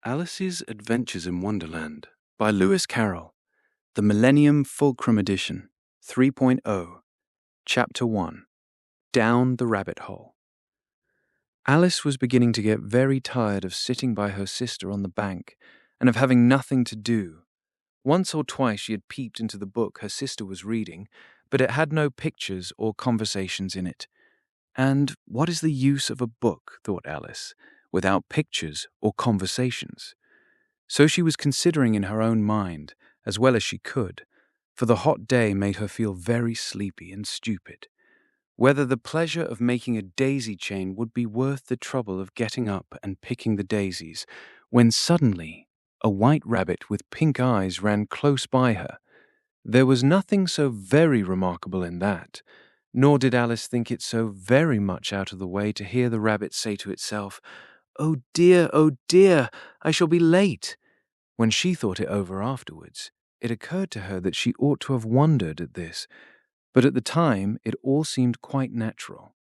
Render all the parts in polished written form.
Alice's Adventures in Wonderland by Lewis Carroll, the Millennium Fulcrum Edition, 3.0, Chapter 1, Down the Rabbit Hole. Alice was beginning to get very tired of sitting by her sister on the bank and of having nothing to do. Once or twice she had peeped into the book her sister was reading, but it had no pictures or conversations in it. And what is the use of a book, thought Alice, without pictures or conversations? So she was considering in her own mind, as well as she could, for the hot day made her feel very sleepy and stupid, whether the pleasure of making a daisy chain would be worth the trouble of getting up and picking the daisies, when suddenly a white rabbit with pink eyes ran close by her. There was nothing so very remarkable in that, nor did Alice think it so very much out of the way to hear the rabbit say to itself, oh dear, I shall be late." When she thought it over afterwards, it occurred to her that she ought to have wondered at this, but at the time it all seemed quite natural.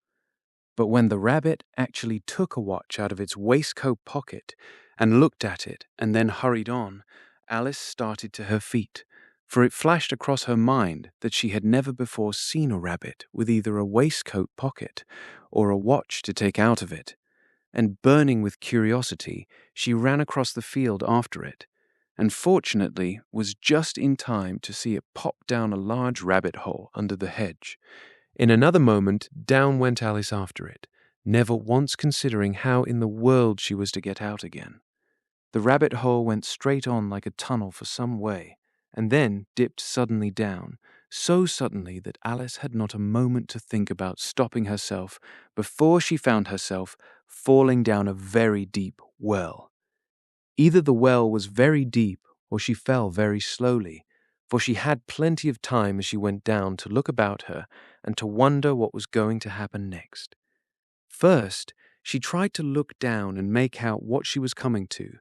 But when the rabbit actually took a watch out of its waistcoat pocket and looked at it and then hurried on, Alice started to her feet, for it flashed across her mind that she had never before seen a rabbit with either a waistcoat pocket or a watch to take out of it, and burning with curiosity, she ran across the field after it, and fortunately was just in time to see it pop down a large rabbit hole under the hedge. In another moment, down went Alice after it, never once considering how in the world she was to get out again. The rabbit hole went straight on like a tunnel for some way, and then dipped suddenly down, so suddenly that Alice had not a moment to think about stopping herself before she found herself falling down a very deep well. Either the well was very deep or she fell very slowly, for she had plenty of time as she went down to look about her and to wonder what was going to happen next. First, she tried to look down and make out what she was coming to,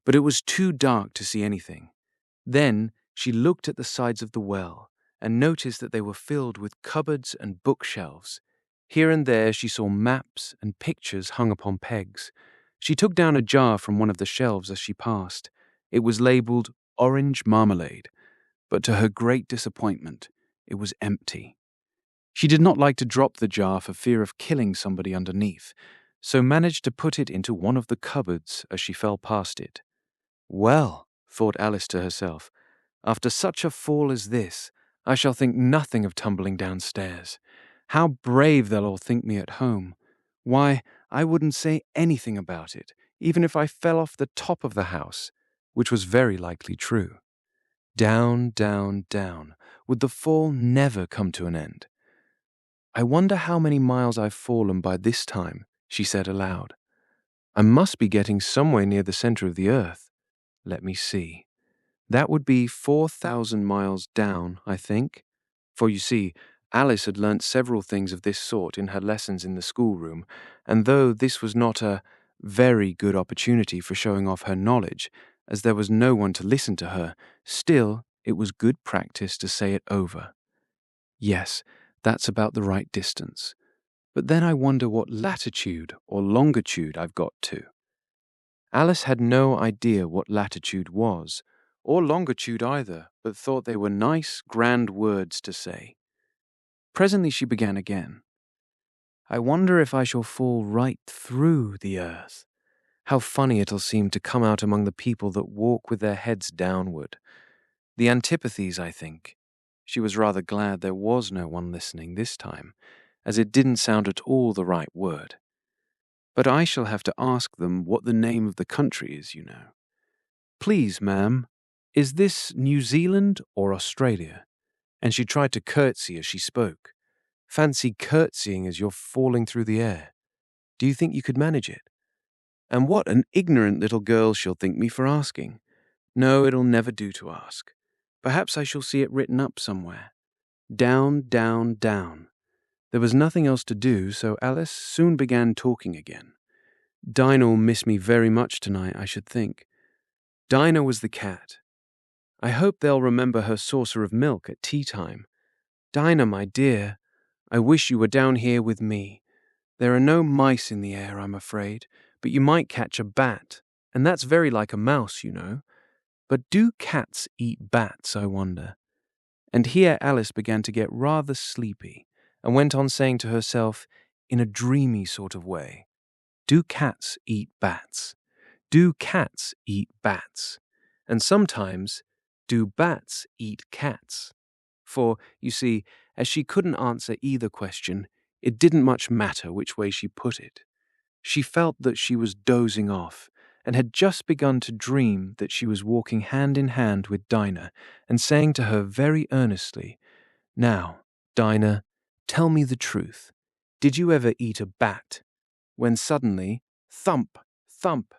but it was too dark to see anything. Then she looked at the sides of the well and noticed that they were filled with cupboards and bookshelves. Here and there she saw maps and pictures hung upon pegs. She took down a jar from one of the shelves as she passed. It was labeled orange marmalade, but to her great disappointment, it was empty. She did not like to drop the jar for fear of killing somebody underneath, so managed to put it into one of the cupboards as she fell past it. Well, thought Alice to herself, after such a fall as this, I shall think nothing of tumbling downstairs. How brave they'll all think me at home. Why, I wouldn't say anything about it, even if I fell off the top of the house, which was very likely true. Down, down, down, would the fall never come to an end? I wonder how many miles I've fallen by this time, she said aloud. I must be getting somewhere near the center of the earth. Let me see. That would be 4,000 miles down, I think. For you see, Alice had learnt several things of this sort in her lessons in the schoolroom, and though this was not a very good opportunity for showing off her knowledge, as there was no one to listen to her, still it was good practice to say it over. Yes, that's about the right distance. But then I wonder what latitude or longitude I've got to. Alice had no idea what latitude was, or longitude either, but thought they were nice, grand words to say. Presently she began again. I wonder if I shall fall right through the earth. How funny it'll seem to come out among the people that walk with their heads downward. The antipathies, I think. She was rather glad there was no one listening this time, as it didn't sound at all the right word. But I shall have to ask them what the name of the country is, you know. Please, ma'am, is this New Zealand or Australia? And she tried to curtsy as she spoke. Fancy curtsying as you're falling through the air. Do you think you could manage it? And what an ignorant little girl she'll think me for asking. No, it'll never do to ask. Perhaps I shall see it written up somewhere. Down, down, down. There was nothing else to do, so Alice soon began talking again. Dinah'll miss me very much tonight, I should think. Dinah was the cat. I hope they'll remember her saucer of milk at tea time. Dinah, my dear, I wish you were down here with me. There are no mice in the air, I'm afraid, but you might catch a bat. And that's very like a mouse, you know. But do cats eat bats, I wonder? And here Alice began to get rather sleepy and went on saying to herself, in a dreamy sort of way, do cats eat bats? Do cats eat bats? And sometimes, do bats eat cats? For, you see, as she couldn't answer either question, it didn't much matter which way she put it. She felt that she was dozing off, and had just begun to dream that she was walking hand in hand with Dinah and saying to her very earnestly, "Now, Dinah, tell me the truth. Did you ever eat a bat?" When suddenly, thump, thump,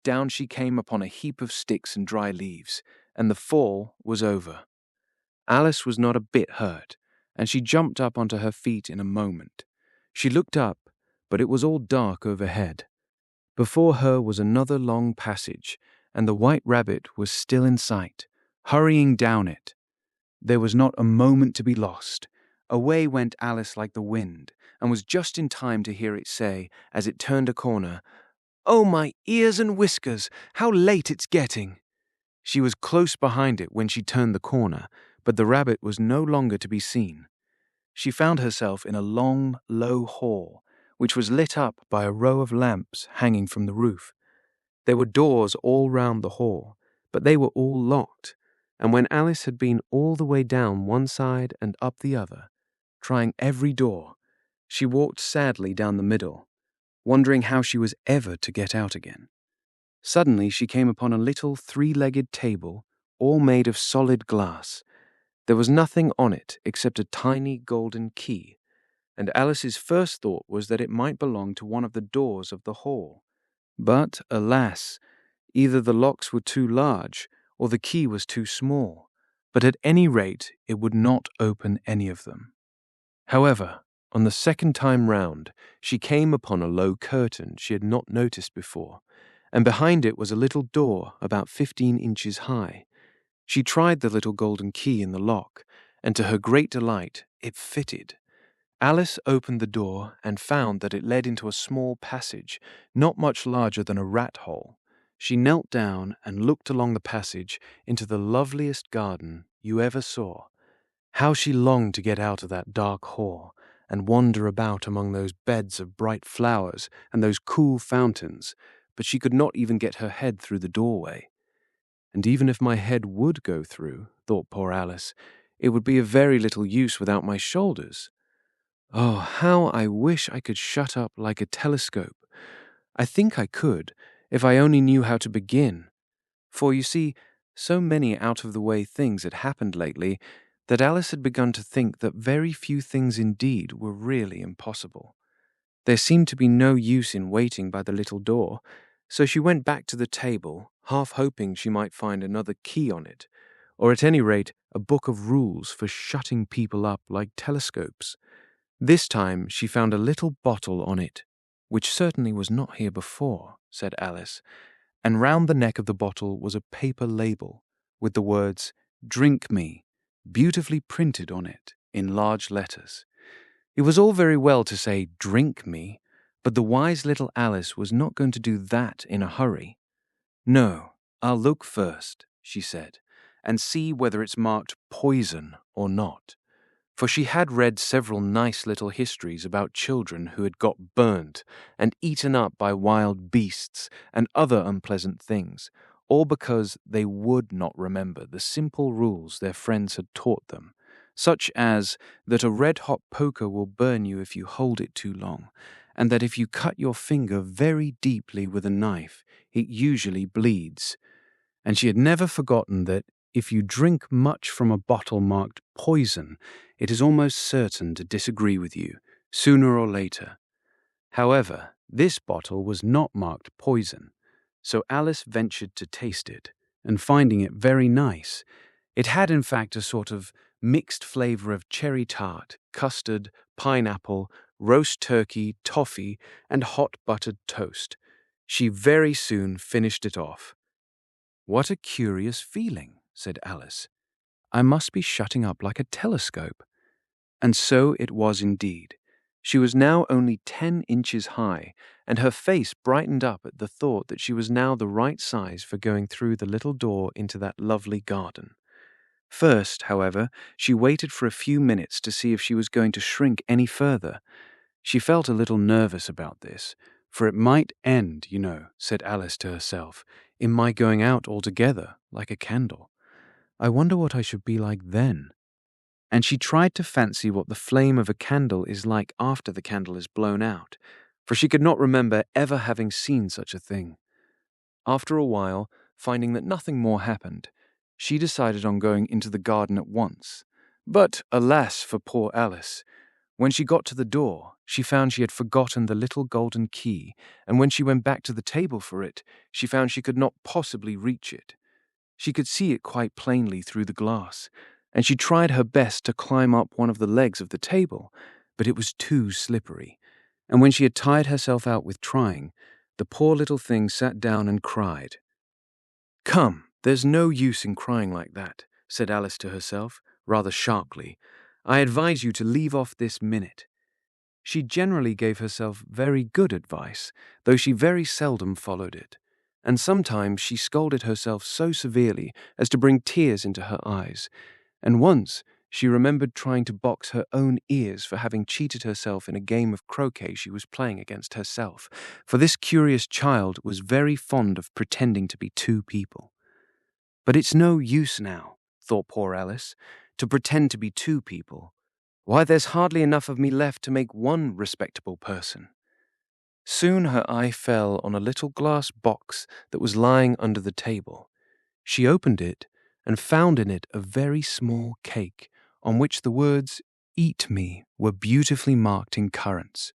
down she came upon a heap of sticks and dry leaves, and the fall was over. Alice was not a bit hurt, and she jumped up onto her feet in a moment. She looked up, but it was all dark overhead. Before her was another long passage, and the White Rabbit was still in sight, hurrying down it. There was not a moment to be lost. Away went Alice like the wind, and was just in time to hear it say, as it turned a corner, "Oh, my ears and whiskers, how late it's getting!" She was close behind it when she turned the corner, but the rabbit was no longer to be seen. She found herself in a long, low hall, which was lit up by a row of lamps hanging from the roof. There were doors all round the hall, but they were all locked, and when Alice had been all the way down one side and up the other, trying every door, she walked sadly down the middle, wondering how she was ever to get out again. Suddenly she came upon a little three-legged table, all made of solid glass. There was nothing on it except a tiny golden key, and Alice's first thought was that it might belong to one of the doors of the hall. But, alas, either the locks were too large or the key was too small, but at any rate it would not open any of them. However, on the second time round, she came upon a low curtain she had not noticed before, and behind it was a little door about 15 inches high. She tried the little golden key in the lock, and to her great delight, it fitted. Alice opened the door and found that it led into a small passage, not much larger than a rat hole. She knelt down and looked along the passage into the loveliest garden you ever saw. How she longed to get out of that dark hall and wander about among those beds of bright flowers and those cool fountains, but she could not even get her head through the doorway. And even if my head would go through, thought poor Alice, it would be of very little use without my shoulders. Oh, how I wish I could shut up like a telescope. I think I could, if I only knew how to begin. For, you see, so many out-of-the-way things had happened lately that Alice had begun to think that very few things indeed were really impossible. There seemed to be no use in waiting by the little door, so she went back to the table, half hoping she might find another key on it, or at any rate a book of rules for shutting people up like telescopes. This time she found a little bottle on it, which certainly was not here before, said Alice, and round the neck of the bottle was a paper label with the words, "Drink me," beautifully printed on it in large letters. It was all very well to say, "Drink me," but the wise little Alice was not going to do that in a hurry. "No, I'll look first," she said, "and see whether it's marked poison or not." For she had read several nice little histories about children who had got burnt and eaten up by wild beasts and other unpleasant things, all because they would not remember the simple rules their friends had taught them, such as that a red-hot poker will burn you if you hold it too long, and that if you cut your finger very deeply with a knife, it usually bleeds. And she had never forgotten that if you drink much from a bottle marked poison, it is almost certain to disagree with you, sooner or later. However, this bottle was not marked poison, so Alice ventured to taste it, and finding it very nice, it had in fact a sort of mixed flavor of cherry tart, custard, pineapple, roast turkey, toffee, and hot buttered toast. She very soon finished it off. "What a curious feeling," said Alice. "I must be shutting up like a telescope." And so it was indeed. She was now only 10 inches high, and her face brightened up at the thought that she was now the right size for going through the little door into that lovely garden. First, however, she waited for a few minutes to see if she was going to shrink any further. She felt a little nervous about this, for it might end, said Alice to herself, in my going out altogether, like a candle. I wonder what I should be like then. And she tried to fancy what the flame of a candle is like after the candle is blown out, for she could not remember ever having seen such a thing. After a while, finding that nothing more happened, she decided on going into the garden at once. But, alas for poor Alice! When she got to the door, she found she had forgotten the little golden key, and when she went back to the table for it, she found she could not possibly reach it. She could see it quite plainly through the glass, and she tried her best to climb up one of the legs of the table, but it was too slippery, and when she had tired herself out with trying, the poor little thing sat down and cried. "Come, there's no use in crying like that," said Alice to herself, rather sharply. "I advise you to leave off this minute." She generally gave herself very good advice, though she very seldom followed it, and sometimes she scolded herself so severely as to bring tears into her eyes, and once she remembered trying to box her own ears for having cheated herself in a game of croquet she was playing against herself, for this curious child was very fond of pretending to be two people. But it's no use now, thought poor Alice, to pretend to be two people. Why, there's hardly enough of me left to make one respectable person. Soon her eye fell on a little glass box that was lying under the table. She opened it and found in it a very small cake, on which the words, "Eat me," were beautifully marked in currants.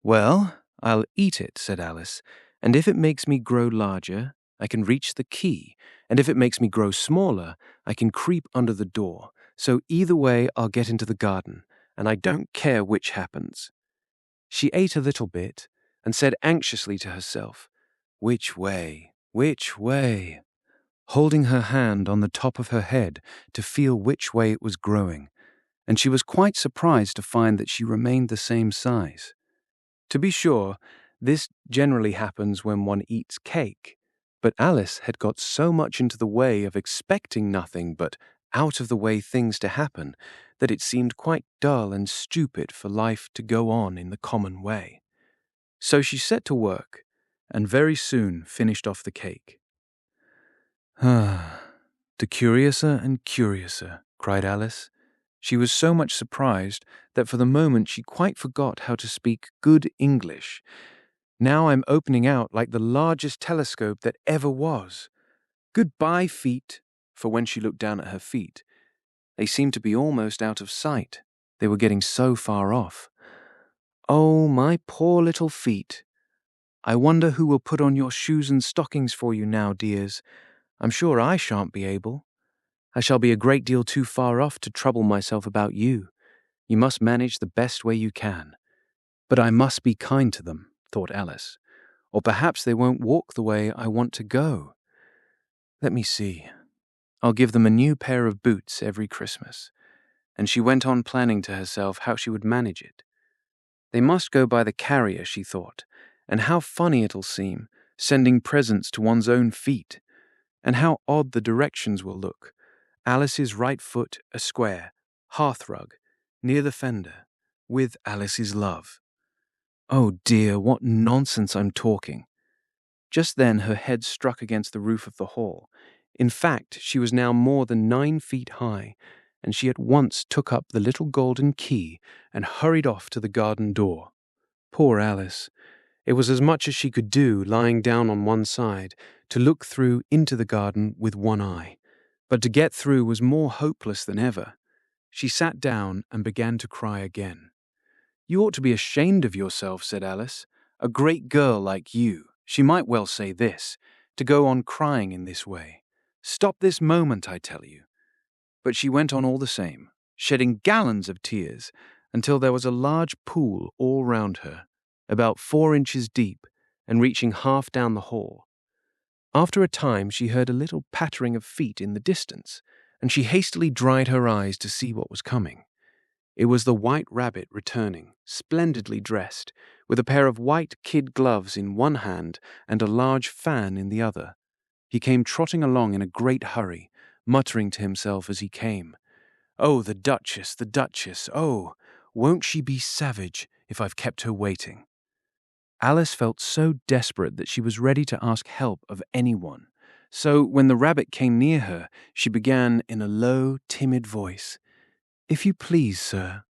"Well, I'll eat it," said Alice, "and if it makes me grow larger, I can reach the key, and if it makes me grow smaller, I can creep under the door. So either way I'll get into the garden, and I don't care which happens." She ate a little bit, and said anxiously to herself, "Which way? Which way?" holding her hand on the top of her head to feel which way it was growing, and she was quite surprised to find that she remained the same size. To be sure, this generally happens when one eats cake, but Alice had got so much into the way of expecting nothing but out-of-the-way things to happen that it seemed quite dull and stupid for life to go on in the common way. So she set to work, and very soon finished off the cake. "The curiouser and curiouser," cried Alice. She was so much surprised that for the moment she quite forgot how to speak good English. "Now I'm opening out like the largest telescope that ever was. Goodbye, feet," for when she looked down at her feet, they seemed to be almost out of sight. They were getting so far off. "Oh, my poor little feet. I wonder who will put on your shoes and stockings for you now, dears. I'm sure I shan't be able. I shall be a great deal too far off to trouble myself about you. You must manage the best way you can. But I must be kind to them," thought Alice, "or perhaps they won't walk the way I want to go. Let me see. I'll give them a new pair of boots every Christmas." And she went on planning to herself how she would manage it. They must go by the carrier, she thought, and how funny it'll seem, sending presents to one's own feet. And how odd the directions will look. Alice's right foot a square, hearthrug, near the fender, with Alice's love. Oh dear, what nonsense I'm talking. Just then her head struck against the roof of the hall. In fact, she was now more than 9 feet high, and she at once took up the little golden key and hurried off to the garden door. Poor Alice! It was as much as she could do, lying down on one side, to look through into the garden with one eye. But to get through was more hopeless than ever. She sat down and began to cry again. "You ought to be ashamed of yourself," said Alice. "A great girl like you," she might well say this, "to go on crying in this way. Stop this moment, I tell you." But she went on all the same, shedding gallons of tears, until there was a large pool all round her, about 4 inches deep, and reaching half down the hall. After a time she heard a little pattering of feet in the distance, and she hastily dried her eyes to see what was coming. It was the White Rabbit returning, splendidly dressed, with a pair of white kid gloves in one hand and a large fan in the other. He came trotting along in a great hurry, muttering to himself as he came, "Oh, the Duchess, the Duchess, oh, won't she be savage if I've kept her waiting?" Alice felt so desperate that she was ready to ask help of anyone. So when the rabbit came near her, she began in a low, timid voice, "If you please, sir."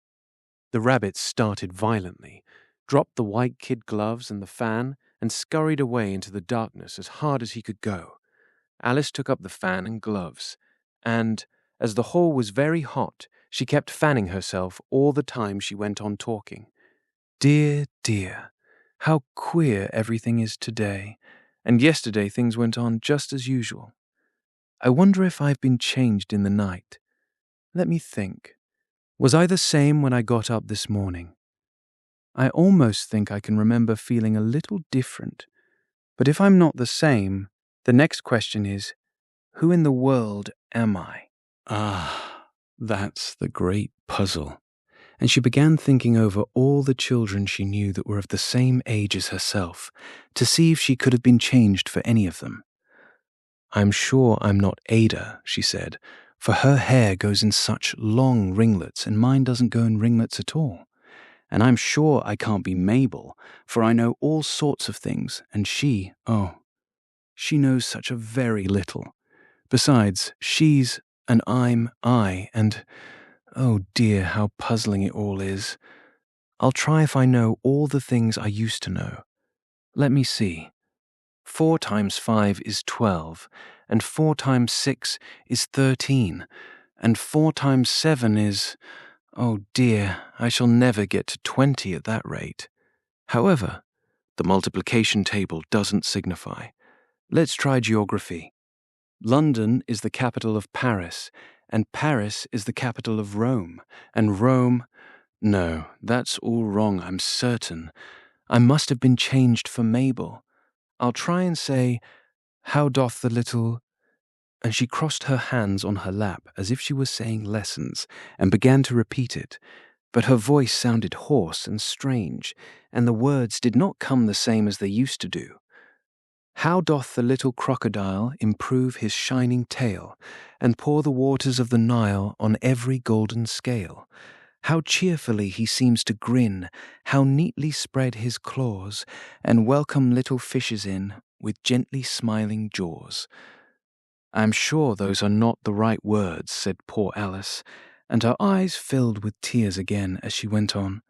The rabbit started violently, dropped the white kid gloves and the fan, and scurried away into the darkness as hard as he could go. Alice took up the fan and gloves, and, as the hall was very hot, she kept fanning herself all the time she went on talking. "Dear, dear, how queer everything is today, and yesterday things went on just as usual. I wonder if I've been changed in the night. Let me think. Was I the same when I got up this morning? I almost think I can remember feeling a little different. But if I'm not the same, the next question is, who in the world am I?" Ah, that's the great puzzle. And she began thinking over all the children she knew that were of the same age as herself, to see if she could have been changed for any of them. "I'm sure I'm not Ada," she said, "for her hair goes in such long ringlets and mine doesn't go in ringlets at all. And I'm sure I can't be Mabel, for I know all sorts of things, and she knows such a very little. Besides, she's and I'm I, and oh dear, how puzzling it all is. I'll try if I know all the things I used to know. Let me see. 4 times 5 is 12, and 4 times 6 is 13, and 4 times 7 is... Oh dear, I shall never get to 20 at that rate. However, the multiplication table doesn't signify. Let's try geography. London is the capital of Paris, and Paris is the capital of Rome, and Rome... No, that's all wrong, I'm certain. I must have been changed for Mabel. I'll try and say, how doth the little... And she crossed her hands on her lap as if she was saying lessons, and began to repeat it. But her voice sounded hoarse and strange, and the words did not come the same as they used to do. How doth the little crocodile improve his shining tail, and pour the waters of the Nile on every golden scale? How cheerfully he seems to grin, how neatly spread his claws, and welcome little fishes in with gently smiling jaws. I'm sure those are not the right words, said poor Alice, and her eyes filled with tears again as she went on.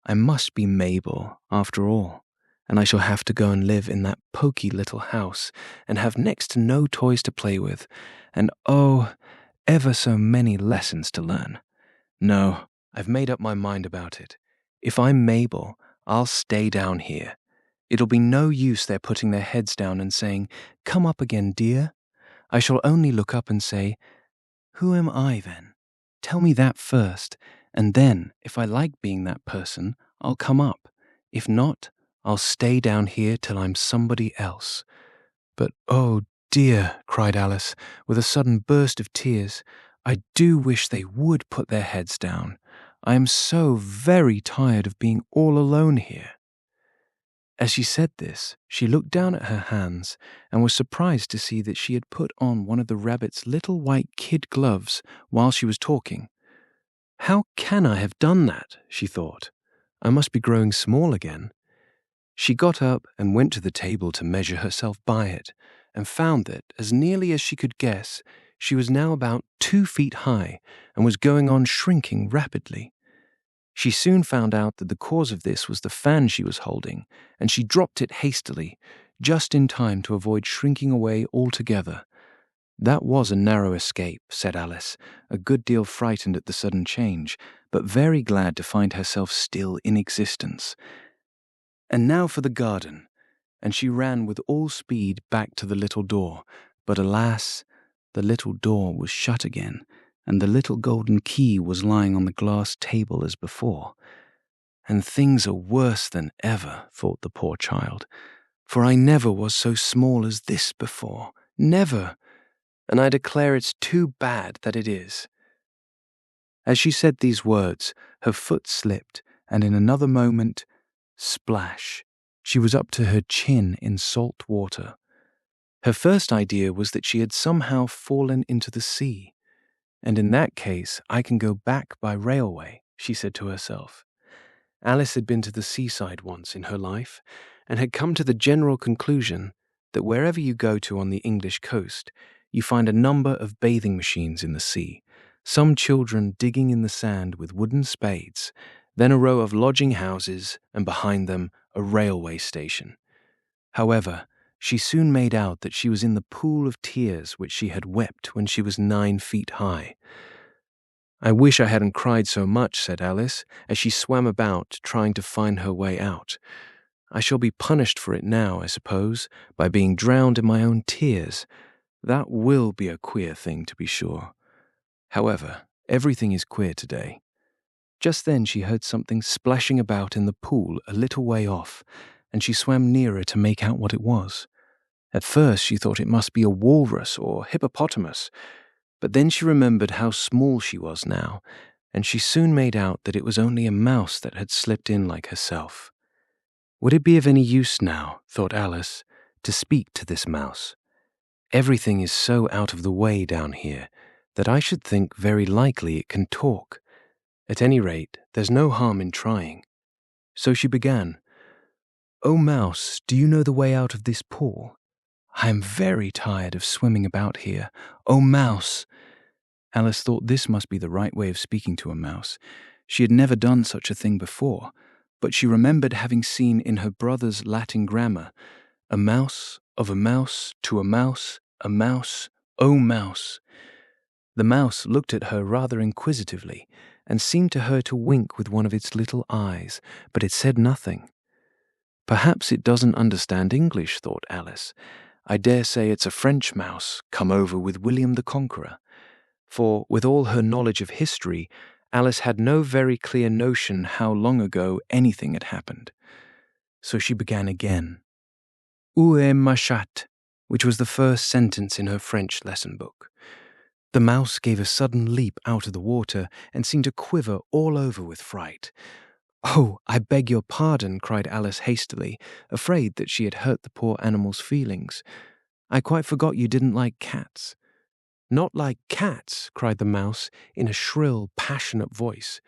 I must be Mabel, after all, and I shall have to go and live in that poky little house, and have next to no toys to play with, and oh, ever so many lessons to learn. No, I've made up my mind about it. If I'm Mabel, I'll stay down here. It'll be no use their putting their heads down and saying, "Come up again, dear." I shall only look up and say, "Who am I, then? Tell me that first, and then, if I like being that person, I'll come up. If not, I'll stay down here till I'm somebody else." "But, oh dear," cried Alice, with a sudden burst of tears, "I do wish they would put their heads down. I am so very tired of being all alone here." As she said this, she looked down at her hands and was surprised to see that she had put on one of the rabbit's little white kid gloves while she was talking. "How can I have done that?" she thought. "I must be growing small again." She got up and went to the table to measure herself by it, and found that, as nearly as she could guess, she was now about 2 feet high and was going on shrinking rapidly. She soon found out that the cause of this was the fan she was holding, and she dropped it hastily, just in time to avoid shrinking away altogether. "That was a narrow escape," said Alice, a good deal frightened at the sudden change, but very glad to find herself still in existence. "And now for the garden," and she ran with all speed back to the little door, but alas, the little door was shut again, and the little golden key was lying on the glass table as before. "And things are worse than ever," thought the poor child, "for I never was so small as this before, never, and I declare it's too bad that it is." As she said these words, her foot slipped, and in another moment, splash, she was up to her chin in salt water. Her first idea was that she had somehow fallen into the sea. And in that case, I can go back by railway, she said to herself. Alice had been to the seaside once in her life, and had come to the general conclusion that wherever you go to on the English coast, you find a number of bathing machines in the sea, some children digging in the sand with wooden spades, then a row of lodging houses, and behind them a railway station. However, she soon made out that she was in the pool of tears which she had wept when she was 9 feet high. "I wish I hadn't cried so much," said Alice, as she swam about, trying to find her way out. "I shall be punished for it now, I suppose, by being drowned in my own tears. That will be a queer thing, to be sure. However, everything is queer today." Just then she heard something splashing about in the pool a little way off, and she swam nearer to make out what it was. At first she thought it must be a walrus or hippopotamus, but then she remembered how small she was now, and she soon made out that it was only a mouse that had slipped in like herself. Would it be of any use now, thought Alice, to speak to this mouse? Everything is so out of the way down here that I should think very likely it can talk. At any rate, there's no harm in trying. So she began, "Oh, mouse, do you know the way out of this pool? I am very tired of swimming about here. Oh, mouse." Alice thought this must be the right way of speaking to a mouse. She had never done such a thing before, but she remembered having seen in her brother's Latin grammar, "A mouse, of a mouse, to a mouse, oh mouse." The mouse looked at her rather inquisitively, and seemed to her to wink with one of its little eyes, but it said nothing. "Perhaps it doesn't understand English," thought Alice. "I dare say it's a French mouse come over with William the Conqueror." For, with all her knowledge of history, Alice had no very clear notion how long ago anything had happened. So she began again. "Où est ma chatte?" which was the first sentence in her French lesson book. The mouse gave a sudden leap out of the water and seemed to quiver all over with fright. "Oh, I beg your pardon," cried Alice hastily, afraid that she had hurt the poor animal's feelings. "I quite forgot you didn't like cats." "Not like cats?" cried the mouse in a shrill, passionate voice.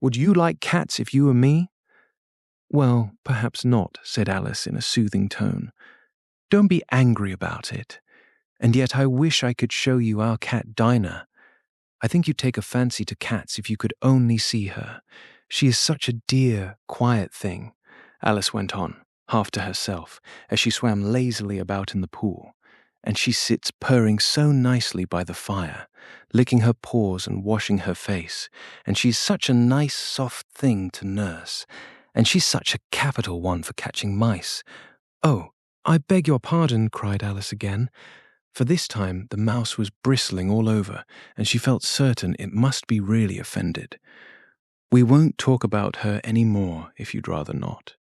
"Would you like cats if you were me?" "Well, perhaps not," said Alice in a soothing tone. "Don't be angry about it. And yet I wish I could show you our cat Dinah. I think you'd take a fancy to cats if you could only see her. She is such a dear, quiet thing," Alice went on, half to herself, as she swam lazily about in the pool. "And she sits purring so nicely by the fire, licking her paws and washing her face, and she's such a nice, soft thing to nurse, and she's such a capital one for catching mice." "Oh, I beg your pardon," cried Alice again, for this time the mouse was bristling all over, and she felt certain it must be really offended. "We won't talk about her any more, if you'd rather not."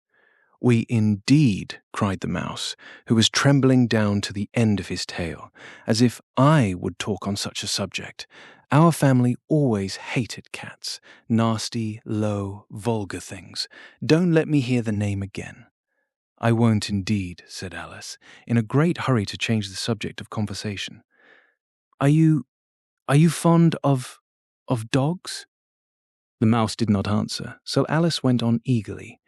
"We indeed," cried the mouse, who was trembling down to the end of his tail, "as if I would talk on such a subject. Our family always hated cats, nasty, low, vulgar things. Don't let me hear the name again." "I won't indeed," said Alice, in a great hurry to change the subject of conversation. Are you fond of dogs?" The mouse did not answer, so Alice went on eagerly.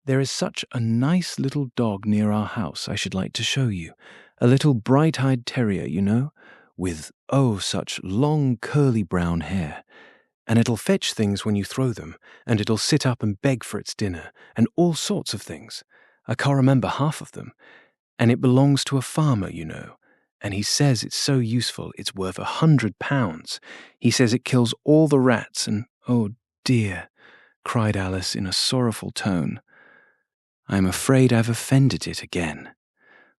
"There is such a nice little dog near our house I should like to show you. A little bright-eyed terrier, you know, with, oh, such long curly brown hair. And it'll fetch things when you throw them, and it'll sit up and beg for its dinner, and all sorts of things. I can't remember half of them. And it belongs to a farmer, you know. And he says it's so useful it's worth £100. He says it kills all the rats and, oh dear," cried Alice in a sorrowful tone, "I am afraid I've offended it again."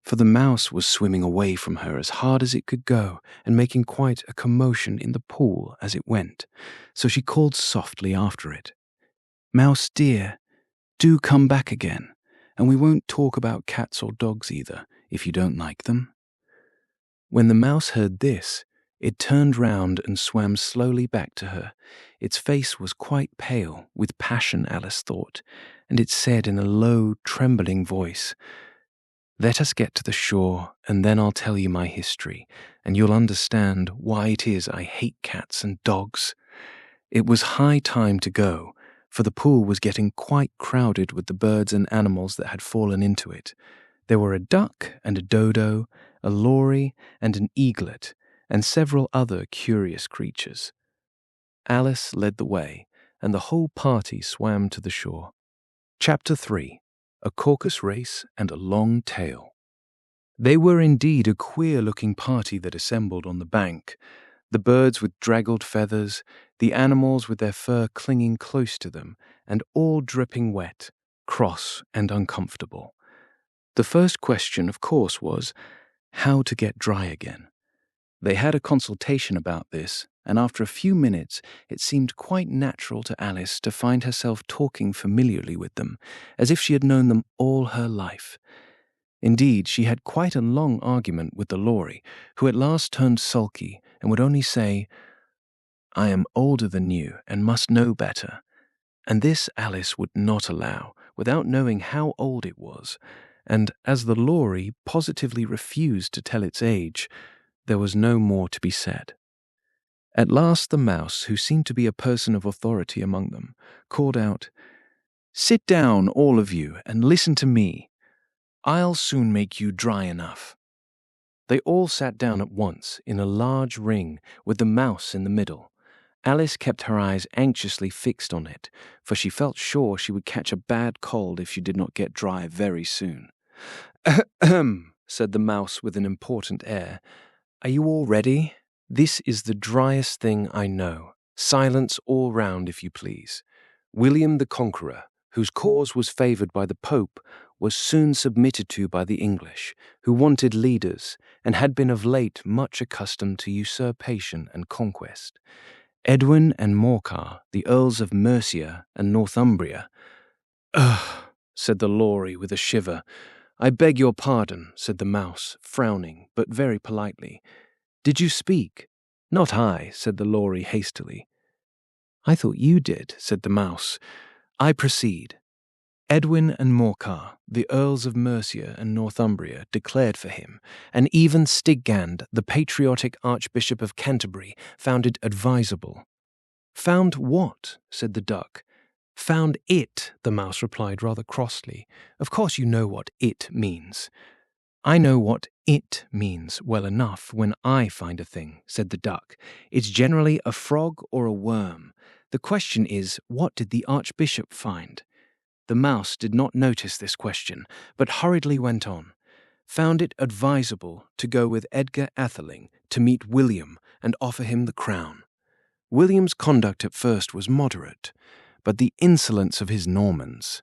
For the mouse was swimming away from her as hard as it could go and making quite a commotion in the pool as it went, so she called softly after it, "Mouse dear, do come back again, and we won't talk about cats or dogs either, if you don't like them." When the mouse heard this, It turned round and swam slowly back to her. Its face was quite pale, with passion, Alice thought, and it said in a low, trembling voice, "Let us get to the shore, and then I'll tell you my history, and you'll understand why it is I hate cats and dogs." It was high time to go, for the pool was getting quite crowded with the birds and animals that had fallen into it. There were a duck and a dodo, a lory and an eaglet, and several other curious creatures. Alice led the way, and the whole party swam to the shore. Chapter 3. A Caucus Race and a Long Tail. They were indeed a queer-looking party that assembled on the bank, the birds with draggled feathers, the animals with their fur clinging close to them, and all dripping wet, cross and uncomfortable. The first question, of course, was how to get dry again. They had a consultation about this, and after a few minutes it seemed quite natural to Alice to find herself talking familiarly with them, as if she had known them all her life. Indeed, she had quite a long argument with the lory, who at last turned sulky and would only say, "I am older than you and must know better," and this Alice would not allow, without knowing how old it was, and as the lory positively refused to tell its age, there was no more to be said. At last the mouse, who seemed to be a person of authority among them, called out, "Sit down, all of you, and listen to me. I'll soon make you dry enough." They all sat down at once, in a large ring, with the mouse in the middle. Alice kept her eyes anxiously fixed on it, for she felt sure she would catch a bad cold if she did not get dry very soon. "Ahem," said the mouse with an important air. "Are you all ready? This is the driest thing I know. Silence all round, if you please. William the Conqueror, whose cause was favoured by the Pope, was soon submitted to by the English, who wanted leaders, and had been of late much accustomed to usurpation and conquest. Edwin and Morcar, the Earls of Mercia and Northumbria—" "Ugh," said the lory with a shiver. "I beg your pardon," said the mouse, frowning, but very politely. "Did you speak?" "Not I," said the lory hastily. "I thought you did," said the mouse. "I proceed. Edwin and Morcar, the Earls of Mercia and Northumbria, declared for him, and even Stigand, the patriotic Archbishop of Canterbury, found it advisable." "Found what?" said the duck. "Found it," the mouse replied rather crossly. "Of course you know what it means." "I know what it means well enough when I find a thing," said the duck. "It's generally a frog or a worm. The question is, what did the Archbishop find?" The mouse did not notice this question, but hurriedly went on. "Found it advisable to go with Edgar Atheling to meet William and offer him the crown. William's conduct at first was moderate, but the insolence of his Normans—"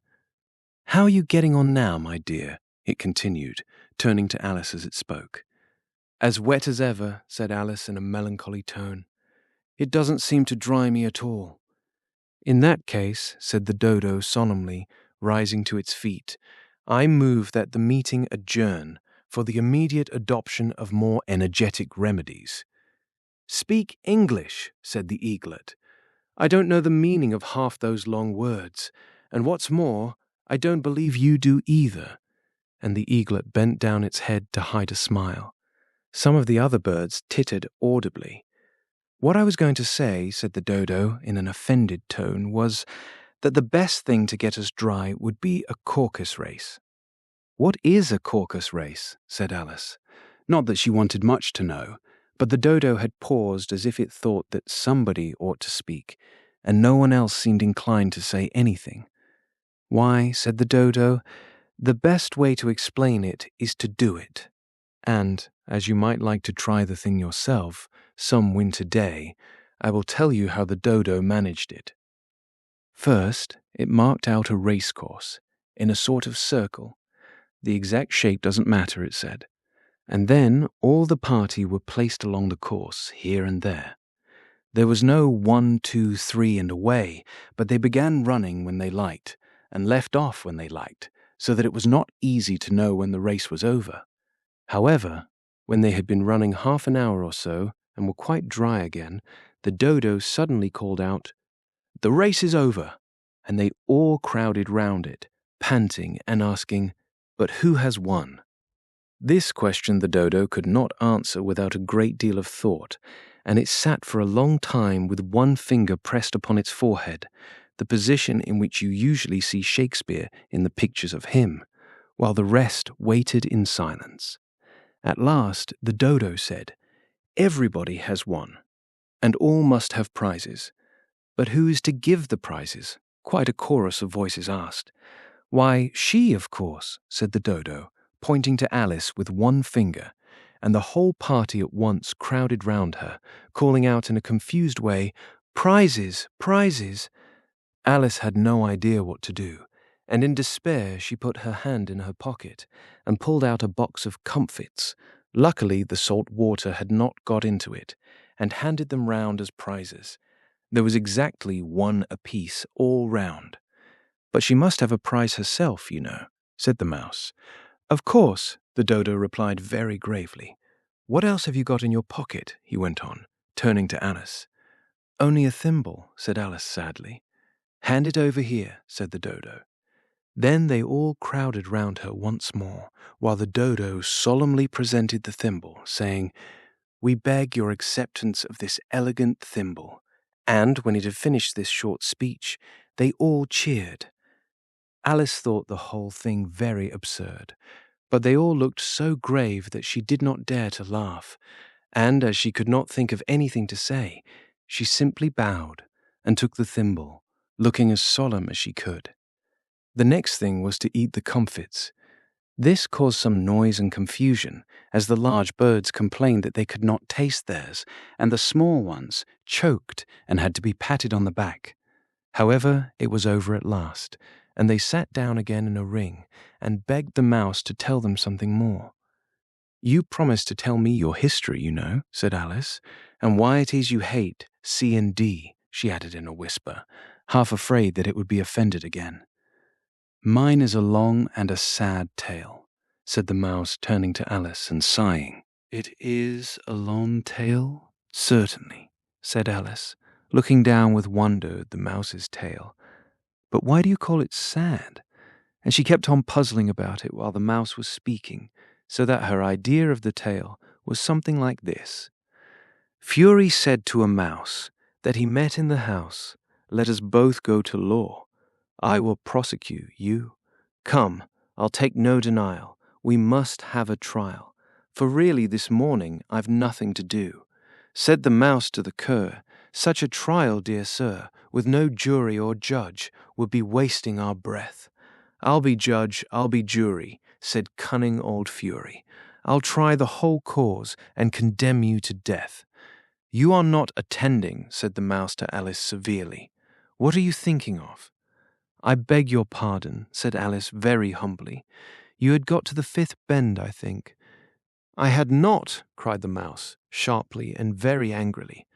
"How are you getting on now, my dear?" it continued, turning to Alice as it spoke. "As wet as ever," said Alice in a melancholy tone. "It doesn't seem to dry me at all." "In that case," said the dodo solemnly, rising to its feet, "I move that the meeting adjourn for the immediate adoption of more energetic remedies." "Speak English," said the eaglet. "I don't know the meaning of half those long words, and what's more, I don't believe you do either." And the eaglet bent down its head to hide a smile. Some of the other birds tittered audibly. "What I was going to say," said the dodo in an offended tone, "was that the best thing to get us dry would be a caucus race." "What is a caucus race?" said Alice. Not that she wanted much to know, but the dodo had paused as if it thought that somebody ought to speak, and no one else seemed inclined to say anything. "Why," said the dodo, "the best way to explain it is to do it. And, as you might like to try the thing yourself, some winter day, I will tell you how the dodo managed it. First, it marked out a racecourse, in a sort of circle. The exact shape doesn't matter, it said. And then all the party were placed along the course, here and there. There was no 1, 2, 3 and away, but they began running when they liked, and left off when they liked, so that it was not easy to know when the race was over. However, when they had been running half an hour or so, and were quite dry again, the dodo suddenly called out, "The race is over!" And they all crowded round it, panting and asking, "But who has won?" This question the dodo could not answer without a great deal of thought, and it sat for a long time with one finger pressed upon its forehead, the position in which you usually see Shakespeare in the pictures of him, while the rest waited in silence. At last the dodo said, "Everybody has won, and all must have prizes. But who is to give the prizes?" Quite a chorus of voices asked. "Why, she, of course," said the dodo, pointing to Alice with one finger, and the whole party at once crowded round her, calling out in a confused way, "Prizes! Prizes!" Alice had no idea what to do, and in despair she put her hand in her pocket and pulled out a box of comfits. Luckily the salt water had not got into it, and handed them round as prizes. There was exactly one apiece all round. "But she must have a prize herself, you know," said the mouse. "Of course," the dodo replied very gravely. "What else have you got in your pocket?" he went on, turning to Alice. "Only a thimble," said Alice sadly. "Hand it over here," said the dodo. Then they all crowded round her once more, while the dodo solemnly presented the thimble, saying, "We beg your acceptance of this elegant thimble." And when it had finished this short speech, they all cheered. Alice thought the whole thing very absurd, but they all looked so grave that she did not dare to laugh, and as she could not think of anything to say, she simply bowed and took the thimble, looking as solemn as she could. The next thing was to eat the comfits. This caused some noise and confusion, as the large birds complained that they could not taste theirs, and the small ones choked and had to be patted on the back. However, it was over at last, and they sat down again in a ring and begged the mouse to tell them something more. "You promised to tell me your history, you know," said Alice, "and why it is you hate C and D," she added in a whisper, half afraid that it would be offended again. "Mine is a long and a sad tale," said the mouse, turning to Alice and sighing. "It is a long tale, certainly," said Alice, looking down with wonder at the mouse's tail. "But why do you call it sad?" And she kept on puzzling about it while the mouse was speaking, so that her idea of the tale was something like this. "Fury said to a mouse that he met in the house, 'Let us both go to law. I will prosecute you. Come, I'll take no denial. We must have a trial. For really this morning I've nothing to do.' Said the mouse to the cur, 'Such a trial, dear sir, with no jury or judge, would be wasting our breath.' 'I'll be judge, I'll be jury,' said cunning old Fury. 'I'll try the whole cause and condemn you to death.' 'You are not attending,' said the mouse to Alice severely. 'What are you thinking of?' 'I beg your pardon,' said Alice very humbly. 'You had got to the fifth bend, I think.' 'I had not,' cried the mouse, sharply and very angrily.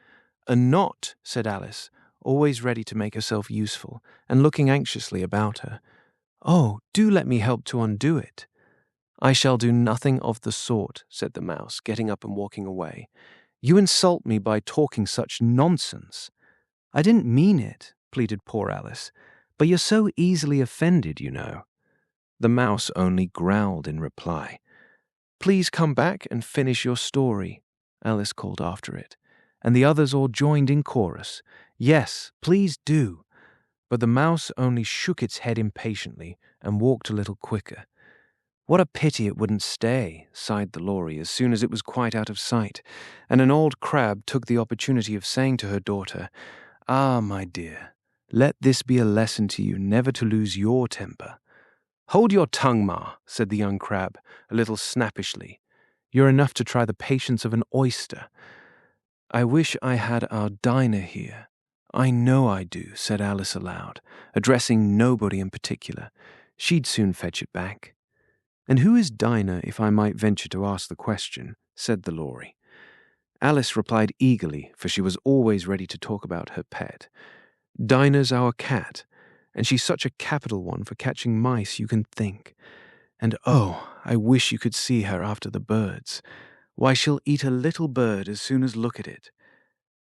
'A knot,' said Alice, always ready to make herself useful, and looking anxiously about her. 'Oh, do let me help to undo it.' 'I shall do nothing of the sort,' said the mouse, getting up and walking away. 'You insult me by talking such nonsense.' 'I didn't mean it,' pleaded poor Alice, 'but you're so easily offended, you know.' The mouse only growled in reply. 'Please come back and finish your story,' Alice called after it, and the others all joined in chorus. 'Yes, please do.' But the mouse only shook its head impatiently and walked a little quicker. 'What a pity it wouldn't stay,' sighed the Lory as soon as it was quite out of sight, and an old crab took the opportunity of saying to her daughter, 'Ah, my dear, let this be a lesson to you never to lose your temper.' 'Hold your tongue, Ma,' said the young crab, a little snappishly. 'You're enough to try the patience of an oyster.' 'I wish I had our Dinah here. I know I do,' said Alice aloud, addressing nobody in particular. 'She'd soon fetch it back.' 'And who is Dinah, if I might venture to ask the question?' said the Lory. Alice replied eagerly, for she was always ready to talk about her pet. 'Dinah's our cat, and she's such a capital one for catching mice you can think. And oh, I wish you could see her after the birds. Why, she'll eat a little bird as soon as look at it."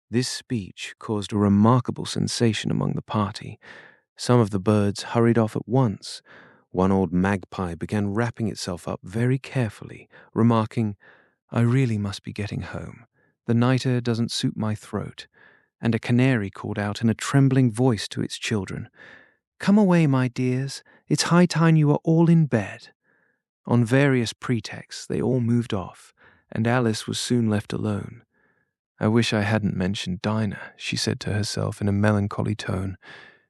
This speech caused a remarkable sensation among the party. Some of the birds hurried off at once. One old magpie began wrapping itself up very carefully, remarking, "I really must be getting home. The night air doesn't suit my throat." And a canary called out in a trembling voice to its children, "Come away, my dears. It's high time you were all in bed." On various pretexts, they all moved off, and Alice was soon left alone. "I wish I hadn't mentioned Dinah," she said to herself in a melancholy tone.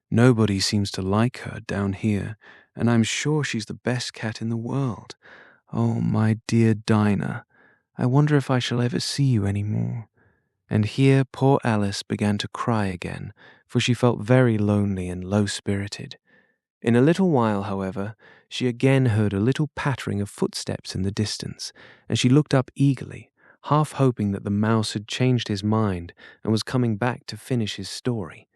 "Nobody seems to like her down here, and I'm sure she's the best cat in the world. Oh, my dear Dinah, I wonder if I shall ever see you any more." And here poor Alice began to cry again, for she felt very lonely and low-spirited. In a little while, however, she again heard a little pattering of footsteps in the distance, and she looked up eagerly, half hoping that the mouse had changed his mind and was coming back to finish his story.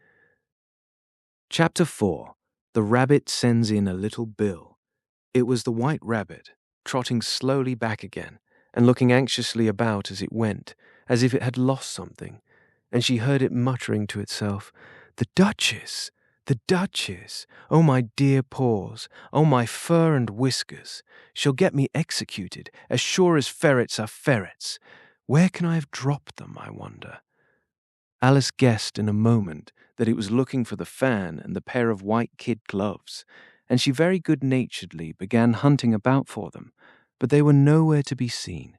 Chapter 4. The Rabbit Sends in a Little Bill. It was the White Rabbit, trotting slowly back again, and looking anxiously about as it went, as if it had lost something, and she heard it muttering to itself, "The Duchess! The Duchess! Oh, my dear paws! Oh, my fur and whiskers! She'll get me executed, as sure as ferrets are ferrets! Where can I have dropped them, I wonder?" Alice guessed in a moment that it was looking for the fan and the pair of white kid gloves, and she very good-naturedly began hunting about for them, but they were nowhere to be seen.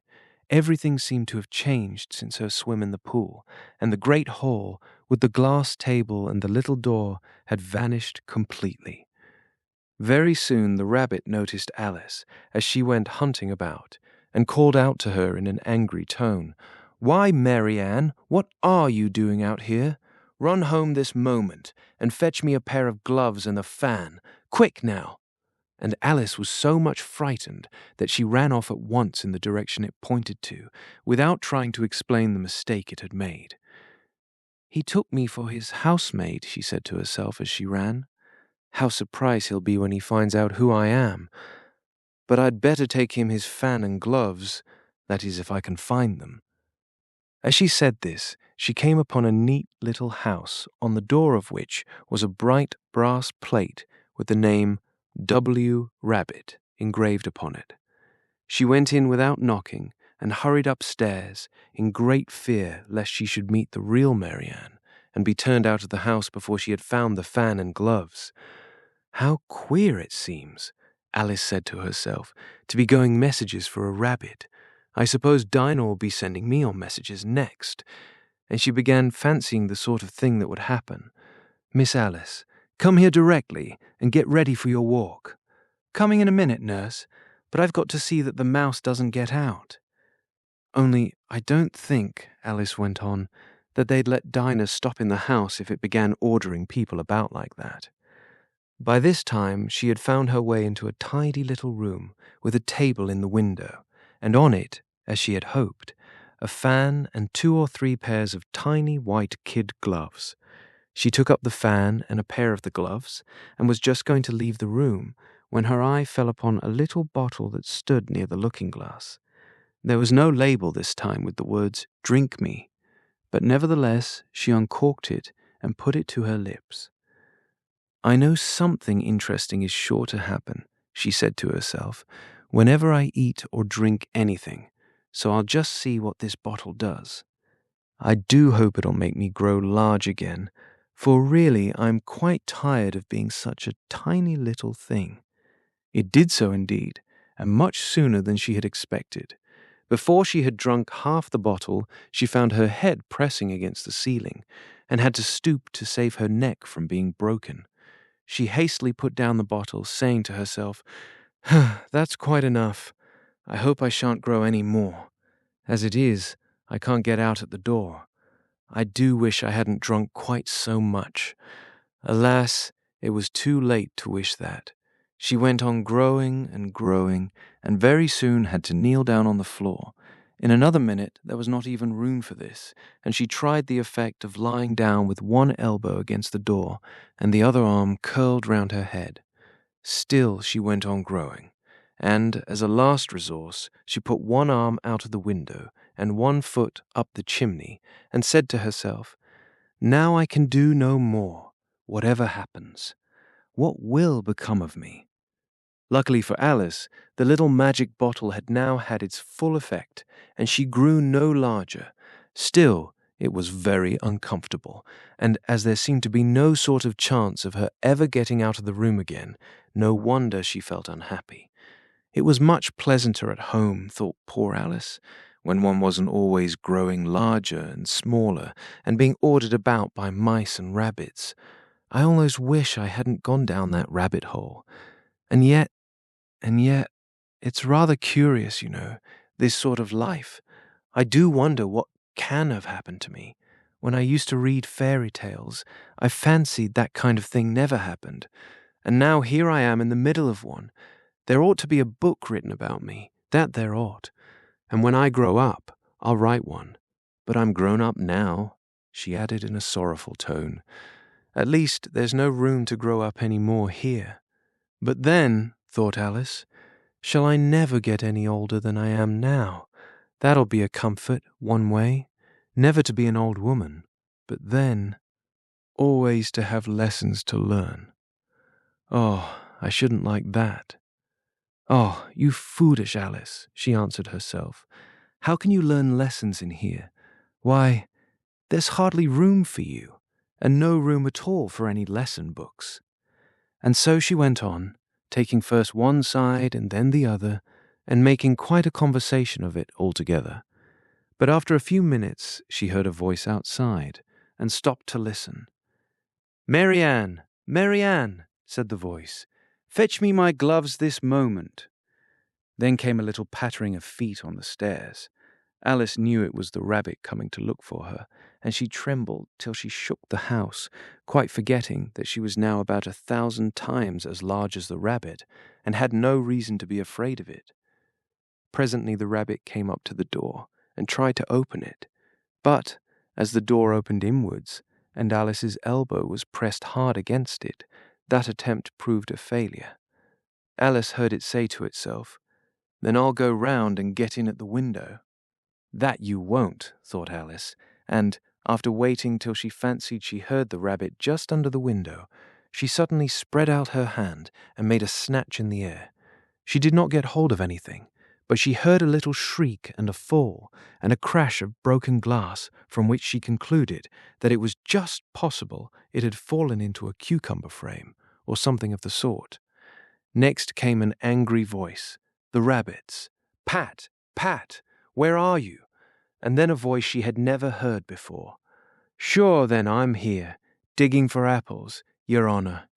Everything seemed to have changed since her swim in the pool, and the great hall, with the glass table and the little door, had vanished completely. Very soon the rabbit noticed Alice as she went hunting about, and called out to her in an angry tone, "Why, Mary Ann, what are you doing out here? Run home this moment, and fetch me a pair of gloves and a fan. Quick now!" And Alice was so much frightened that she ran off at once in the direction it pointed to, without trying to explain the mistake it had made. "He took me for his housemaid," she said to herself as she ran. "How surprised he'll be when he finds out who I am. But I'd better take him his fan and gloves, that is, if I can find them." As she said this, she came upon a neat little house, on the door of which was a bright brass plate with the name W. Rabbit engraved upon it. She went in without knocking and hurried upstairs in great fear lest she should meet the real Mary Ann and be turned out of the house before she had found the fan and gloves. "How queer it seems," Alice said to herself, "to be going messages for a rabbit. I suppose Dinah will be sending me on messages next." And she began fancying the sort of thing that would happen. "Miss Alice, come here directly and get ready for your walk." "Coming in a minute, nurse, but I've got to see that the mouse doesn't get out." "Only I don't think," Alice went on, "that they'd let Dinah stop in the house if it began ordering people about like that." By this time she had found her way into a tidy little room with a table in the window, and on it, as she had hoped, a fan and 2 or 3 pairs of tiny white kid gloves. She took up the fan and a pair of the gloves, and was just going to leave the room when her eye fell upon a little bottle that stood near the looking-glass. There was no label this time with the words, "Drink me," but nevertheless she uncorked it and put it to her lips. "I know something interesting is sure to happen," she said to herself, "whenever I eat or drink anything, so I'll just see what this bottle does. I do hope it'll make me grow large again, for really I'm quite tired of being such a tiny little thing." It did so indeed, and much sooner than she had expected. Before she had drunk half the bottle, she found her head pressing against the ceiling, and had to stoop to save her neck from being broken. She hastily put down the bottle, saying to herself, "That's quite enough. I hope I shan't grow any more. As it is, I can't get out at the door. I do wish I hadn't drunk quite so much." Alas, it was too late to wish that. She went on growing, and very soon had to kneel down on the floor. In another minute there was not even room for this, and she tried the effect of lying down with one elbow against the door and the other arm curled round her head. Still she went on growing, and, as a last resource, she put one arm out of the window and one foot up the chimney, and said to herself, "Now I can do no more, whatever happens. What will become of me?" Luckily for Alice, the little magic bottle had now had its full effect, and she grew no larger. Still, it was very uncomfortable, and as there seemed to be no sort of chance of her ever getting out of the room again, no wonder she felt unhappy. It was much pleasanter at home, thought poor Alice, when one wasn't always growing larger and smaller and being ordered about by mice and rabbits. I almost wish I hadn't gone down that rabbit hole. And yet, it's rather curious, this sort of life. I do wonder what can have happened to me. When I used to read fairy tales, I fancied that kind of thing never happened. And now here I am in the middle of one. There ought to be a book written about me, that there ought. And when I grow up, I'll write one. But I'm grown up now, she added in a sorrowful tone. At least there's no room to grow up any more here. But then, thought Alice, shall I never get any older than I am now? That'll be a comfort, one way. Never to be an old woman, but then always to have lessons to learn. Oh, I shouldn't like that. Oh, you foolish Alice, she answered herself. How can you learn lessons in here? Why, there's hardly room for you, and no room at all for any lesson books. And so she went on, taking first one side and then the other, and making quite a conversation of it altogether. But after a few minutes she heard a voice outside, and stopped to listen. "Mary Ann, Mary Ann," said the voice, "fetch me my gloves this moment." Then came a little pattering of feet on the stairs. Alice knew it was the rabbit coming to look for her, and she trembled till she shook the house, quite forgetting that she was now about 1,000 times as large as the rabbit, and had no reason to be afraid of it. Presently the rabbit came up to the door, and tried to open it, but, as the door opened inwards, and Alice's elbow was pressed hard against it, that attempt proved a failure. Alice heard it say to itself, "Then I'll go round and get in at the window." That you won't, thought Alice, and, after waiting till she fancied she heard the rabbit just under the window, she suddenly spread out her hand and made a snatch in the air. She did not get hold of anything, but she heard a little shriek and a fall, and a crash of broken glass, from which she concluded that it was just possible it had fallen into a cucumber frame, or something of the sort. Next came an angry voice, the rabbit's. "Pat, Pat, where are you?" And then a voice she had never heard before. "Sure, then, I'm here, digging for apples, your honour."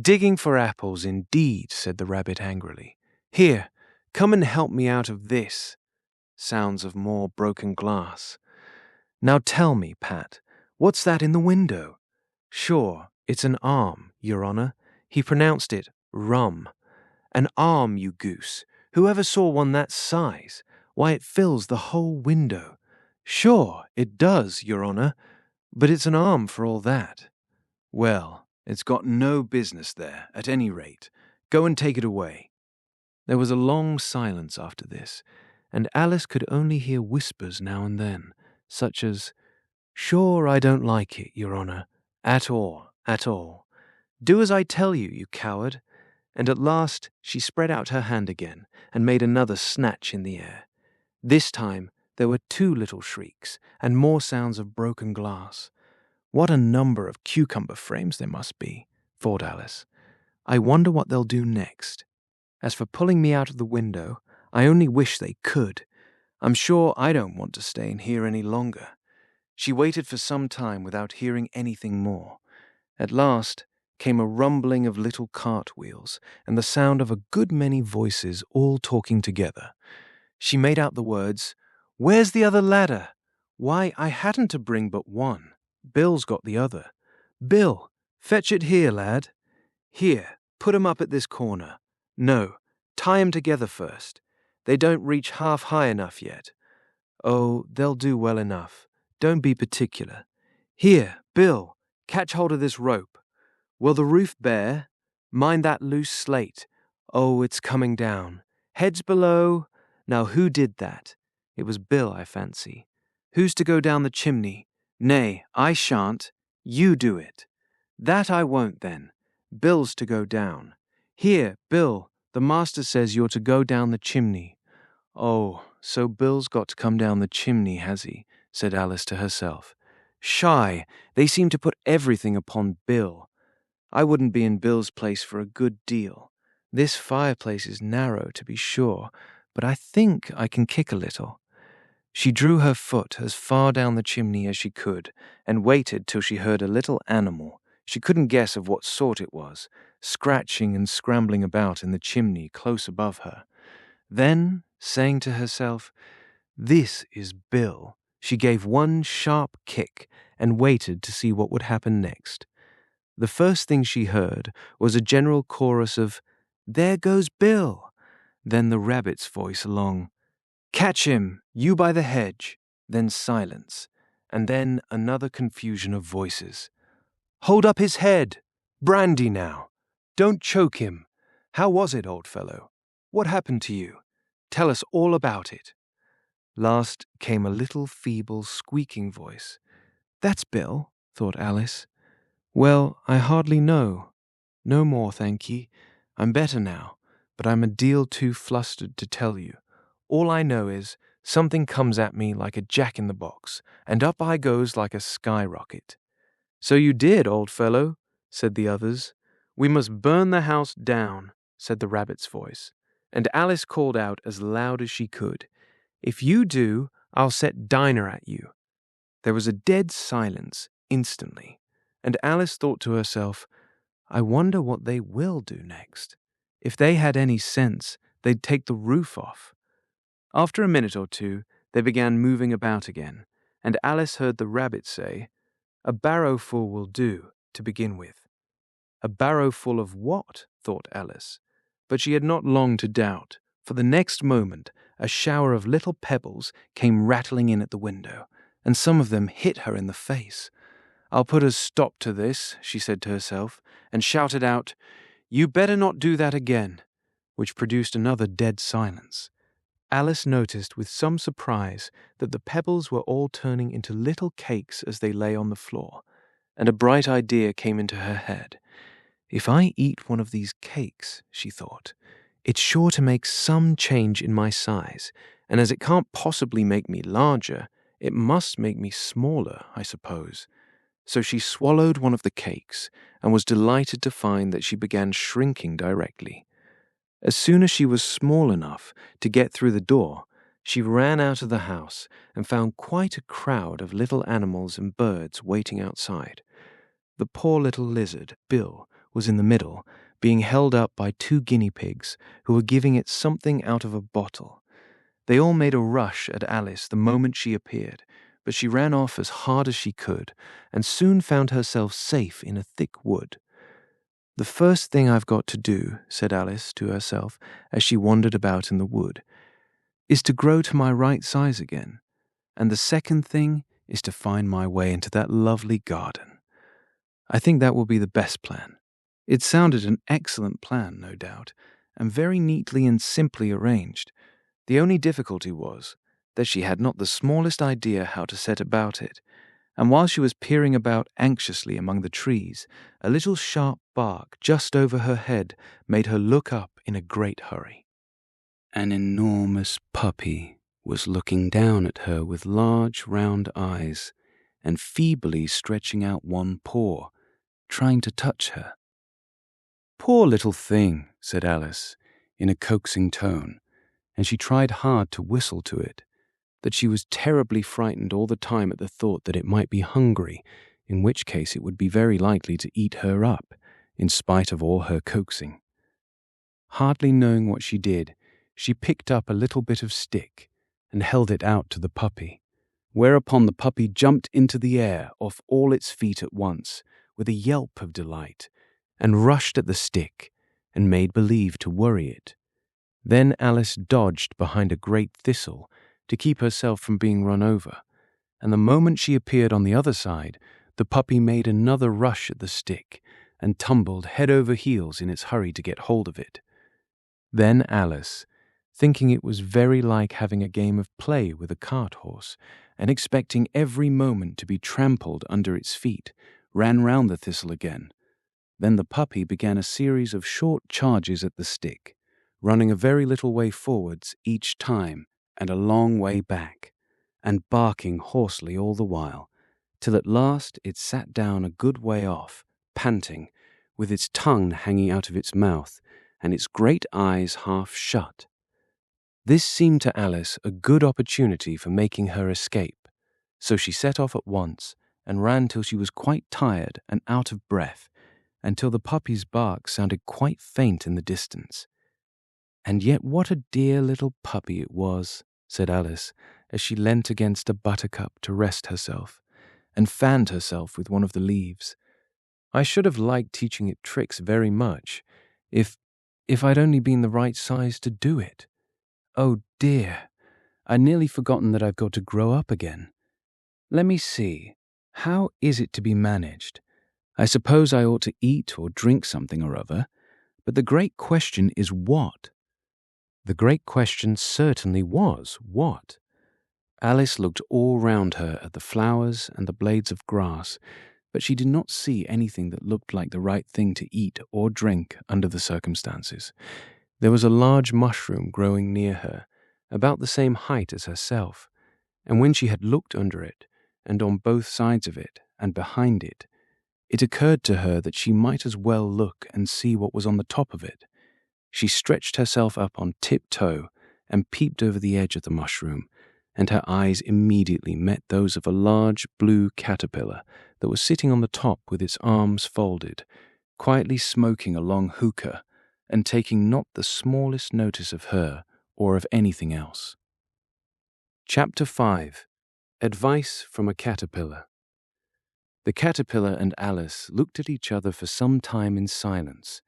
"Digging for apples, indeed," said the rabbit angrily. "Here, come and help me out of this." Sounds of more broken glass. "Now tell me, Pat, what's that in the window?" "Sure, it's an arm, your honour." He pronounced it rum. "An arm, you goose. Whoever saw one that size? Why, it fills the whole window." "Sure, it does, your honour, but it's an arm for all that." "Well, it's got no business there, at any rate. Go and take it away." There was a long silence after this, and Alice could only hear whispers now and then, such as, "Sure, I don't like it, your honour, at all, at all. Do as I tell you, you coward." And at last she spread out her hand again and made another snatch in the air. This time there were 2 little shrieks and more sounds of broken glass. What a number of cucumber frames there must be, thought Alice. I wonder what they'll do next. As for pulling me out of the window, I only wish they could. I'm sure I don't want to stay in here any longer. She waited for some time without hearing anything more. At last came a rumbling of little cartwheels and the sound of a good many voices all talking together. She made out the words, "Where's the other ladder? Why, I hadn't to bring but one. Bill's got the other. Bill, fetch it here, lad. Here, put 'em up at this corner. No, tie 'em together first. They don't reach half high enough yet. Oh, they'll do well enough. Don't be particular. Here, Bill, catch hold of this rope. Will the roof bear? Mind that loose slate. Oh, it's coming down. Heads below. Now who did that? It was Bill, I fancy. Who's to go down the chimney? Nay, I shan't. You do it. That I won't, then. Bill's to go down. Here, Bill, the master says you're to go down the chimney. Oh, so Bill's got to come down the chimney, has he? Said Alice to herself. Shy, they seem to put everything upon Bill. I wouldn't be in Bill's place for a good deal. This fireplace is narrow, to be sure, but I think I can kick a little. She drew her foot as far down the chimney as she could, and waited till she heard a little animal, she couldn't guess of what sort it was, scratching and scrambling about in the chimney close above her. Then, saying to herself, "This is Bill," she gave one sharp kick and waited to see what would happen next. The first thing she heard was a general chorus of, "There goes Bill!" Then the rabbit's voice along, "Catch him, you by the hedge." Then silence, and then another confusion of voices. "Hold up his head! Brandy now! Don't choke him! How was it, old fellow? What happened to you? Tell us all about it." Last came a little feeble squeaking voice. "That's Bill," thought Alice. "Well, I hardly know. No more, thank ye. I'm better now, but I'm a deal too flustered to tell you. All I know is something comes at me like a jack-in-the-box, and up I goes like a skyrocket." "So you did, old fellow," said the others. "We must burn the house down," said the rabbit's voice, and Alice called out as loud as she could, "If you do, I'll set Dinah at you." There was a dead silence instantly, and Alice thought to herself, "I wonder what they will do next. If they had any sense, they'd take the roof off." After a minute or two, they began moving about again, and Alice heard the rabbit say, "A barrowful will do, to begin with." A barrowful of what? Thought Alice. But she had not long to doubt, for the next moment a shower of little pebbles came rattling in at the window, and some of them hit her in the face. "I'll put a stop to this," she said to herself, and shouted out, "You better not do that again," which produced another dead silence. Alice noticed with some surprise that the pebbles were all turning into little cakes as they lay on the floor, and a bright idea came into her head. "If I eat one of these cakes," she thought, "it's sure to make some change in my size, and as it can't possibly make me larger, it must make me smaller, I suppose." So she swallowed one of the cakes, and was delighted to find that she began shrinking directly. As soon as she was small enough to get through the door, she ran out of the house and found quite a crowd of little animals and birds waiting outside. The poor little lizard, Bill, was in the middle, being held up by 2 guinea pigs who were giving it something out of a bottle. They all made a rush at Alice the moment she appeared, but she ran off as hard as she could, and soon found herself safe in a thick wood. "The first thing I've got to do," said Alice to herself as she wandered about in the wood, "is to grow to my right size again, and the second thing is to find my way into that lovely garden. I think that will be the best plan." It sounded an excellent plan, no doubt, and very neatly and simply arranged. The only difficulty was that she had not the smallest idea how to set about it, and while she was peering about anxiously among the trees, a little sharp bark just over her head made her look up in a great hurry. An enormous puppy was looking down at her with large round eyes, and feebly stretching out one paw, trying to touch her. "Poor little thing," said Alice, in a coaxing tone, and she tried hard to whistle to it, that she was terribly frightened all the time at the thought that it might be hungry, in which case it would be very likely to eat her up, in spite of all her coaxing. Hardly knowing what she did, she picked up a little bit of stick and held it out to the puppy, whereupon the puppy jumped into the air off all its feet at once, with a yelp of delight, and rushed at the stick and made believe to worry it. Then Alice dodged behind a great thistle to keep herself from being run over, and the moment she appeared on the other side, the puppy made another rush at the stick and tumbled head over heels in its hurry to get hold of it. Then Alice, thinking it was very like having a game of play with a cart horse, and expecting every moment to be trampled under its feet, ran round the thistle again. Then the puppy began a series of short charges at the stick, running a very little way forwards each time and a long way back, and barking hoarsely all the while, till at last it sat down a good way off, panting, with its tongue hanging out of its mouth, and its great eyes half shut. This seemed to Alice a good opportunity for making her escape, so she set off at once and ran till she was quite tired and out of breath, until the puppy's bark sounded quite faint in the distance. "And yet what a dear little puppy it was," said Alice, as she leant against a buttercup to rest herself, and fanned herself with one of the leaves. "I should have liked teaching it tricks very much, if I'd only been the right size to do it. Oh dear, I'd nearly forgotten that I've got to grow up again. Let me see, how is it to be managed? I suppose I ought to eat or drink something or other, but the great question is what?" The great question certainly was what. Alice looked all round her at the flowers and the blades of grass, but she did not see anything that looked like the right thing to eat or drink under the circumstances. There was a large mushroom growing near her, about the same height as herself, and when she had looked under it, and on both sides of it, and behind it, it occurred to her that she might as well look and see what was on the top of it. She stretched herself up on tiptoe and peeped over the edge of the mushroom, and her eyes immediately met those of a large blue caterpillar that was sitting on the top with its arms folded, quietly smoking a long hookah, and taking not the smallest notice of her or of anything else. Chapter 5. Advice from a Caterpillar. The caterpillar and Alice looked at each other for some time in silence.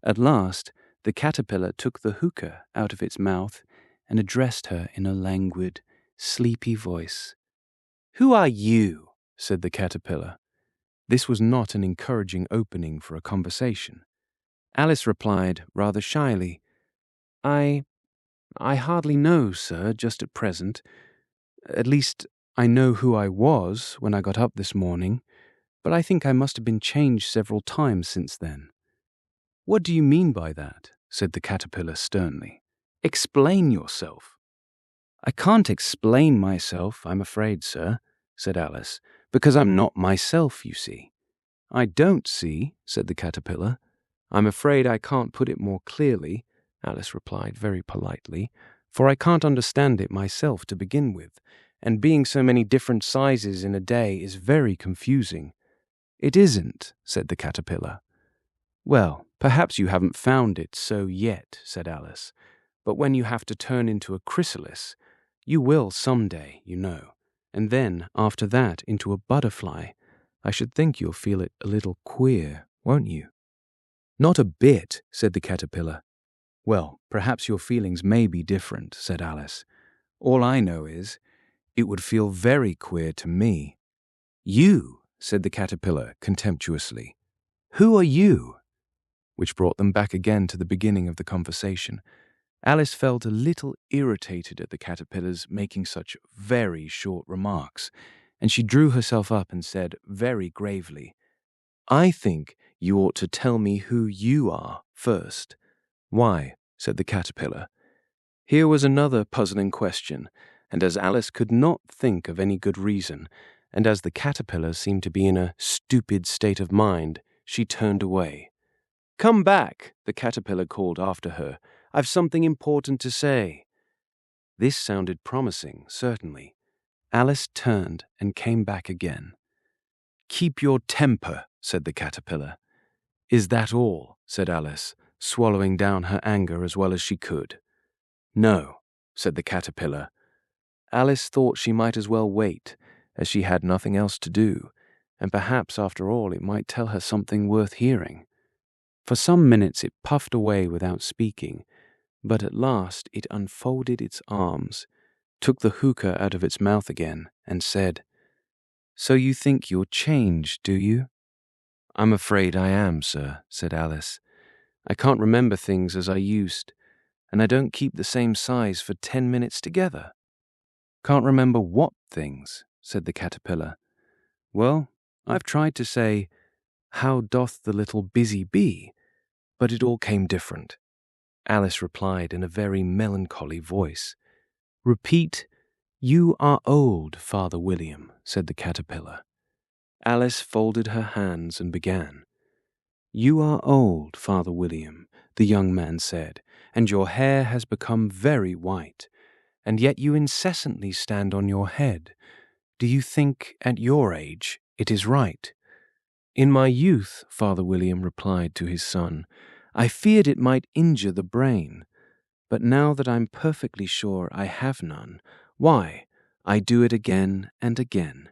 At last, the caterpillar took the hookah out of its mouth and addressed her in a languid, sleepy voice. "Who are you?" said the caterpillar. This was not an encouraging opening for a conversation. Alice replied, rather shyly, I hardly know, sir, just at present. At least, I know who I was when I got up this morning, but I think I must have been changed several times since then." "What do you mean by that?" said the caterpillar sternly. "Explain yourself." "I can't explain myself, I'm afraid, sir," said Alice, "because I'm not myself, you see." "I don't see," said the caterpillar. "I'm afraid I can't put it more clearly," Alice replied very politely, "for I can't understand it myself to begin with, and being so many different sizes in a day is very confusing." "It isn't," said the caterpillar. "Well, perhaps you haven't found it so yet," said Alice, "but when you have to turn into a chrysalis, you will some day, you know, and then, after that, into a butterfly, I should think you'll feel it a little queer, won't you?" "Not a bit," said the caterpillar. "Well, perhaps your feelings may be different," said Alice. "All I know is, it would feel very queer to me." "You?" said the caterpillar contemptuously. "Who are you?" Which brought them back again to the beginning of the conversation. Alice felt a little irritated at the caterpillar's making such very short remarks, and she drew herself up and said very gravely, "I think you ought to tell me who you are first." "Why?" said the caterpillar. Here was another puzzling question, and as Alice could not think of any good reason, and as the caterpillar seemed to be in a stupid state of mind, she turned away. "Come back," the caterpillar called after her. "I've something important to say." This sounded promising, certainly. Alice turned and came back again. "Keep your temper," said the caterpillar. "Is that all?" said Alice, swallowing down her anger as well as she could. "No," said the caterpillar. Alice thought she might as well wait, as she had nothing else to do, and perhaps after all it might tell her something worth hearing. For some minutes it puffed away without speaking, but at last it unfolded its arms, took the hookah out of its mouth again, and said, "So you think you're changed, do you?" "I'm afraid I am, sir," said Alice. "I can't remember things as I used, and I don't keep the same size for 10 minutes together." "Can't remember what things?" said the caterpillar. "Well, I've tried to say, 'How doth the little busy bee?' but it all came different." Alice replied in a very melancholy voice. "Repeat, 'You are old, Father William,'" said the caterpillar. Alice folded her hands and began. "You are old, Father William," the young man said, "and your hair has become very white, and yet you incessantly stand on your head. Do you think, at your age, it is right?" "In my youth," Father William replied to his son, "I feared it might injure the brain. But now that I'm perfectly sure I have none, why, I do it again and again."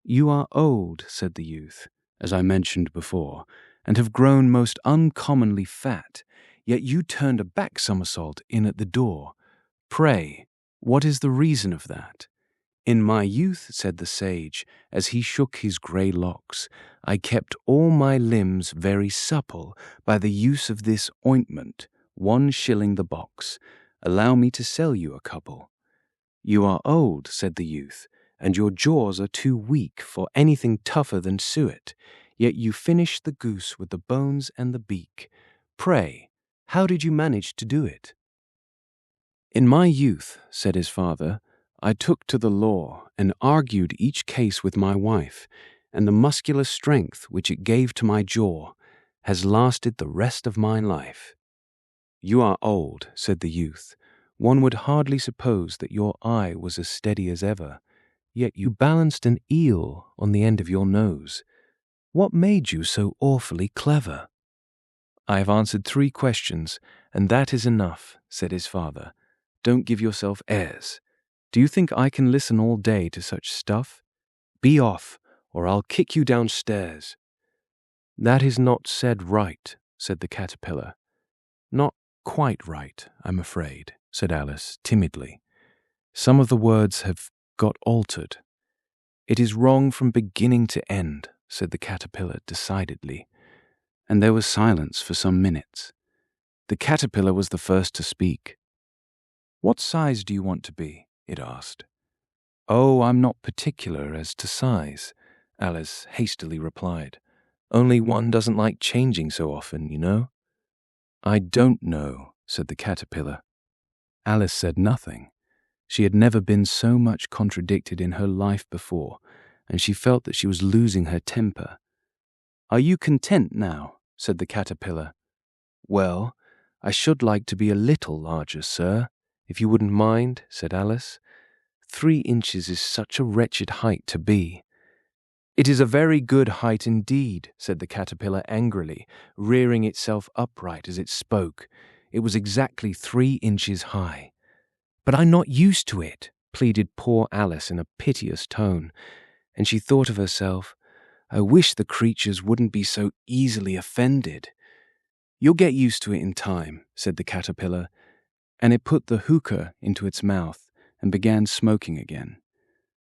"You are old," said the youth, "as I mentioned before, and have grown most uncommonly fat, yet you turned a back somersault in at the door. Pray, what is the reason of that?" "In my youth," said the sage, as he shook his grey locks, "I kept all my limbs very supple by the use of this ointment, 1 shilling the box. Allow me to sell you a couple." "You are old," said the youth, "and your jaws are too weak for anything tougher than suet, yet you finished the goose with the bones and the beak. Pray, how did you manage to do it?" "In my youth," said his father, "I took to the law and argued each case with my wife, and the muscular strength which it gave to my jaw has lasted the rest of my life." "You are old," said the youth. "One would hardly suppose that your eye was as steady as ever, yet you balanced an eel on the end of your nose. What made you so awfully clever?" "I have answered 3 questions, and that is enough," said his father. "Don't give yourself airs. Do you think I can listen all day to such stuff? Be off, or I'll kick you downstairs." "That is not said right," said the caterpillar. "Not quite right, I'm afraid," said Alice timidly. "Some of the words have got altered." "It is wrong from beginning to end," said the caterpillar decidedly. And there was silence for some minutes. The caterpillar was the first to speak. "What size do you want to be?" it asked. "Oh, I'm not particular as to size," Alice hastily replied. "Only one doesn't like changing so often, you know." "I don't know," said the caterpillar. Alice said nothing. She had never been so much contradicted in her life before, and she felt that she was losing her temper. "Are you content now?" said the caterpillar. "Well, I should like to be a little larger, sir, if you wouldn't mind," said Alice. 3 inches is such a wretched height to be." "It is a very good height indeed," said the caterpillar angrily, rearing itself upright as it spoke. It was exactly 3 inches high. "But I'm not used to it," pleaded poor Alice in a piteous tone, and she thought of herself, "I wish the creatures wouldn't be so easily offended." "You'll get used to it in time," said the caterpillar, and it put the hookah into its mouth and began smoking again.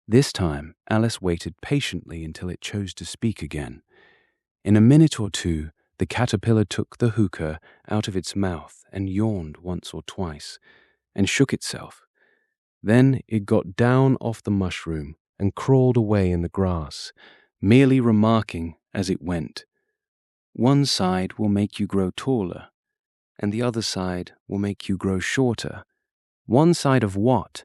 This time Alice waited patiently until it chose to speak again. In a minute or 2, the caterpillar took the hookah out of its mouth and yawned once or twice, and shook itself. Then it got down off the mushroom and crawled away in the grass, merely remarking as it went, "One side will make you grow taller, and the other side will make you grow shorter." "One side of what?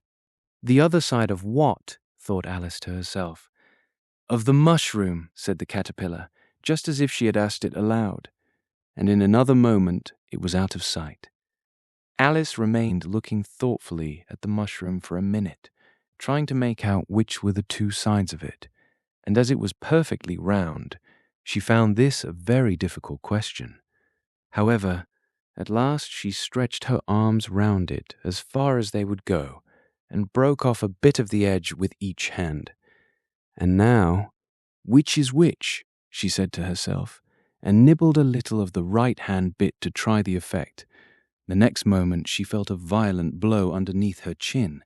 The other side of what?" thought Alice to herself. "Of the mushroom," said the caterpillar, just as if she had asked it aloud, and in another moment it was out of sight. Alice remained looking thoughtfully at the mushroom for a minute, trying to make out which were the 2 sides of it, and as it was perfectly round, she found this a very difficult question. However, at last she stretched her arms round it as far as they would go, and broke off a bit of the edge with each hand. "And now, which is which?" she said to herself, and nibbled a little of the right-hand bit to try the effect. The next moment she felt a violent blow underneath her chin.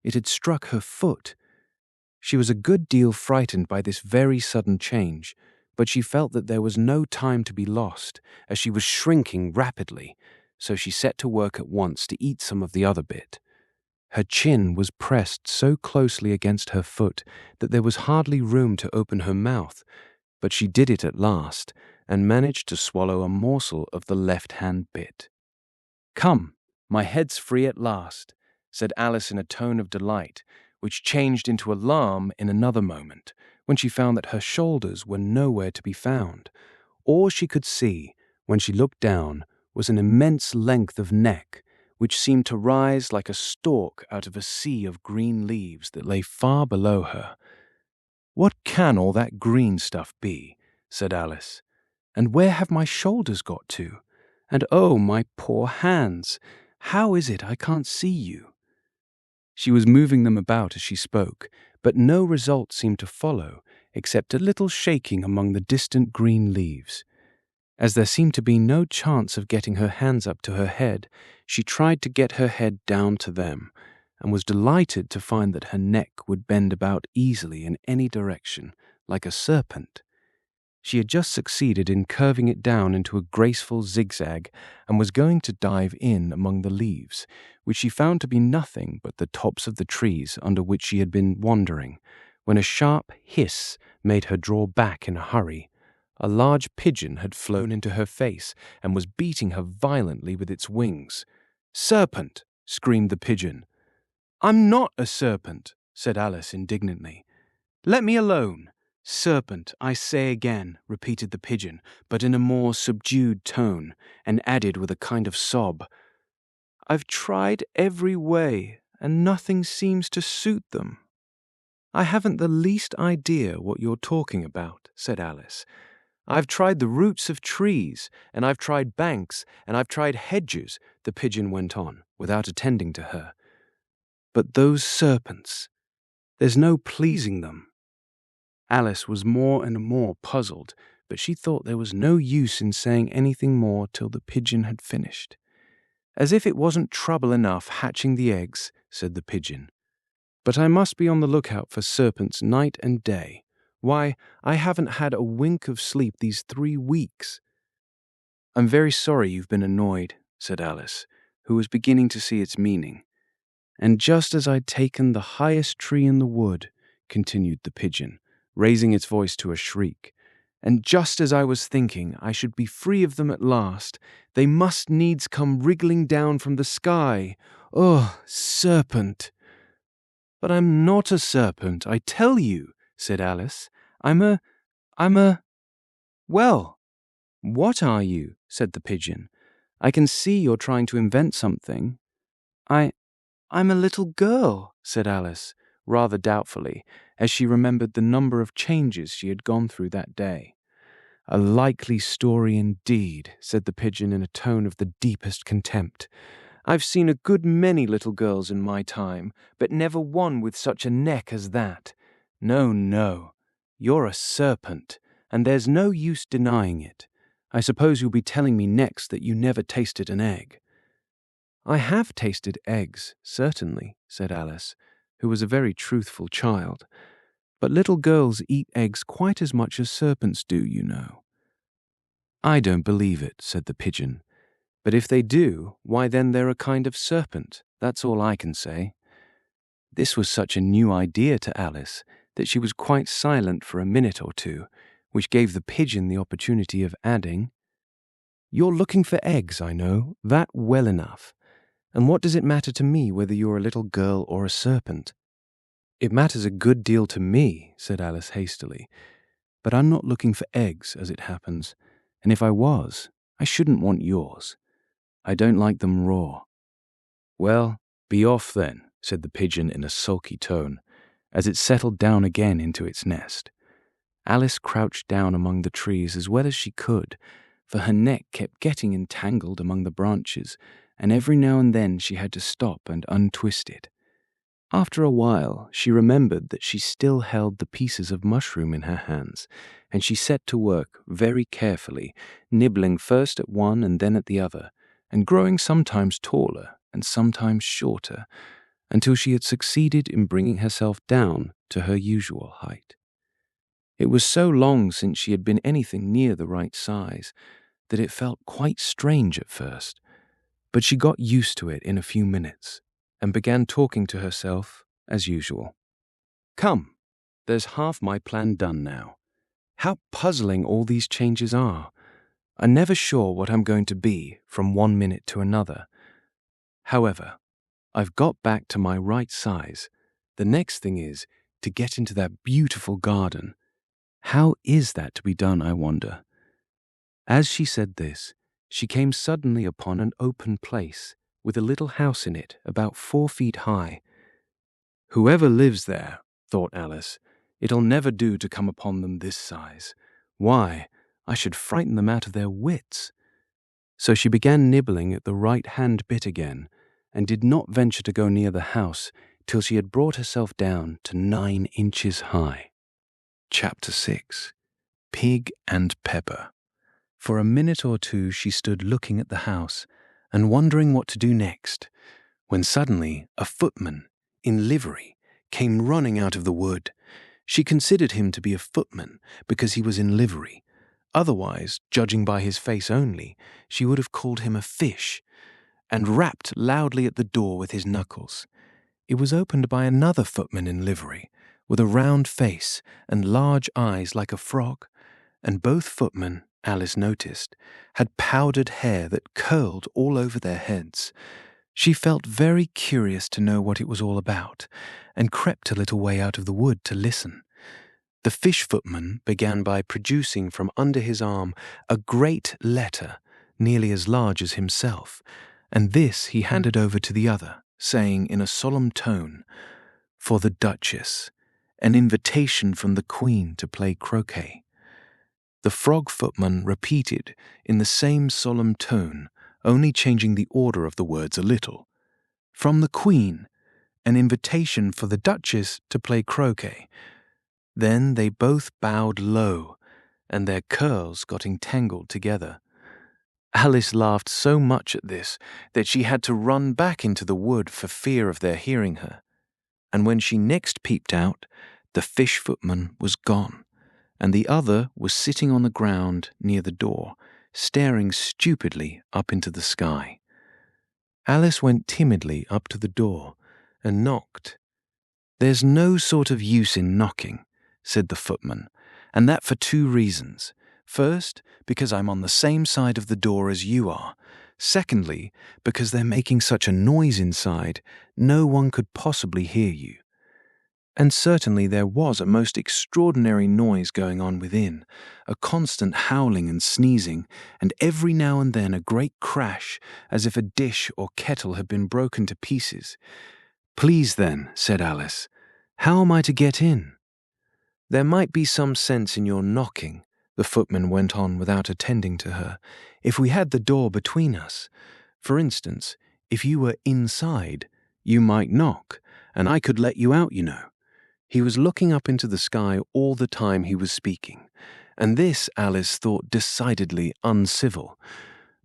It had struck her foot. She was a good deal frightened by this very sudden change, but she felt that there was no time to be lost, as she was shrinking rapidly, so she set to work at once to eat some of the other bit. Her chin was pressed so closely against her foot that there was hardly room to open her mouth, but she did it at last, and managed to swallow a morsel of the left-hand bit. "Come, my head's free at last," said Alice in a tone of delight, which changed into alarm in another moment, when she found that her shoulders were nowhere to be found. All she could see, when she looked down, was an immense length of neck, which seemed to rise like a stalk out of a sea of green leaves that lay far below her. "What can all that green stuff be?" said Alice. "And where have my shoulders got to? And oh, my poor hands! How is it I can't see you?" She was moving them about as she spoke, but no result seemed to follow, except a little shaking among the distant green leaves. As there seemed to be no chance of getting her hands up to her head, she tried to get her head down to them, and was delighted to find that her neck would bend about easily in any direction, like a serpent. She had just succeeded in curving it down into a graceful zigzag, and was going to dive in among the leaves, which she found to be nothing but the tops of the trees under which she had been wandering, when a sharp hiss made her draw back in a hurry. A large pigeon had flown into her face, and was beating her violently with its wings. "Serpent!" screamed the pigeon. "I'm not a serpent," said Alice indignantly. "Let me alone." "Serpent, I say again," repeated the pigeon, but in a more subdued tone, and added with a kind of sob, "I've tried every way, and nothing seems to suit them." "I haven't the least idea what you're talking about," said Alice. "I've tried the roots of trees, and I've tried banks, and I've tried hedges," the pigeon went on, without attending to her. "But those serpents, there's no pleasing them." Alice was more and more puzzled, but she thought there was no use in saying anything more till the pigeon had finished. "As if it wasn't trouble enough hatching the eggs," said the pigeon. "But I must be on the lookout for serpents night and day. Why, I haven't had a wink of sleep these 3 weeks." "I'm very sorry you've been annoyed," said Alice, who was beginning to see its meaning. "And just as I'd taken the highest tree in the wood," continued the pigeon, raising its voice to a shriek, "and just as I was thinking I should be free of them at last, they must needs come wriggling down from the sky. Oh, serpent!" "But I'm not a serpent, I tell you," said Alice. I'm a... "Well, what are you?" said the pigeon. "I can see you're trying to invent something." I'm a little girl," said Alice, rather doubtfully, as she remembered the number of changes she had gone through that day. "A likely story indeed," said the pigeon in a tone of the deepest contempt. "I've seen a good many little girls in my time, but never one with such a neck as that. No, no, you're a serpent, and there's no use denying it. I suppose you'll be telling me next that you never tasted an egg." "I have tasted eggs, certainly," said Alice, who was a very truthful child. "But little girls eat eggs quite as much as serpents do, you know." "I don't believe it," said the pigeon. "But if they do, why then they're a kind of serpent, that's all I can say." This was such a new idea to Alice that she was quite silent for a minute or two, which gave the pigeon the opportunity of adding, "You're looking for eggs, I know, that well enough. And what does it matter to me whether you're a little girl or a serpent?" "It matters a good deal to me," said Alice hastily. "But I'm not looking for eggs, as it happens, and if I was, I shouldn't want yours. I don't like them raw." "Well, be off then," said the pigeon in a sulky tone, as it settled down again into its nest. Alice crouched down among the trees as well as she could, for her neck kept getting entangled among the branches, and every now and then she had to stop and untwist it. After a while, she remembered that she still held the pieces of mushroom in her hands, and she set to work very carefully, nibbling first at one and then at the other, and growing sometimes taller and sometimes shorter, until she had succeeded in bringing herself down to her usual height. It was so long since she had been anything near the right size that it felt quite strange at first. but she got used to it in a few minutes and began talking to herself as usual. Come, there's half my plan done now. How puzzling all these changes are. I'm never sure what I'm going to be from one minute to another. However, I've got back to my right size. The next thing is to get into that beautiful garden. How is that to be done, I wonder? As she said this, she came suddenly upon an open place with a little house in it about 4 feet high. Whoever lives there, thought Alice, it'll never do to come upon them this size. Why, I should frighten them out of their wits. So she began nibbling at the right-hand bit again, and did not venture to go near the house till she had brought herself down to 9 inches high. Chapter 6. Pig and Pepper. For a minute or two she stood looking at the house and wondering what to do next, when suddenly a footman in livery came running out of the wood. She considered him to be a footman because he was in livery. Otherwise, judging by his face only, she would have called him a fish, and rapped loudly at the door with his knuckles. It was opened by another footman in livery, with a round face and large eyes like a frog, and both footmen, Alice noticed, had powdered hair that curled all over their heads. She felt very curious to know what it was all about, and crept a little way out of the wood to listen. The fish footman began by producing from under his arm a great letter, nearly as large as himself, and this he handed over to the other, saying in a solemn tone, "For the Duchess, an invitation from the Queen to play croquet." The frog footman repeated in the same solemn tone, only changing the order of the words a little. "From the Queen, an invitation for the Duchess to play croquet." Then they both bowed low, and their curls got entangled together. Alice laughed so much at this that she had to run back into the wood for fear of their hearing her. And when she next peeped out, the fish footman was gone, and the other was sitting on the ground near the door, staring stupidly up into the sky. Alice went timidly up to the door and knocked. "There's no sort of use in knocking," said the footman, "and that for 2 reasons. First, because I'm on the same side of the door as you are. Secondly, because they're making such a noise inside, no one could possibly hear you." And certainly there was a most extraordinary noise going on within, a constant howling and sneezing, and every now and then a great crash, as if a dish or kettle had been broken to pieces. "Please then," said Alice, "how am I to get in?" "There might be some sense in your knocking," the footman went on without attending to her, "if we had the door between us. For instance, if you were inside, you might knock, and I could let you out, you know." He was looking up into the sky all the time he was speaking, and this Alice thought decidedly uncivil.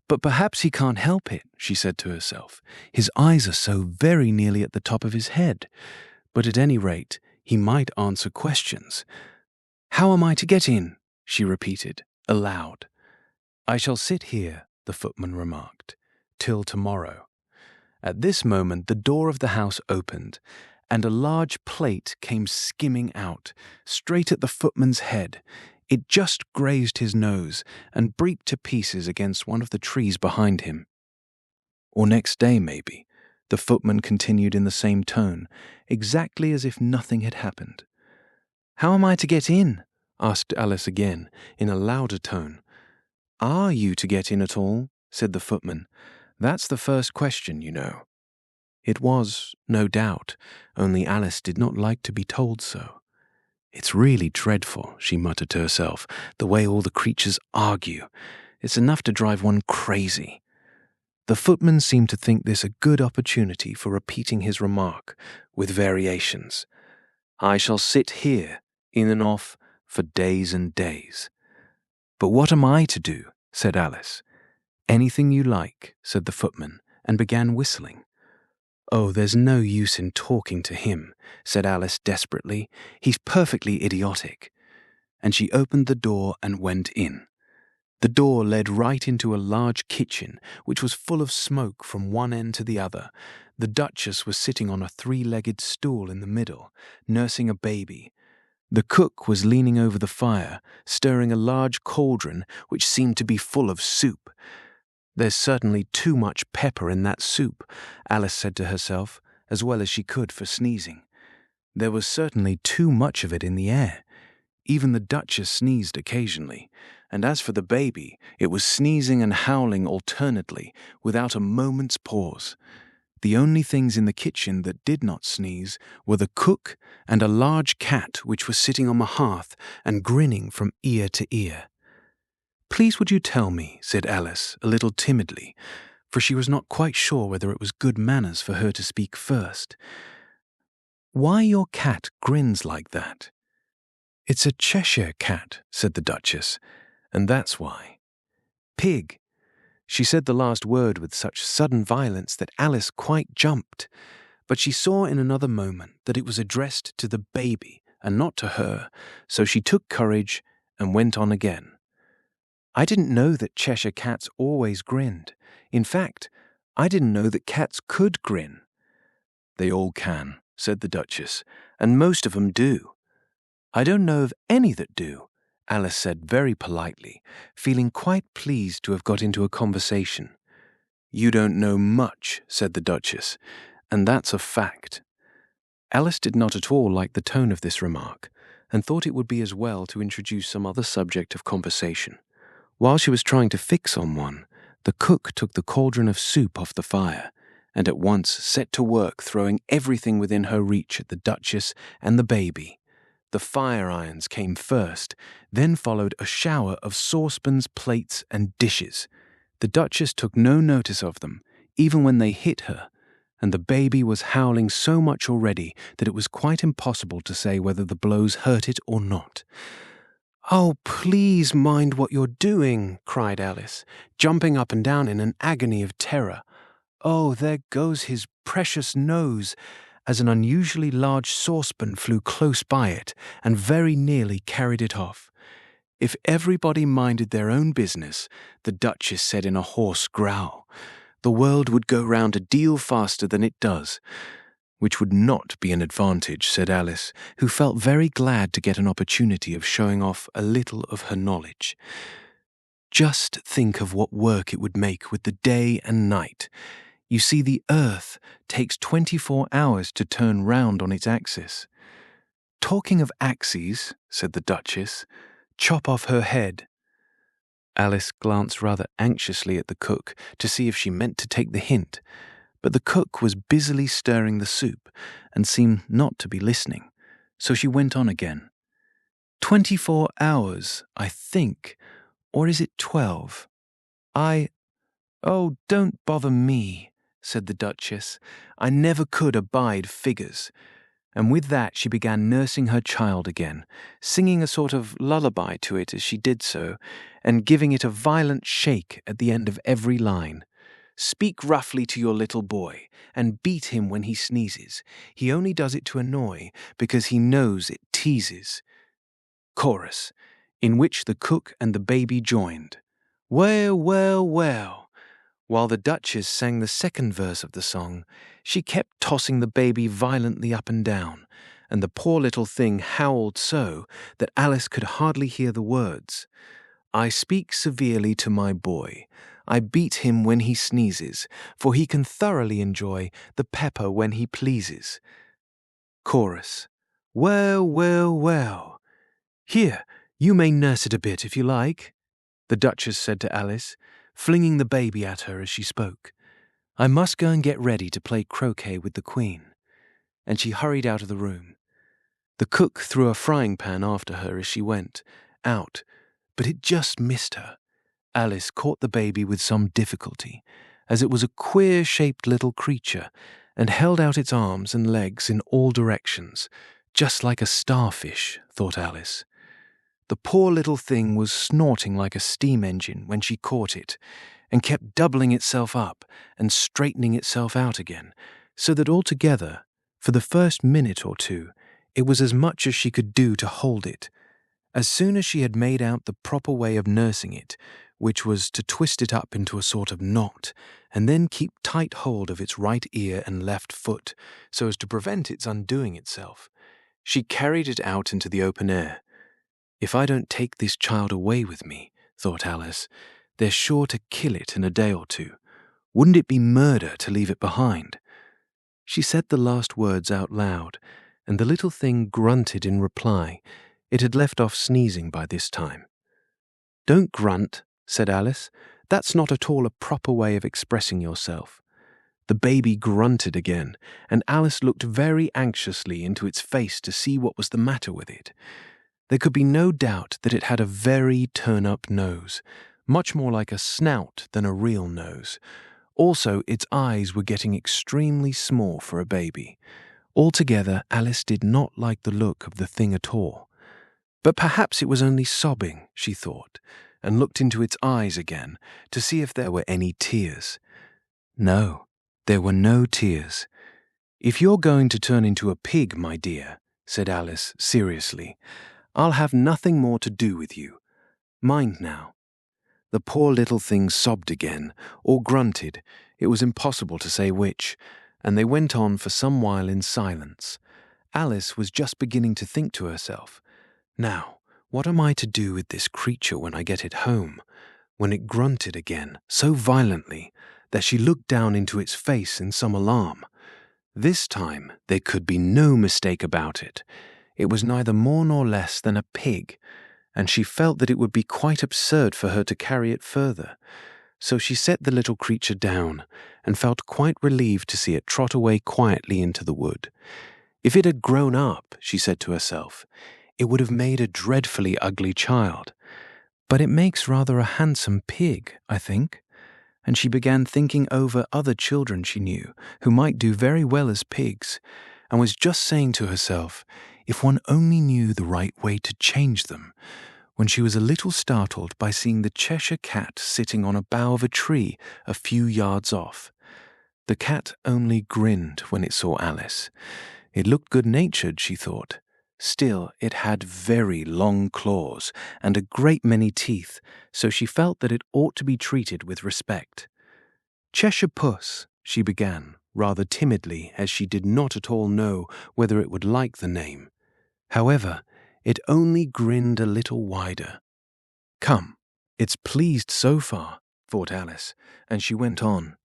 "But perhaps he can't help it," she said to herself. "His eyes are so very nearly at the top of his head. But at any rate, he might answer questions. How am I to get in?" she repeated, aloud. "I shall sit here," the footman remarked, "till tomorrow." At this moment the door of the house opened, and a large plate came skimming out, straight at the footman's head. It just grazed his nose and breaked to pieces against one of the trees behind him. "Or next day, maybe," the footman continued in the same tone, exactly as if nothing had happened. "How am I to get in?" asked Alice again, in a louder tone. "Are you to get in at all?" said the footman. "That's the first question, you know." It was, no doubt, only Alice did not like to be told so. "It's really dreadful," she muttered to herself, "the way all the creatures argue. It's enough to drive one crazy." The footman seemed to think this a good opportunity for repeating his remark, with variations. "I shall sit here, in and off, for days and days." "But what am I to do?" said Alice. "Anything you like," said the footman, and began whistling. "Oh, there's no use in talking to him," said Alice desperately. "He's perfectly idiotic." And she opened the door and went in. The door led right into a large kitchen, which was full of smoke from one end to the other. The Duchess was sitting on a three-legged stool in the middle, nursing a baby. The cook was leaning over the fire, stirring a large cauldron which seemed to be full of soup. "There's certainly too much pepper in that soup," Alice said to herself, as well as she could for sneezing. There was certainly too much of it in the air. Even the Duchess sneezed occasionally, and as for the baby, it was sneezing and howling alternately, without a moment's pause. The only things in the kitchen that did not sneeze were the cook and a large cat which was sitting on the hearth and grinning from ear to ear. "Please would you tell me," said Alice, a little timidly, for she was not quite sure whether it was good manners for her to speak first, "why your cat grins like that?" "It's a Cheshire Cat," said the Duchess, "and that's why." "Pig." She said the last word with such sudden violence that Alice quite jumped, but she saw in another moment that it was addressed to the baby and not to her, so she took courage and went on again. "I didn't know that Cheshire Cats always grinned. In fact, I didn't know that cats could grin." "They all can," said the Duchess, "and most of 'em do." "I don't know of any that do," Alice said very politely, feeling quite pleased to have got into a conversation. "You don't know much," said the Duchess, "and that's a fact." Alice did not at all like the tone of this remark, and thought it would be as well to introduce some other subject of conversation. While she was trying to fix on one, the cook took the cauldron of soup off the fire, and at once set to work throwing everything within her reach at the Duchess and the baby. The fire irons came first, then followed a shower of saucepans, plates, and dishes. The Duchess took no notice of them, even when they hit her, and the baby was howling so much already that it was quite impossible to say whether the blows hurt it or not. "Oh, please mind what you're doing," cried Alice, jumping up and down in an agony of terror. "Oh, there goes his precious nose," as an unusually large saucepan flew close by it and very nearly carried it off. "If everybody minded their own business," the Duchess said in a hoarse growl, "the world would go round a deal faster than it does." "Which would not be an advantage," said Alice, who felt very glad to get an opportunity of showing off a little of her knowledge. "Just think of what work it would make with the day and night. You see, the Earth takes 24 hours to turn round on its axis." "Talking of axes," said the Duchess, "chop off her head." Alice glanced rather anxiously at the cook to see if she meant to take the hint, but the cook was busily stirring the soup and seemed not to be listening, so she went on again. 24 hours, I think, or is it 12? Oh, don't bother me," said the Duchess. "I never could abide figures." And with that she began nursing her child again, singing a sort of lullaby to it as she did so, and giving it a violent shake at the end of every line. "Speak roughly to your little boy, and beat him when he sneezes. He only does it to annoy, because he knows it teases." Chorus, in which the cook and the baby joined. "Well, well, well." While the Duchess sang the second verse of the song, she kept tossing the baby violently up and down, and the poor little thing howled so that Alice could hardly hear the words. "I speak severely to my boy. I beat him when he sneezes, for he can thoroughly enjoy the pepper when he pleases." Chorus. "Well, well, well. Here, you may nurse it a bit if you like," the Duchess said to Alice, flinging the baby at her as she spoke. "I must go and get ready to play croquet with the Queen." And she hurried out of the room. The cook threw a frying pan after her as she went out, but it just missed her. Alice caught the baby with some difficulty, as it was a queer-shaped little creature, and held out its arms and legs in all directions, just like a starfish, thought Alice. The poor little thing was snorting like a steam engine when she caught it, and kept doubling itself up and straightening itself out again, so that altogether, for the first minute or two, it was as much as she could do to hold it. As soon as she had made out the proper way of nursing it, which was to twist it up into a sort of knot and then keep tight hold of its right ear and left foot so as to prevent its undoing itself. She carried it out into the open air. "If I don't take this child away with me," thought Alice, "they're sure to kill it in a day or two. Wouldn't it be murder to leave it behind?" She said the last words out loud, and the little thing grunted in reply. It had left off sneezing by this time. "Don't grunt," said Alice. "That's not at all a proper way of expressing yourself." The baby grunted again, and Alice looked very anxiously into its face to see what was the matter with it. There could be no doubt that it had a very turn-up nose, much more like a snout than a real nose. Also, its eyes were getting extremely small for a baby. Altogether, Alice did not like the look of the thing at all. But perhaps it was only sobbing, she thought, and looked into its eyes again to see if there were any tears. No, there were no tears. "If you're going to turn into a pig, my dear," said Alice seriously, "I'll have nothing more to do with you. Mind now." The poor little thing sobbed again, or grunted, it was impossible to say which, and they went on for some while in silence. Alice was just beginning to think to herself, "Now, what am I to do with this creature when I get it home?" when it grunted again so violently that she looked down into its face in some alarm. This time there could be no mistake about it. It was neither more nor less than a pig, and she felt that it would be quite absurd for her to carry it further. So she set the little creature down and felt quite relieved to see it trot away quietly into the wood. If it had grown up, she said to herself, it would have made a dreadfully ugly child. But it makes rather a handsome pig, I think. And she began thinking over other children she knew who might do very well as pigs, and was just saying to herself, if one only knew the right way to change them, when she was a little startled by seeing the Cheshire Cat sitting on a bough of a tree a few yards off. The cat only grinned when it saw Alice. It looked good-natured, she thought. Still, it had very long claws and a great many teeth, so she felt that it ought to be treated with respect. "Cheshire Puss," she began, rather timidly, as she did not at all know whether it would like the name. However, it only grinned a little wider. "Come, it's pleased so far," thought Alice, and she went on.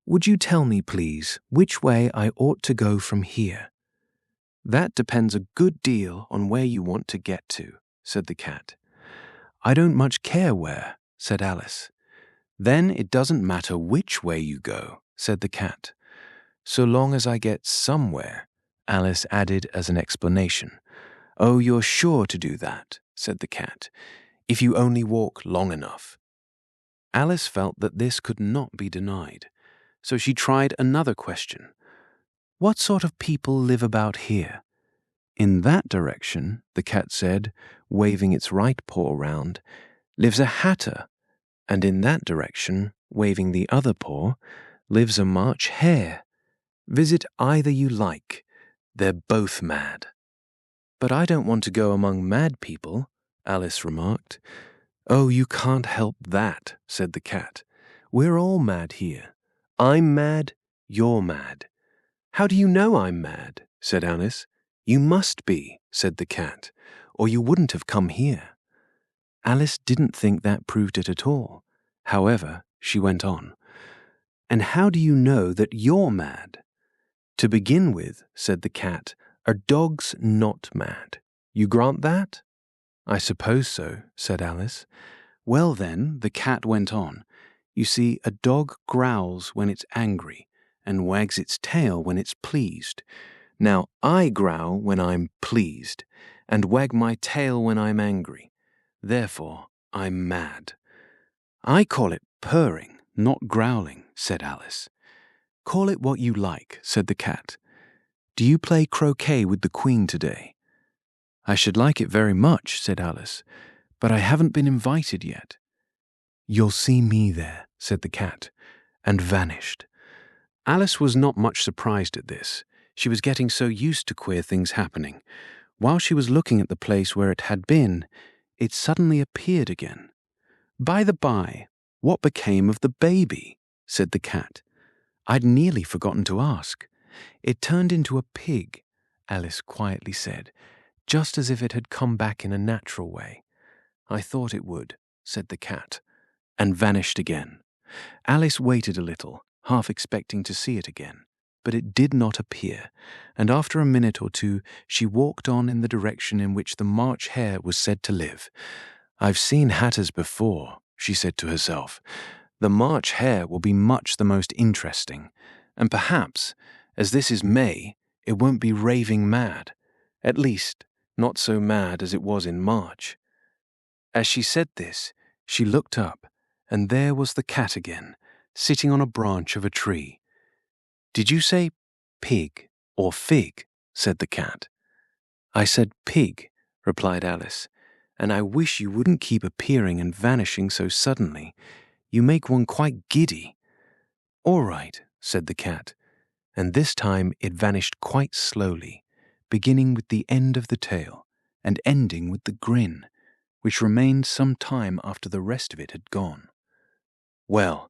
"Would you tell me, please, which way I ought to go from here?" "That depends a good deal on where you want to get to," said the cat. "I don't much care where," said Alice. "Then it doesn't matter which way you go," said the cat. "So long as I get somewhere," Alice added as an explanation. "Oh, you're sure to do that," said the cat, "if you only walk long enough." Alice felt that this could not be denied, so she tried another question. "What sort of people live about here?" "In that direction," the cat said, waving its right paw round, "lives a hatter, and in that direction, waving the other paw, lives a March hare. Visit either you like. They're both mad." "But I don't want to go among mad people," Alice remarked. "Oh, you can't help that," said the cat. "We're all mad here. I'm mad, you're mad." "How do you know I'm mad?" said Alice. "You must be," said the cat, "or you wouldn't have come here." Alice didn't think that proved it at all. However, she went on. "And how do you know that you're mad?" "To begin with," said the cat, "are dogs not mad? You grant that?" "I suppose so," said Alice. "Well then," the cat went on, "you see, a dog growls when it's angry, and wags its tail when it's pleased. Now, I growl when I'm pleased, and wag my tail when I'm angry. Therefore, I'm mad." "I call it purring, not growling," said Alice. "Call it what you like," said the cat. "Do you play croquet with the Queen today?" "I should like it very much," said Alice, "but I haven't been invited yet." "You'll see me there," said the cat, and vanished. Alice was not much surprised at this. She was getting so used to queer things happening. While she was looking at the place where it had been, it suddenly appeared again. "By the by, what became of the baby?" said the cat. "I'd nearly forgotten to ask." "It turned into a pig," Alice quietly said, just as if it had come back in a natural way. "I thought it would," said the cat, and vanished again. Alice waited a little, half expecting to see it again, but it did not appear, and after a minute or two she walked on in the direction in which the March Hare was said to live. "I've seen hatters before," she said to herself. "The March Hare will be much the most interesting, and perhaps, as this is May, it won't be raving mad. At least, not so mad as it was in March." As she said this, she looked up, and there was the cat again, sitting on a branch of a tree. "Did you say pig or fig?" said the cat. "I said pig," replied Alice, "and I wish you wouldn't keep appearing and vanishing so suddenly. You make one quite giddy." "All right," said the cat, and this time it vanished quite slowly, beginning with the end of the tail and ending with the grin, which remained some time after the rest of it had gone. "Well,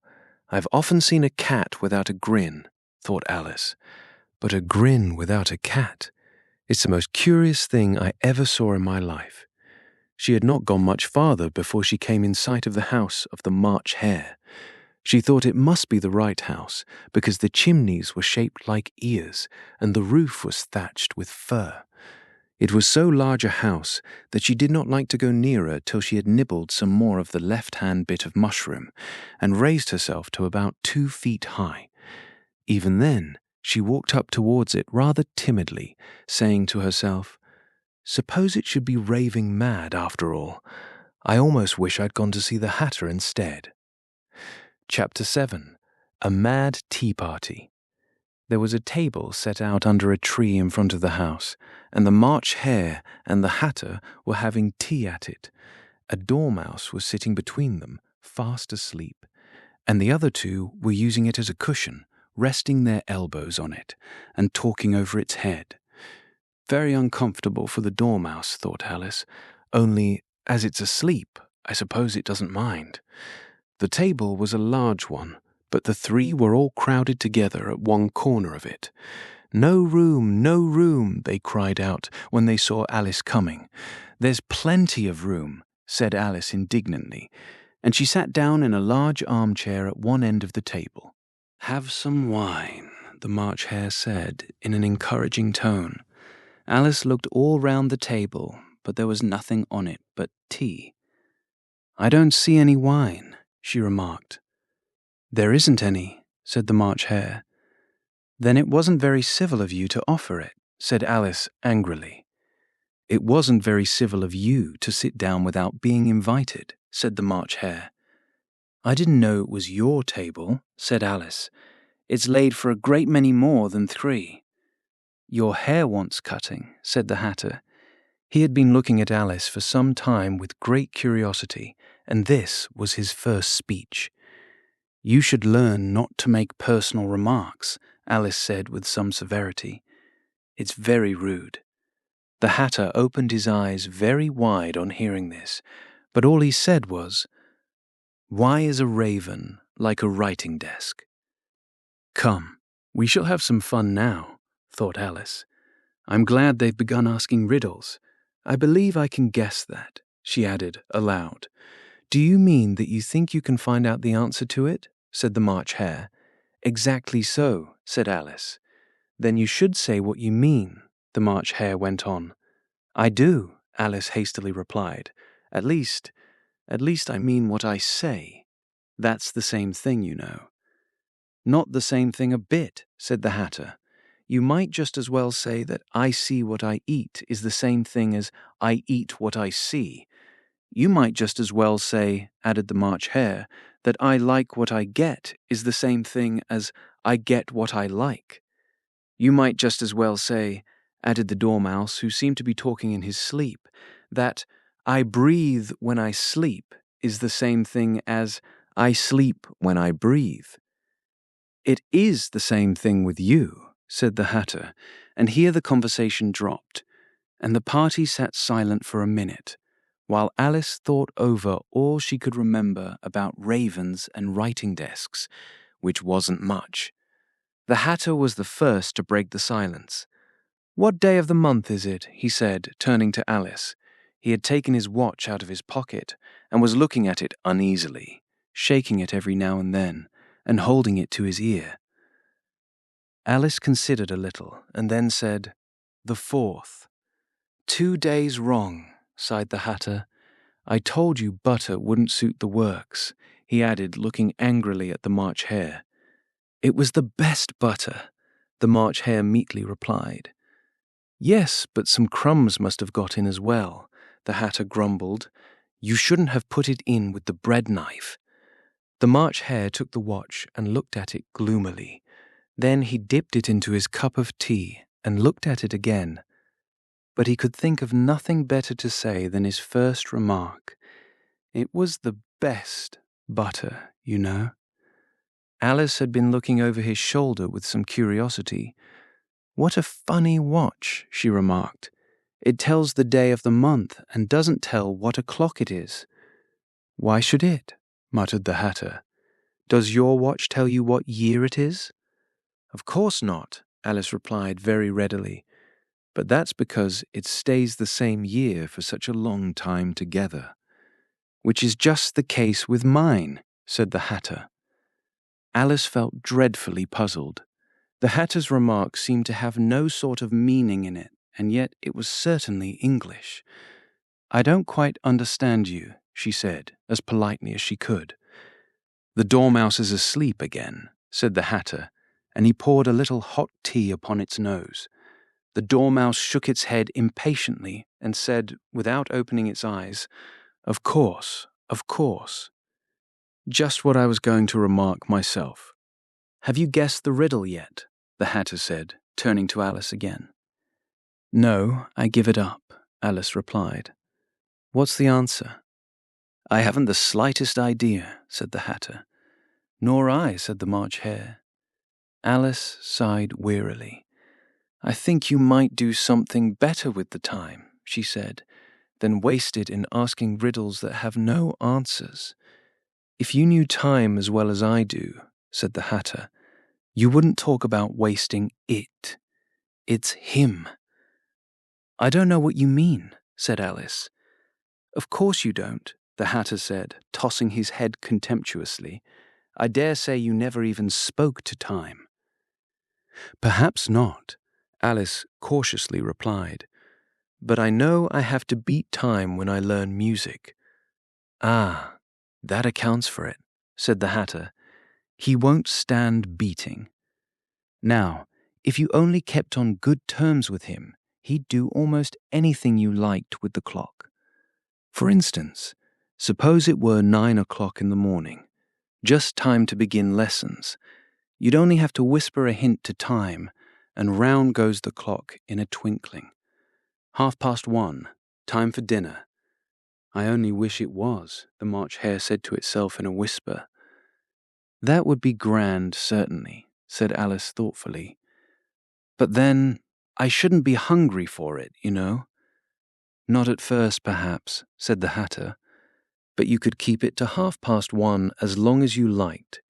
I've often seen a cat without a grin," thought Alice, "but a grin without a cat. It's the most curious thing I ever saw in my life." She had not gone much farther before she came in sight of the house of the March Hare. She thought it must be the right house, because the chimneys were shaped like ears, and the roof was thatched with fur. It was so large a house that she did not like to go nearer till she had nibbled some more of the left-hand bit of mushroom, and raised herself to about 2 feet high. Even then, she walked up towards it rather timidly, saying to herself, "Suppose it should be raving mad after all. I almost wish I'd gone to see the Hatter instead." Chapter 7. A Mad Tea Party. There was a table set out under a tree in front of the house, and the March Hare and the Hatter were having tea at it. A dormouse was sitting between them, fast asleep, and the other two were using it as a cushion, resting their elbows on it, and talking over its head. Very uncomfortable for the dormouse, thought Alice, only, as it's asleep, I suppose it doesn't mind. The table was a large one, but the three were all crowded together at one corner of it. "No room, no room," they cried out when they saw Alice coming. "There's plenty of room," said Alice indignantly, and she sat down in a large armchair at one end of the table. "Have some wine," the March Hare said in an encouraging tone. Alice looked all round the table, but there was nothing on it but tea. "I don't see any wine," she remarked. "There isn't any," said the March Hare. "Then it wasn't very civil of you to offer it," said Alice angrily. "It wasn't very civil of you to sit down without being invited," said the March Hare. "I didn't know it was your table," said Alice. "It's laid for a great many more than 3. "Your hair wants cutting," said the Hatter. He had been looking at Alice for some time with great curiosity, and this was his first speech. "You should learn not to make personal remarks," Alice said with some severity. "It's very rude." The Hatter opened his eyes very wide on hearing this, but all he said was, "Why is a raven like a writing desk?" "Come, we shall have some fun now," thought Alice. "I'm glad they've begun asking riddles. I believe I can guess that," she added aloud. "Do you mean that you think you can find out the answer to it?" said the March Hare. "Exactly so," said Alice. "Then you should say what you mean," the March Hare went on. "I do," Alice hastily replied. At least I mean what I say. That's the same thing, you know." "Not the same thing a bit," said the Hatter. "You might just as well say that I see what I eat is the same thing as I eat what I see. You might just as well say," added the March Hare, "that I like what I get is the same thing as I get what I like." "You might just as well say," added the Dormouse, who seemed to be talking in his sleep, "that I breathe when I sleep is the same thing as I sleep when I breathe." "It is the same thing with you," said the Hatter, and here the conversation dropped, and the party sat silent for a minute, while Alice thought over all she could remember about ravens and writing desks, which wasn't much. The Hatter was the first to break the silence. "What day of the month is it?" he said, turning to Alice. He had taken his watch out of his pocket and was looking at it uneasily, shaking it every now and then, and holding it to his ear. Alice considered a little, and then said, "The 4th. 2 days wrong," sighed the Hatter. "I told you butter wouldn't suit the works," he added, looking angrily at the March Hare. "It was the best butter," the March Hare meekly replied. "Yes, but some crumbs must have got in as well," the Hatter grumbled. "You shouldn't have put it in with the bread knife." The March Hare took the watch and looked at it gloomily. Then he dipped it into his cup of tea and looked at it again. But he could think of nothing better to say than his first remark. "It was the best butter, you know." Alice had been looking over his shoulder with some curiosity. "What a funny watch," she remarked. "It tells the day of the month and doesn't tell what o'clock it is." "Why should it?" muttered the Hatter. "Does your watch tell you what year it is?" "Of course not," Alice replied very readily. "But that's because it stays the same year for such a long time together." "Which is just the case with mine," said the Hatter. Alice felt dreadfully puzzled. The Hatter's remark seemed to have no sort of meaning in it, and yet it was certainly English. "I don't quite understand you," she said, as politely as she could. "The Dormouse is asleep again," said the Hatter, and he poured a little hot tea upon its nose. The Dormouse shook its head impatiently and said, without opening its eyes, "Of course, of course." "Just what I was going to remark myself." "Have you guessed the riddle yet?" the Hatter said, turning to Alice again. "No, I give it up," Alice replied. "What's the answer?" "I haven't the slightest idea," said the Hatter. "Nor I," said the March Hare. Alice sighed wearily. "I think you might do something better with the time," she said, "than waste it in asking riddles that have no answers." "If you knew time as well as I do," said the Hatter, "you wouldn't talk about wasting it. It's him." "I don't know what you mean," said Alice. "Of course you don't," the Hatter said, tossing his head contemptuously. "I dare say you never even spoke to time." "Perhaps not," Alice cautiously replied. "But I know I have to beat time when I learn music." "Ah, that accounts for it," said the Hatter. "He won't stand beating. Now, if you only kept on good terms with him, he'd do almost anything you liked with the clock. For instance, suppose it were 9 o'clock in the morning, just time to begin lessons. You'd only have to whisper a hint to time, and round goes the clock in a twinkling. 1:30, time for dinner. I only wish it was, the March Hare said to itself in a whisper. That would be grand, certainly, said Alice thoughtfully. But then, I shouldn't be hungry for it, you know. Not at first, perhaps, said the Hatter, but you could keep it to 1:30 as long as you liked.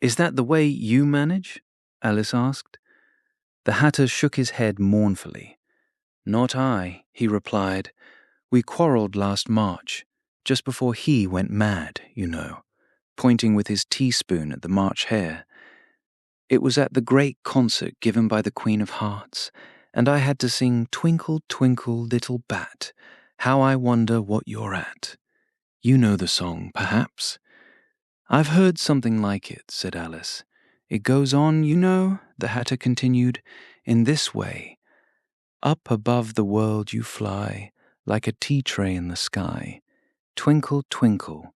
Is that the way you manage? Alice asked. The Hatter shook his head mournfully. Not I, he replied. We quarrelled last March, just before he went mad, you know, pointing with his teaspoon at the March Hare. It was at the great concert given by the Queen of Hearts, and I had to sing Twinkle, Twinkle, Little Bat, How I Wonder What You're At. You know the song, perhaps? I've heard something like it, said Alice. It goes on, you know, the Hatter continued, in this way. Up above the world you fly, like a tea tray in the sky. Twinkle, twinkle.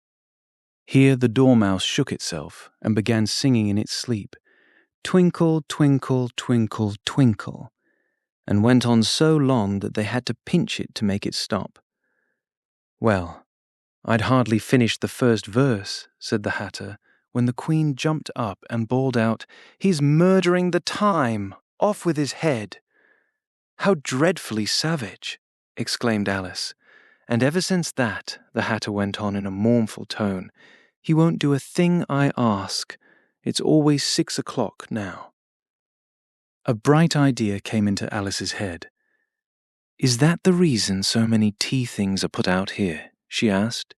Here the Dormouse shook itself and began singing in its sleep. Twinkle, twinkle, twinkle, twinkle, and went on so long that they had to pinch it to make it stop. Well, I'd hardly finished the first verse, said the Hatter, when the Queen jumped up and bawled out, He's murdering the time! Off with his head! How dreadfully savage! Exclaimed Alice, And ever since that, the Hatter went on in a mournful tone, he won't do a thing I ask. It's always 6 o'clock now. A bright idea came into Alice's head. Is that the reason so many tea things are put out here? She asked.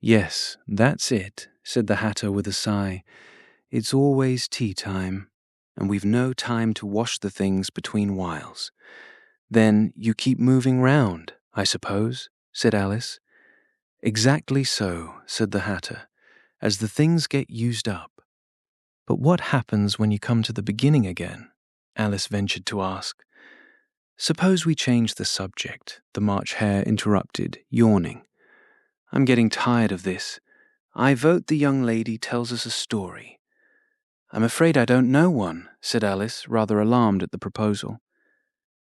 Yes, that's it, said the Hatter with a sigh. It's always tea time, and we've no time to wash the things between whiles. Then you keep moving round, I suppose, said Alice. Exactly so, said the Hatter, as the things get used up. But what happens when you come to the beginning again? Alice ventured to ask. Suppose we change the subject, the March Hare interrupted, yawning. I'm getting tired of this. I vote the young lady tells us a story. I'm afraid I don't know one, said Alice, rather alarmed at the proposal.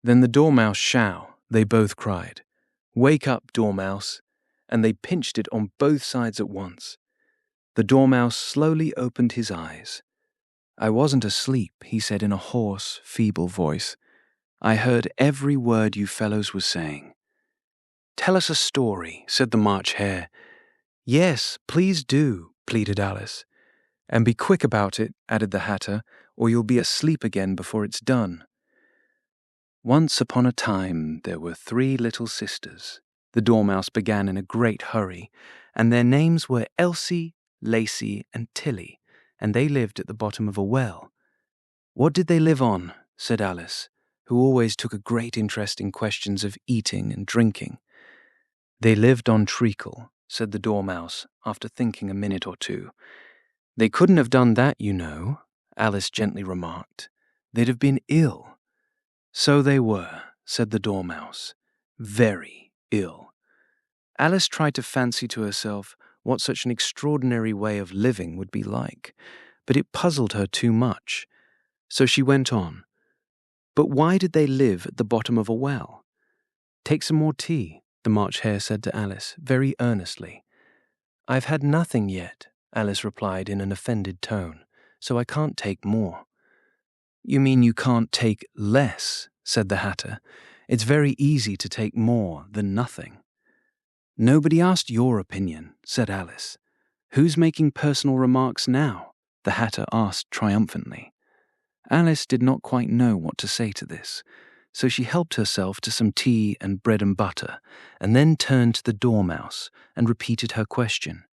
Then the Dormouse shall, they both cried. Wake up, Dormouse. And they pinched it on both sides at once. The Dormouse slowly opened his eyes. I wasn't asleep, he said in a hoarse, feeble voice. I heard every word you fellows were saying. Tell us a story, said the March Hare. Yes, please do, pleaded Alice. And be quick about it, added the Hatter, or you'll be asleep again before it's done. Once upon a time there were 3 little sisters, the Dormouse began in a great hurry, and their names were Elsie, Lacey, and Tilly, and they lived at the bottom of a well. What did they live on? Said Alice, who always took a great interest in questions of eating and drinking. They lived on treacle, said the Dormouse, after thinking a minute or two. They couldn't have done that, you know, Alice gently remarked. They'd have been ill. So they were, said the Dormouse, very ill. Alice tried to fancy to herself what such an extraordinary way of living would be like, but it puzzled her too much. So she went on. But why did they live at the bottom of a well? Take some more tea, the March Hare said to Alice, very earnestly. I've had nothing yet, Alice replied in an offended tone, so I can't take more. You mean you can't take less, said the Hatter. It's very easy to take more than nothing. Nobody asked your opinion, said Alice. Who's making personal remarks now? The Hatter asked triumphantly. Alice did not quite know what to say to this, so she helped herself to some tea and bread and butter, and then turned to the Dormouse and repeated her question.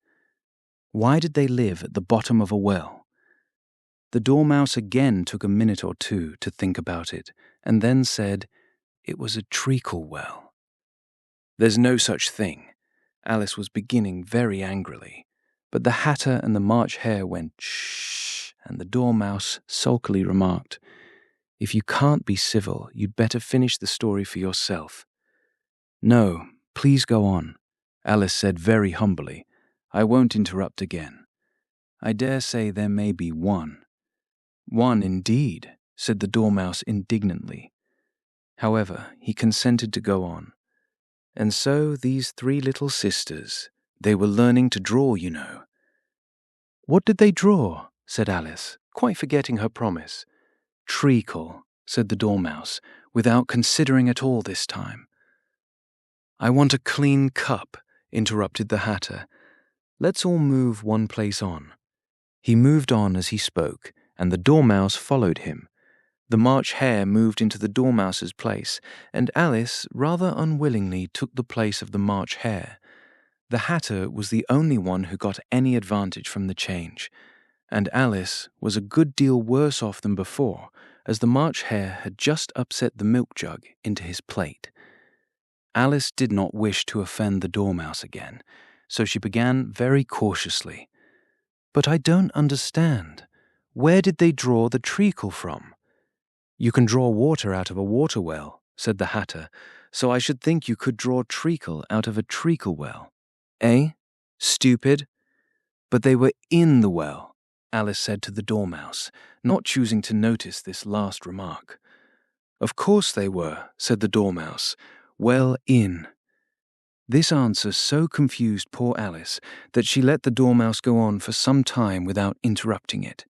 Why did they live at the bottom of a well? The Dormouse again took a minute or two to think about it, and then said, it was a treacle well. There's no such thing. Alice was beginning very angrily, but the Hatter and the March Hare went shh, and the Dormouse sulkily remarked, if you can't be civil, you'd better finish the story for yourself. No, please go on, Alice said very humbly. I won't interrupt again. I dare say there may be one. One indeed, said the Dormouse indignantly. However, he consented to go on. And so these 3 little sisters, they were learning to draw, you know. What did they draw? Said Alice, quite forgetting her promise. Treacle, said the Dormouse, without considering at all this time. I want a clean cup, interrupted the Hatter. Let's all move one place on. He moved on as he spoke, and the Dormouse followed him. The March Hare moved into the Dormouse's place, and Alice rather unwillingly took the place of the March Hare. The Hatter was the only one who got any advantage from the change, and Alice was a good deal worse off than before, as the March Hare had just upset the milk jug into his plate. Alice did not wish to offend the Dormouse again, so she began very cautiously. But I don't understand. Where did they draw the treacle from? You can draw water out of a water well, said the Hatter, so I should think you could draw treacle out of a treacle well. Eh? Stupid? But they were in the well, Alice said to the Dormouse, not choosing to notice this last remark. Of course they were, said the Dormouse, well in. This answer so confused poor Alice that she let the Dormouse go on for some time without interrupting it.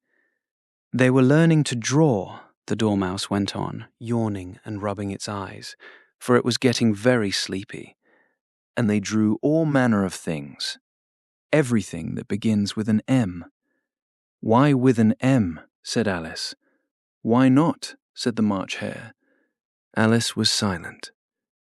They were learning to draw, the Dormouse went on, yawning and rubbing its eyes, for it was getting very sleepy. and they drew all manner of things. Everything that begins with an M. "Why with an M?" said Alice. "Why not?" said the March Hare. Alice was silent.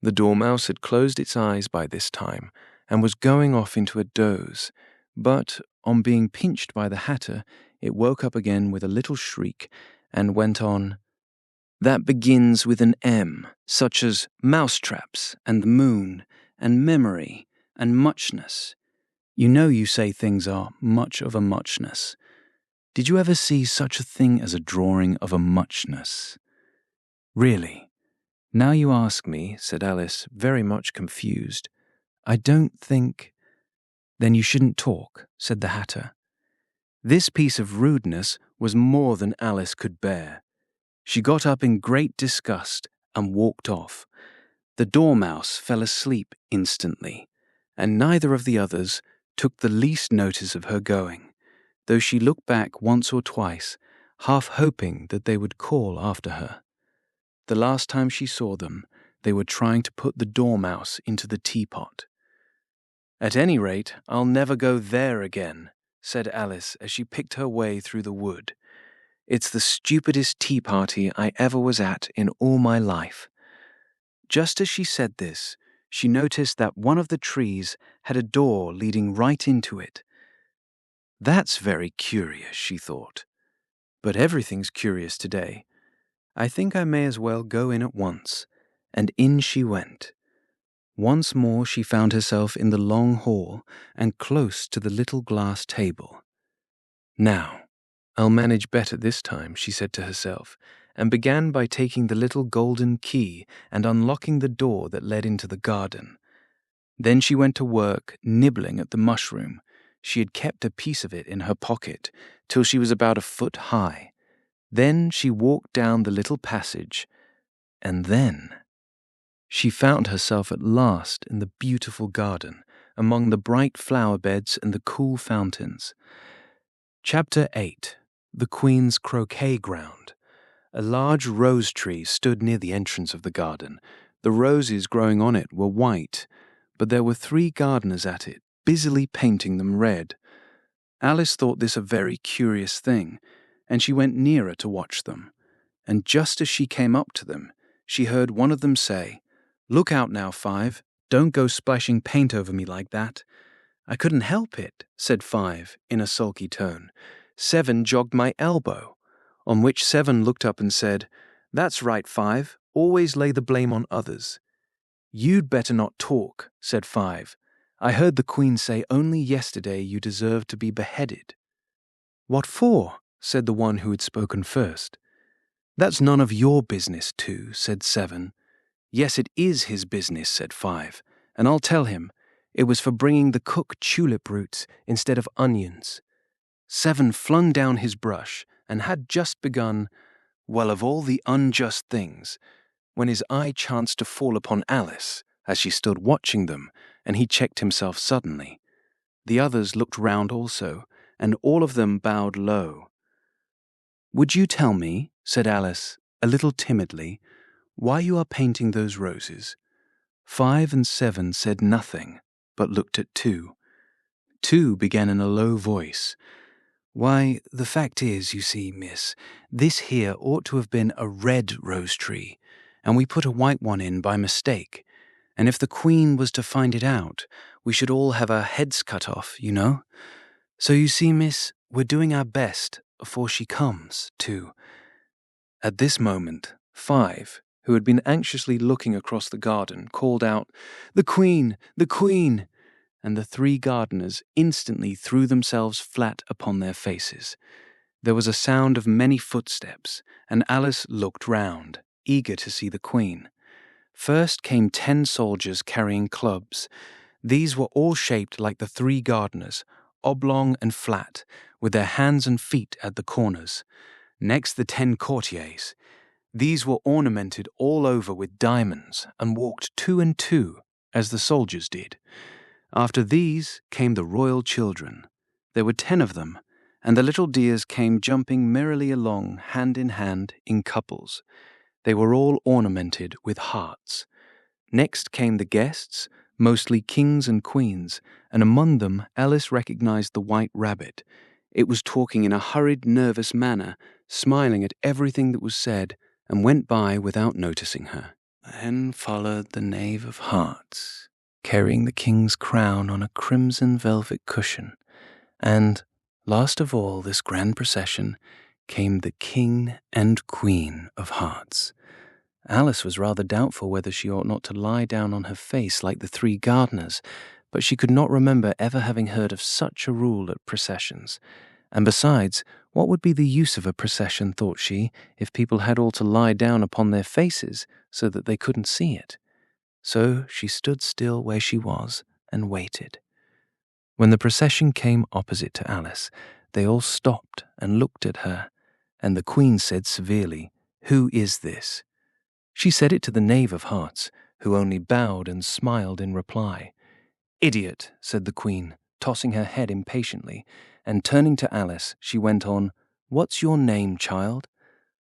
The Dormouse had closed its eyes by this time and was going off into a doze, but on being pinched by the Hatter, it woke up again with a little shriek and went on, "That begins with an M, such as mousetraps and the moon and memory and muchness. You know you say things are much of a muchness. Did you ever see such a thing as a drawing of a muchness?" "Really? Now you ask me," said Alice, very much confused. "I don't think—" "Then you shouldn't talk," said the Hatter. This piece of rudeness was more than Alice could bear. She got up in great disgust and walked off. The Dormouse fell asleep instantly, and neither of the others took the least notice of her going, though she looked back once or twice, half hoping that they would call after her. The last time she saw them, they were trying to put the Dormouse into the teapot. "At any rate, I'll never go there again," said Alice as she picked her way through the wood. "It's the stupidest tea party I ever was at in all my life." Just as she said this, she noticed that one of the trees had a door leading right into it. "That's very curious," she thought. "But everything's curious today. I think I may as well go in at once." And in she went. Once more she found herself in the long hall and close to the little glass table. "Now, I'll manage better this time," she said to herself, and began by taking the little golden key and unlocking the door that led into the garden. Then she went to work nibbling at the mushroom. She had kept a piece of it in her pocket till she was about a foot high. Then she walked down the little passage, and then she found herself at last in the beautiful garden, among the bright flower beds and the cool fountains. Chapter 8. The Queen's Croquet Ground. A large rose tree stood near the entrance of the garden. The roses growing on it were white, but there were 3 gardeners at it, busily painting them red. Alice thought this a very curious thing, and she went nearer to watch them. And just as she came up to them, she heard one of them say, "Look out now, Five. Don't go splashing paint over me like that." "I couldn't help it," said Five, in a sulky tone. "Seven jogged my elbow." On which Seven looked up and said, "That's right, Five. Always lay the blame on others." "You'd better not talk," said Five. "I heard the Queen say only yesterday you deserved to be beheaded." "What for?" said the one who had spoken first. "That's none of your business, Two," said Seven. "Yes, it is his business," said Five, "and I'll tell him. It was for bringing the cook tulip roots instead of onions." Seven flung down his brush and had just begun, "Well, of all the unjust things," when his eye chanced to fall upon Alice as she stood watching them, and he checked himself suddenly. The others looked round also, and all of them bowed low. "Would you tell me," said Alice, a little timidly, "why you are painting those roses?" 5 and 7 said nothing, but looked at 2. 2 began in a low voice. "Why, the fact is, you see, miss, this here ought to have been a red rose tree, and we put a white one in by mistake, and if the Queen was to find it out, we should all have our heads cut off, you know. So you see, miss, we're doing our best afore she comes, too." At this moment, 5, who had been anxiously looking across the garden, called out, "The Queen! The Queen!" and the 3 gardeners instantly threw themselves flat upon their faces. There was a sound of many footsteps, and Alice looked round, eager to see the Queen. First came 10 soldiers carrying clubs. These were all shaped like the 3 gardeners, oblong and flat, with their hands and feet at the corners. Next the 10 courtiers. These were ornamented all over with diamonds and walked 2 and 2, as the soldiers did. After these came the royal children. There were 10 of them, and the little dears came jumping merrily along hand in hand in couples. They were all ornamented with hearts. Next came the guests, mostly kings and queens, and among them Alice recognized the white rabbit. It was talking in a hurried, nervous manner, smiling at everything that was said, and went by without noticing her. Then followed the Knave of Hearts, carrying the king's crown on a crimson velvet cushion, and, last of all this grand procession, came the King and Queen of Hearts. Alice was rather doubtful whether she ought not to lie down on her face like the three gardeners, but she could not remember ever having heard of such a rule at processions. And besides, what would be the use of a procession, thought she, if people had all to lie down upon their faces so that they couldn't see it? So she stood still where she was and waited. When the procession came opposite to Alice, they all stopped and looked at her, and the Queen said severely, "Who is this?" She said it to the Knave of Hearts, who only bowed and smiled in reply. "Idiot," said the Queen, tossing her head impatiently, and turning to Alice, she went on, "What's your name, child?"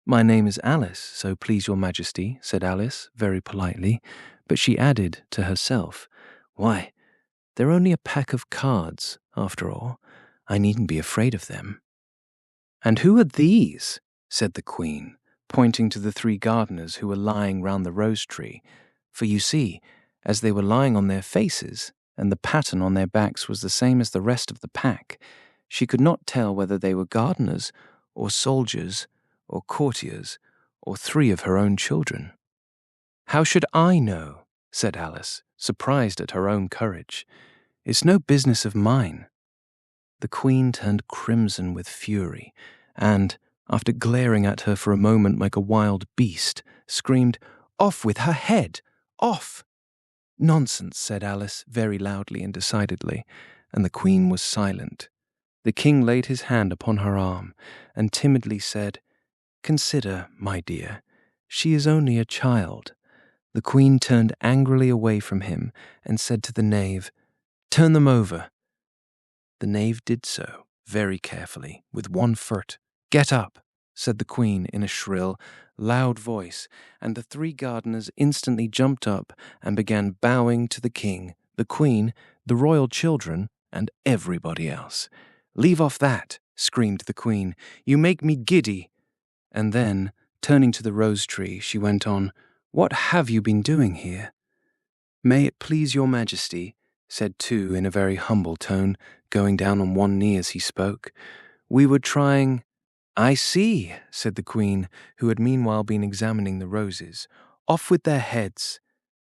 "My name is Alice, so please your Majesty," said Alice, very politely, but she added to herself, "Why, they're only a pack of cards, after all. I needn't be afraid of them." "And who are these?" said the Queen, pointing to the three gardeners who were lying round the rose tree, for you see, as they were lying on their faces, and the pattern on their backs was the same as the rest of the pack, she could not tell whether they were gardeners, or soldiers, or courtiers, or three of her own children. "How should I know?" said Alice, surprised at her own courage. "It's no business of mine." The Queen turned crimson with fury, and, after glaring at her for a moment like a wild beast, screamed, "Off with her head! Off!" "Nonsense," said Alice very loudly and decidedly, and the Queen was silent. The King laid his hand upon her arm and timidly said, "Consider, my dear, she is only a child." The Queen turned angrily away from him and said to the Knave, "Turn them over." The Knave did so, very carefully, with one foot. "Get up," said the Queen in a shrill, loud voice, and the three gardeners instantly jumped up and began bowing to the King, the Queen, the royal children, and everybody else. "Leave off that," screamed the Queen. "You make me giddy." And then, turning to the rose tree, she went on, "What have you been doing here?" "May it please your Majesty," said two in a very humble tone, going down on one knee as he spoke, "we were trying—" "I see," said the Queen, who had meanwhile been examining the roses. "Off with their heads."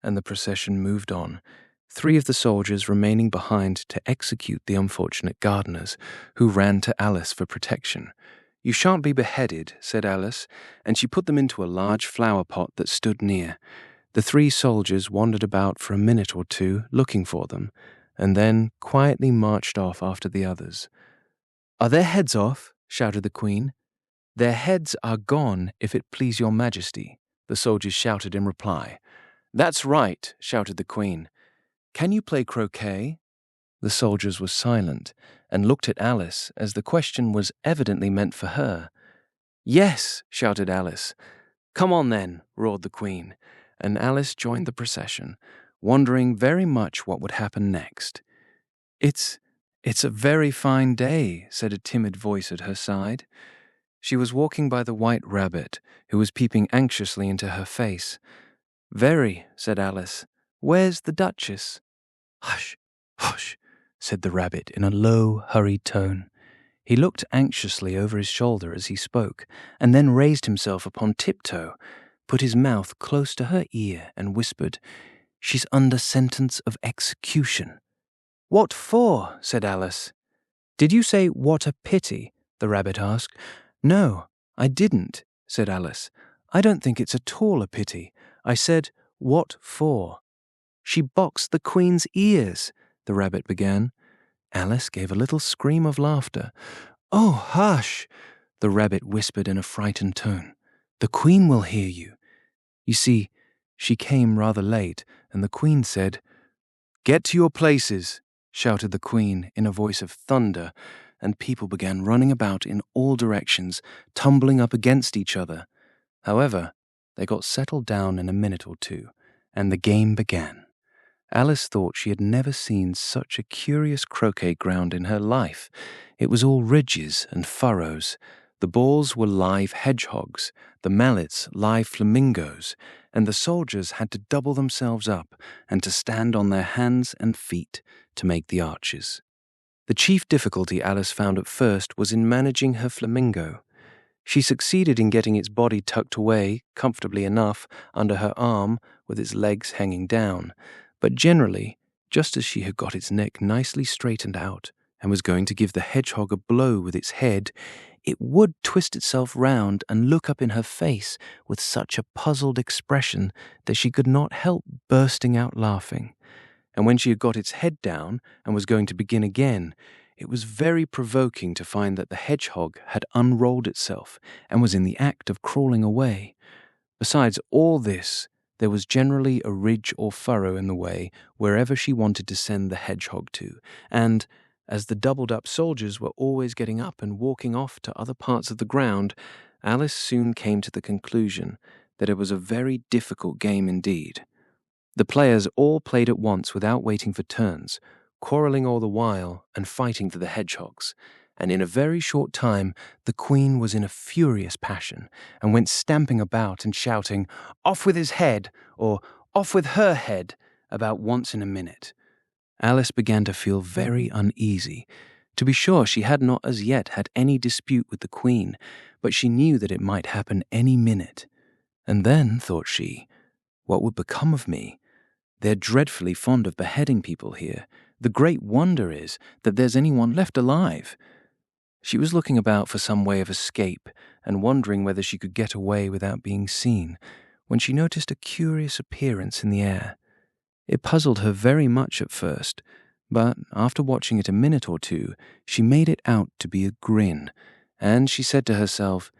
And the procession moved on, three of the soldiers remaining behind to execute the unfortunate gardeners, who ran to Alice for protection. "You shan't be beheaded," said Alice, and she put them into a large flower pot that stood near. The three soldiers wandered about for a minute or two, looking for them, and then quietly marched off after the others. "Are their heads off?" shouted the Queen. "Their heads are gone, if it please your Majesty," the soldiers shouted in reply. "That's right," shouted the Queen. "Can you play croquet?" The soldiers were silent, and looked at Alice, as the question was evidently meant for her. "Yes," shouted Alice. "Come on then," roared the Queen, and Alice joined the procession, wondering very much what would happen next. It's a very fine day," said a timid voice at her side. She was walking by the white rabbit, who was peeping anxiously into her face. "Very," said Alice. "Where's the Duchess?" "Hush, hush," said the rabbit in a low, hurried tone. He looked anxiously over his shoulder as he spoke, and then raised himself upon tiptoe, put his mouth close to her ear, and whispered, "She's under sentence of execution." "What for?" said Alice. "Did you say, 'what a pity'?" the rabbit asked. "No, I didn't," said Alice. "I don't think it's at all a pity. I said, 'what for?'" "She boxed the Queen's ears," the rabbit began. Alice gave a little scream of laughter. "Oh, hush!" the rabbit whispered in a frightened tone. "The Queen will hear you." You see, she came rather late, and the Queen said, "Get to your places," shouted the Queen in a voice of thunder, and people began running about in all directions, tumbling up against each other. However, they got settled down in a minute or two, and the game began. Alice thought she had never seen such a curious croquet ground in her life. It was all ridges and furrows. The balls were live hedgehogs, the mallets live flamingos, and the soldiers had to double themselves up and to stand on their hands and feet to make the arches. The chief difficulty Alice found at first was in managing her flamingo. She succeeded in getting its body tucked away, comfortably enough, under her arm, with its legs hanging down, but generally, just as she had got its neck nicely straightened out and was going to give the hedgehog a blow with its head, it would twist itself round and look up in her face with such a puzzled expression that she could not help bursting out laughing. And when she had got its head down and was going to begin again, it was very provoking to find that the hedgehog had unrolled itself and was in the act of crawling away. Besides all this, there was generally a ridge or furrow in the way wherever she wanted to send the hedgehog to, and, as the doubled-up soldiers were always getting up and walking off to other parts of the ground, Alice soon came to the conclusion that it was a very difficult game indeed. The players all played at once without waiting for turns, quarrelling all the while and fighting for the hedgehogs, and in a very short time the Queen was in a furious passion and went stamping about and shouting, "Off with his head," or "Off with her head," about once in a minute. Alice began to feel very uneasy. To be sure, she had not as yet had any dispute with the Queen, but she knew that it might happen any minute. And then, thought she, what would become of me? They're dreadfully fond of beheading people here. The great wonder is that there's anyone left alive. She was looking about for some way of escape and wondering whether she could get away without being seen, when she noticed a curious appearance in the air. It puzzled her very much at first, but after watching it a minute or two, she made it out to be a grin, and she said to herself,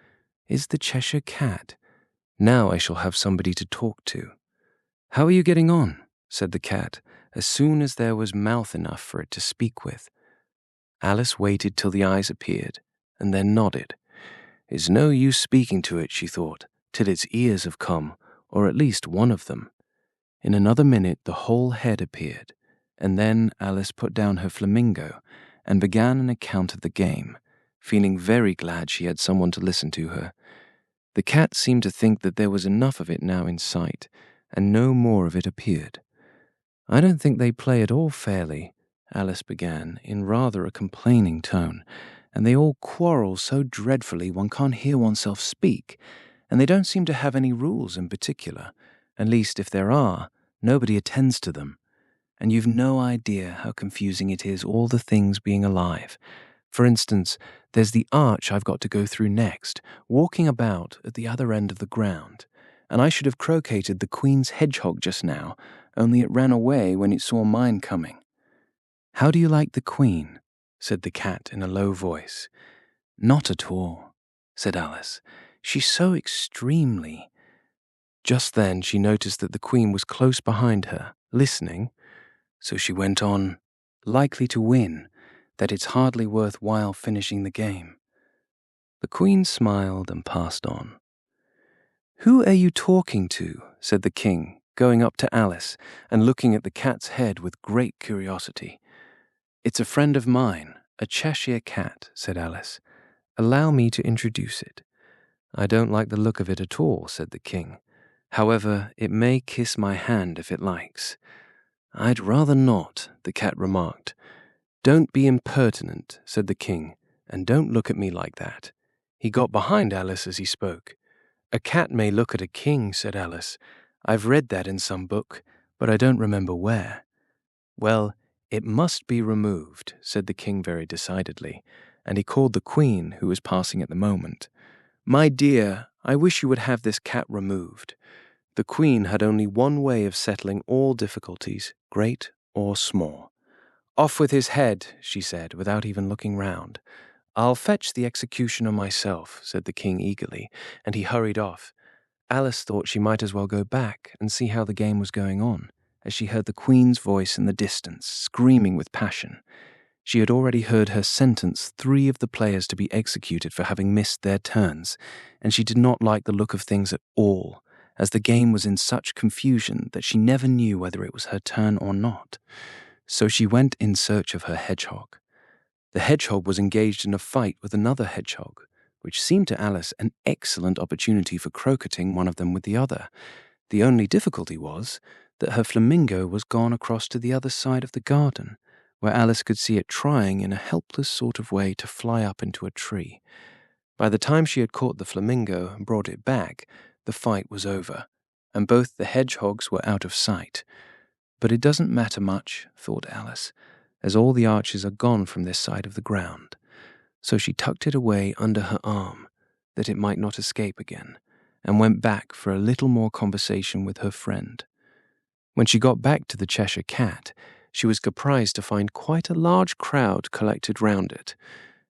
"Is the Cheshire Cat? Now I shall have somebody to talk to." "How are you getting on?" said the cat, as soon as there was mouth enough for it to speak with. Alice waited till the eyes appeared, and then nodded. "It's no use speaking to it," she thought, "till its ears have come, or at least one of them." In another minute the whole head appeared, and then Alice put down her flamingo and began an account of the game, feeling very glad she had someone to listen to her. The cat seemed to think that there was enough of it now in sight, and no more of it appeared. "I don't think they play at all fairly," Alice began, in rather a complaining tone, "and they all quarrel so dreadfully one can't hear oneself speak, and they don't seem to have any rules in particular. At least, if there are, nobody attends to them. And you've no idea how confusing it is, all the things being alive. For instance, there's the arch I've got to go through next, walking about at the other end of the ground, and I should have croqueted the Queen's hedgehog just now, only it ran away when it saw mine coming." "How do you like the Queen?" said the cat in a low voice. "Not at all," said Alice. "She's so extremely—" Just then she noticed that the Queen was close behind her, listening, so she went on, "Likely to win, that it's hardly worth while finishing the game." The Queen smiled and passed on. "Who are you talking to?" said the King, going up to Alice and looking at the cat's head with great curiosity. "It's a friend of mine, a Cheshire Cat," said Alice. "Allow me to introduce it." "I don't like the look of it at all," said the King. "However, it may kiss my hand if it likes." "I'd rather not," the cat remarked. "Don't be impertinent," said the King, "and don't look at me like that." He got behind Alice as he spoke. "A cat may look at a king," said Alice. "I've read that in some book, but I don't remember where." "Well, it must be removed," said the King very decidedly, and he called the Queen, who was passing at the moment. "My dear, I wish you would have this cat removed." The Queen had only one way of settling all difficulties, great or small. "Off with his head," she said, without even looking round. "I'll fetch the executioner myself," said the King eagerly, and he hurried off. Alice thought she might as well go back and see how the game was going on, as she heard the Queen's voice in the distance, screaming with passion. She had already heard her sentence 3 of the players to be executed for having missed their turns, and she did not like the look of things at all, as the game was in such confusion that she never knew whether it was her turn or not. So she went in search of her hedgehog. The hedgehog was engaged in a fight with another hedgehog, which seemed to Alice an excellent opportunity for croqueting one of them with the other. The only difficulty was that her flamingo was gone across to the other side of the garden, where Alice could see it trying in a helpless sort of way to fly up into a tree. By the time she had caught the flamingo and brought it back, the fight was over, and both the hedgehogs were out of sight. But it doesn't matter much, thought Alice, as all the archers are gone from this side of the ground. So she tucked it away under her arm, that it might not escape again, and went back for a little more conversation with her friend. When she got back to the Cheshire Cat, she was surprised to find quite a large crowd collected round it.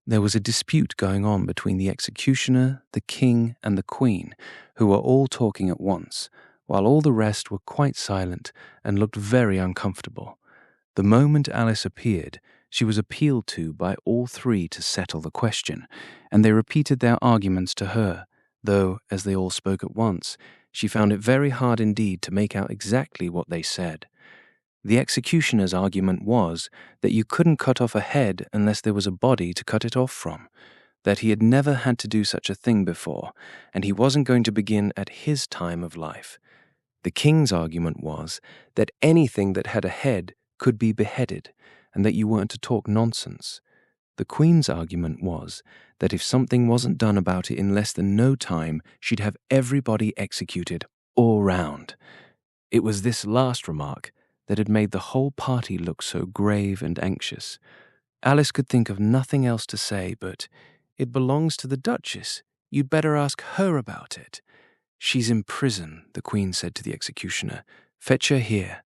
There was a dispute going on between the executioner, the king, and the queen, who were all talking at once, while all the rest were quite silent and looked very uncomfortable. The moment Alice appeared, she was appealed to by all three to settle the question, and they repeated their arguments to her, though, as they all spoke at once, she found it very hard indeed to make out exactly what they said. The executioner's argument was that you couldn't cut off a head unless there was a body to cut it off from, that he had never had to do such a thing before, and he wasn't going to begin at his time of life. The king's argument was that anything that had a head could be beheaded, and that you weren't to talk nonsense. The queen's argument was that if something wasn't done about it in less than no time, she'd have everybody executed all round. It was this last remark that had made the whole party look so grave and anxious. Alice could think of nothing else to say but, "It belongs to the Duchess. You'd better ask her about it." "She's in prison," the Queen said to the executioner. "Fetch her here."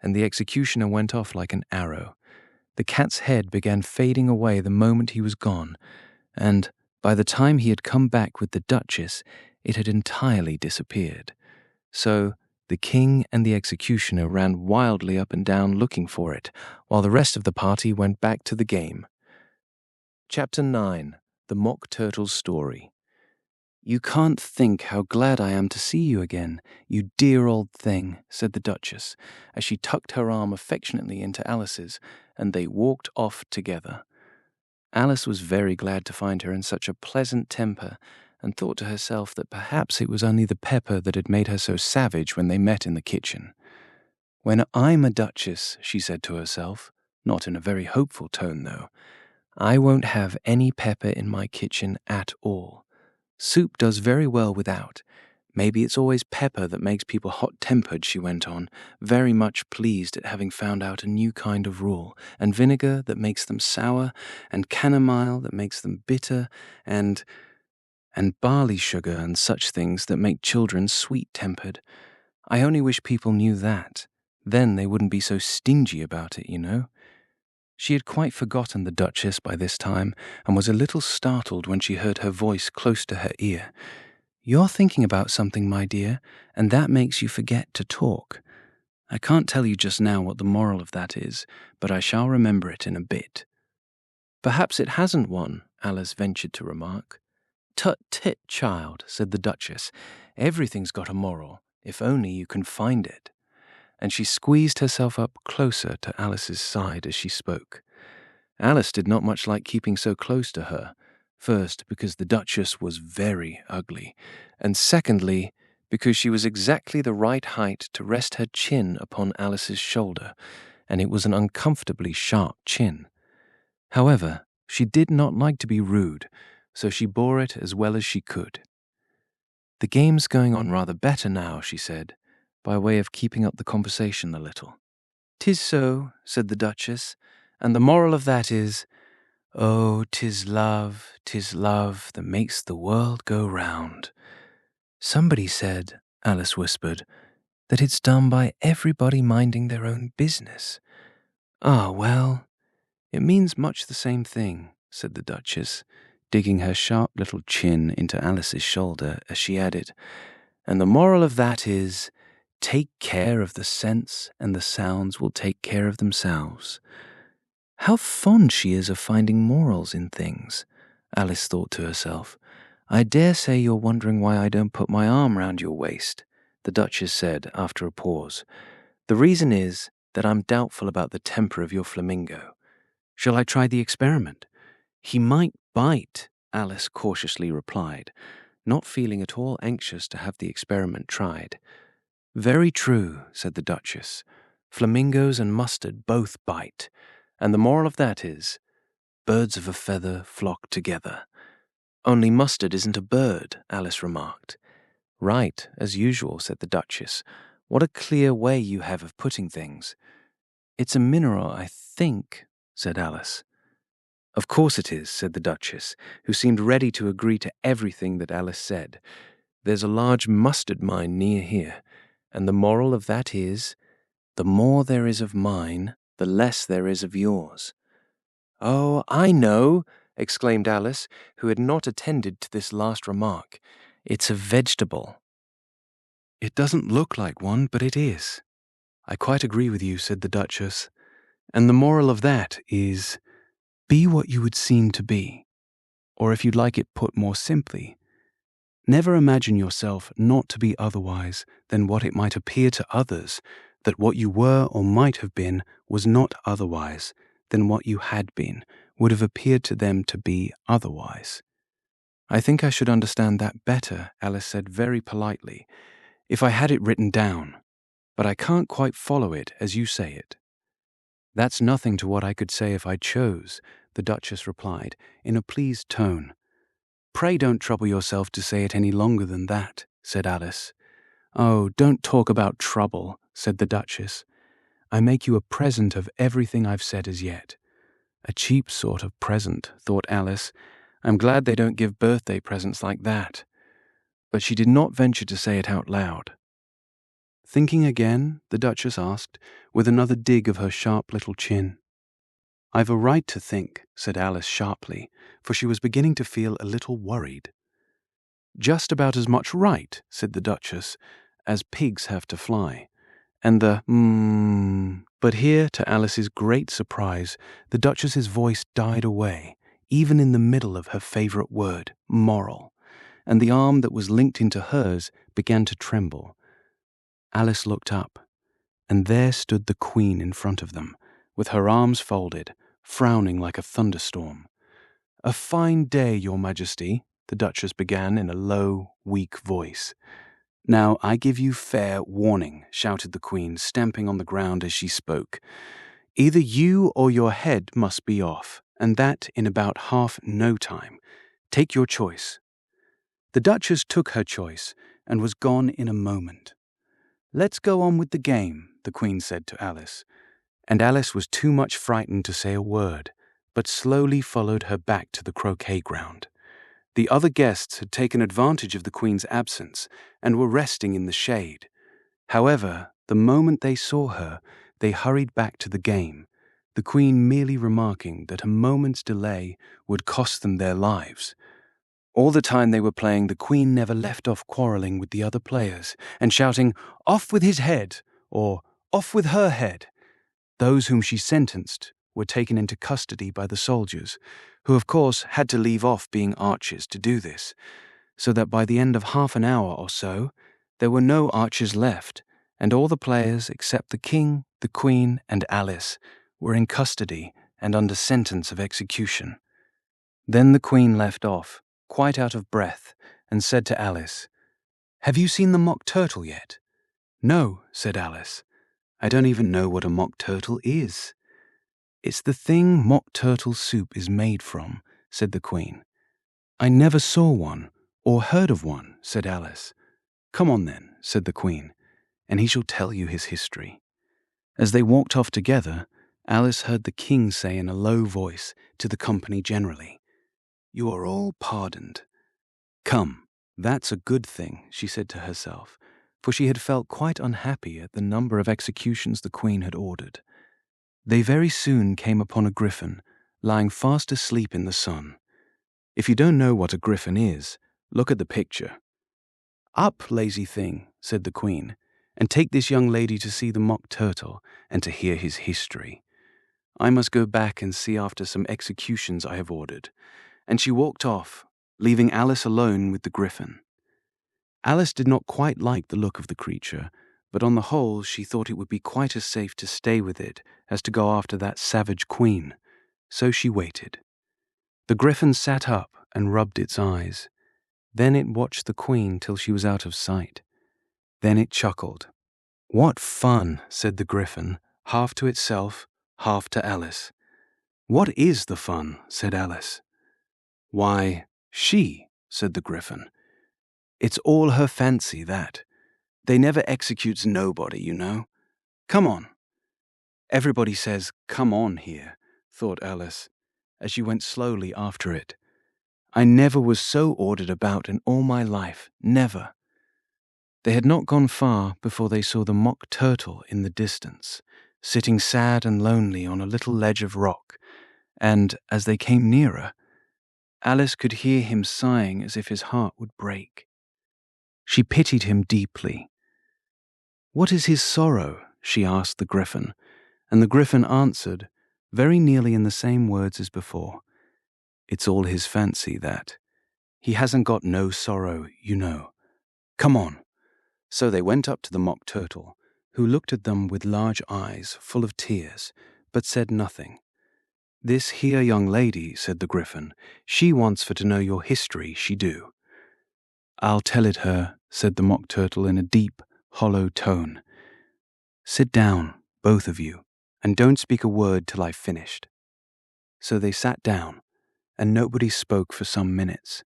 And the executioner went off like an arrow. The cat's head began fading away the moment he was gone, and by the time he had come back with the Duchess, it had entirely disappeared. So the king and the executioner ran wildly up and down looking for it, while the rest of the party went back to the game. Chapter 9. The Mock Turtle's Story. "You can't think how glad I am to see you again, you dear old thing," said the Duchess, as she tucked her arm affectionately into Alice's, and they walked off together. Alice was very glad to find her in such a pleasant temper, and thought to herself that perhaps it was only the pepper that had made her so savage when they met in the kitchen. "When I'm a duchess," she said to herself, not in a very hopeful tone though, "I won't have any pepper in my kitchen at all. Soup does very well without. Maybe it's always pepper that makes people hot-tempered," she went on, very much pleased at having found out a new kind of rule, "and vinegar that makes them sour, and chamomile that makes them bitter, and barley sugar and such things that make children sweet-tempered. I only wish people knew that. Then they wouldn't be so stingy about it, you know." She had quite forgotten the Duchess by this time, and was a little startled when she heard her voice close to her ear. "You're thinking about something, my dear, and that makes you forget to talk. I can't tell you just now what the moral of that is, but I shall remember it in a bit." "Perhaps it hasn't one," Alice ventured to remark. "Tut-tit, child," said the Duchess. "Everything's got a moral, if only you can find it." And she squeezed herself up closer to Alice's side as she spoke. Alice did not much like keeping so close to her, first because the Duchess was very ugly, and secondly because she was exactly the right height to rest her chin upon Alice's shoulder, and it was an uncomfortably sharp chin. However, she did not like to be rude, so she bore it as well as she could. "The game's going on rather better now," she said, by way of keeping up the conversation a little. "'Tis so," said the Duchess, "and the moral of that is, 'Oh, 'tis love that makes the world go round.'" "Somebody said," Alice whispered, "that it's done by everybody minding their own business." "Ah, well, it means much the same thing," said the Duchess, digging her sharp little chin into Alice's shoulder as she added, "and the moral of that is, take care of the sense and the sounds will take care of themselves." "How fond she is of finding morals in things," Alice thought to herself. "I dare say you're wondering why I don't put my arm round your waist. the Duchess said after a pause. "The reason is that I'm doubtful about the temper of your flamingo. Shall I try the experiment?" "He might bite," Alice cautiously replied, not feeling at all anxious to have the experiment tried. "Very true," said the Duchess. "Flamingos and mustard both bite, and the moral of that is, birds of a feather flock together." "Only mustard isn't a bird," Alice remarked. "Right, as usual," said the Duchess. "What a clear way you have of putting things." "It's a mineral, I think," said Alice. "Of course it is," said the Duchess, who seemed ready to agree to everything that Alice said. "There's a large mustard mine near here, and the moral of that is, the more there is of mine, the less there is of yours." "Oh, I know!" exclaimed Alice, who had not attended to this last remark. "It's a vegetable." "It doesn't look like one, but it is." "I quite agree with you," said the Duchess. "And the moral of that is, be what you would seem to be. Or if you'd like it put more simply, never imagine yourself not to be otherwise than what it might appear to others that what you were or might have been was not otherwise than what you had been would have appeared to them to be otherwise." "I think I should understand that better," Alice said very politely, "if I had it written down, but I can't quite follow it as you say it." "That's nothing to what I could say if I chose," the Duchess replied, in a pleased tone. "Pray don't trouble yourself to say it any longer than that," said Alice. "Oh, don't talk about trouble," said the Duchess. "I make you a present of everything I've said as yet." A cheap sort of present, thought Alice. I'm glad they don't give birthday presents like that. But she did not venture to say it out loud. "Thinking again?" the Duchess asked, with another dig of her sharp little chin. "I've a right to think," said Alice sharply, for she was beginning to feel a little worried. "Just about as much right," said the Duchess, "as pigs have to fly. And the But here, to Alice's great surprise, the Duchess's voice died away, even in the middle of her favourite word, moral, and the arm that was linked into hers began to tremble. Alice looked up, and there stood the Queen in front of them, with her arms folded, frowning like a thunderstorm. "A fine day, Your Majesty," the Duchess began in a low, weak voice. "Now I give you fair warning," shouted the Queen, stamping on the ground as she spoke. "Either you or your head must be off, and that in about half no time. Take your choice." The Duchess took her choice, and was gone in a moment. "Let's go on with the game," the Queen said to Alice, and Alice was too much frightened to say a word, but slowly followed her back to the croquet ground. The other guests had taken advantage of the Queen's absence and were resting in the shade. However, the moment they saw her, they hurried back to the game, the Queen merely remarking that a moment's delay would cost them their lives. All the time they were playing, the Queen never left off quarrelling with the other players and shouting, "Off with his head!" or "Off with her head!" Those whom she sentenced were taken into custody by the soldiers, who of course had to leave off being archers to do this, so that by the end of half an hour or so, there were no archers left, and all the players except the King, the Queen, and Alice were in custody and under sentence of execution. Then the Queen left off, quite out of breath, and said to Alice, "Have you seen the mock turtle yet?" "No," said Alice. "I don't even know what a mock turtle is." "It's the thing mock turtle soup is made from," said the Queen. "I never saw one, or heard of one," said Alice. "Come on then," said the Queen, "and he shall tell you his history." As they walked off together, Alice heard the King say in a low voice to the company generally, "You are all pardoned." "Come, that's a good thing," she said to herself, for she had felt quite unhappy at the number of executions the Queen had ordered. They very soon came upon a griffin, lying fast asleep in the sun. If you don't know what a griffin is, look at the picture. "Up, lazy thing," said the Queen, "and take this young lady to see the mock turtle and to hear his history. I must go back and see after some executions I have ordered." And she walked off, leaving Alice alone with the griffin. Alice did not quite like the look of the creature, but on the whole she thought it would be quite as safe to stay with it as to go after that savage queen. So she waited. The griffin sat up and rubbed its eyes. Then it watched the queen till she was out of sight. Then it chuckled. "What fun," said the griffin, half to itself, half to Alice. "What is the fun?" said Alice. "Why, she," said the griffin. "It's all her fancy, that. They never executes nobody, you know. Come on." "Everybody says, 'Come on,' here," thought Alice, as she went slowly after it. "I never was so ordered about in all my life, never." They had not gone far before they saw the mock turtle in the distance, sitting sad and lonely on a little ledge of rock, and, as they came nearer, Alice could hear him sighing as if his heart would break. She pitied him deeply. "What is his sorrow?" she asked the griffin, and the griffin answered, very nearly in the same words as before. "It's all his fancy, that. He hasn't got no sorrow, you know. Come on." So they went up to the mock turtle, who looked at them with large eyes full of tears, but said nothing. "This here young lady," said the griffin, "she wants for to know your history, she do." "I'll tell it her," said the mock turtle in a deep, hollow tone. "Sit down, both of you, and don't speak a word till I've finished." So they sat down, and nobody spoke for some minutes.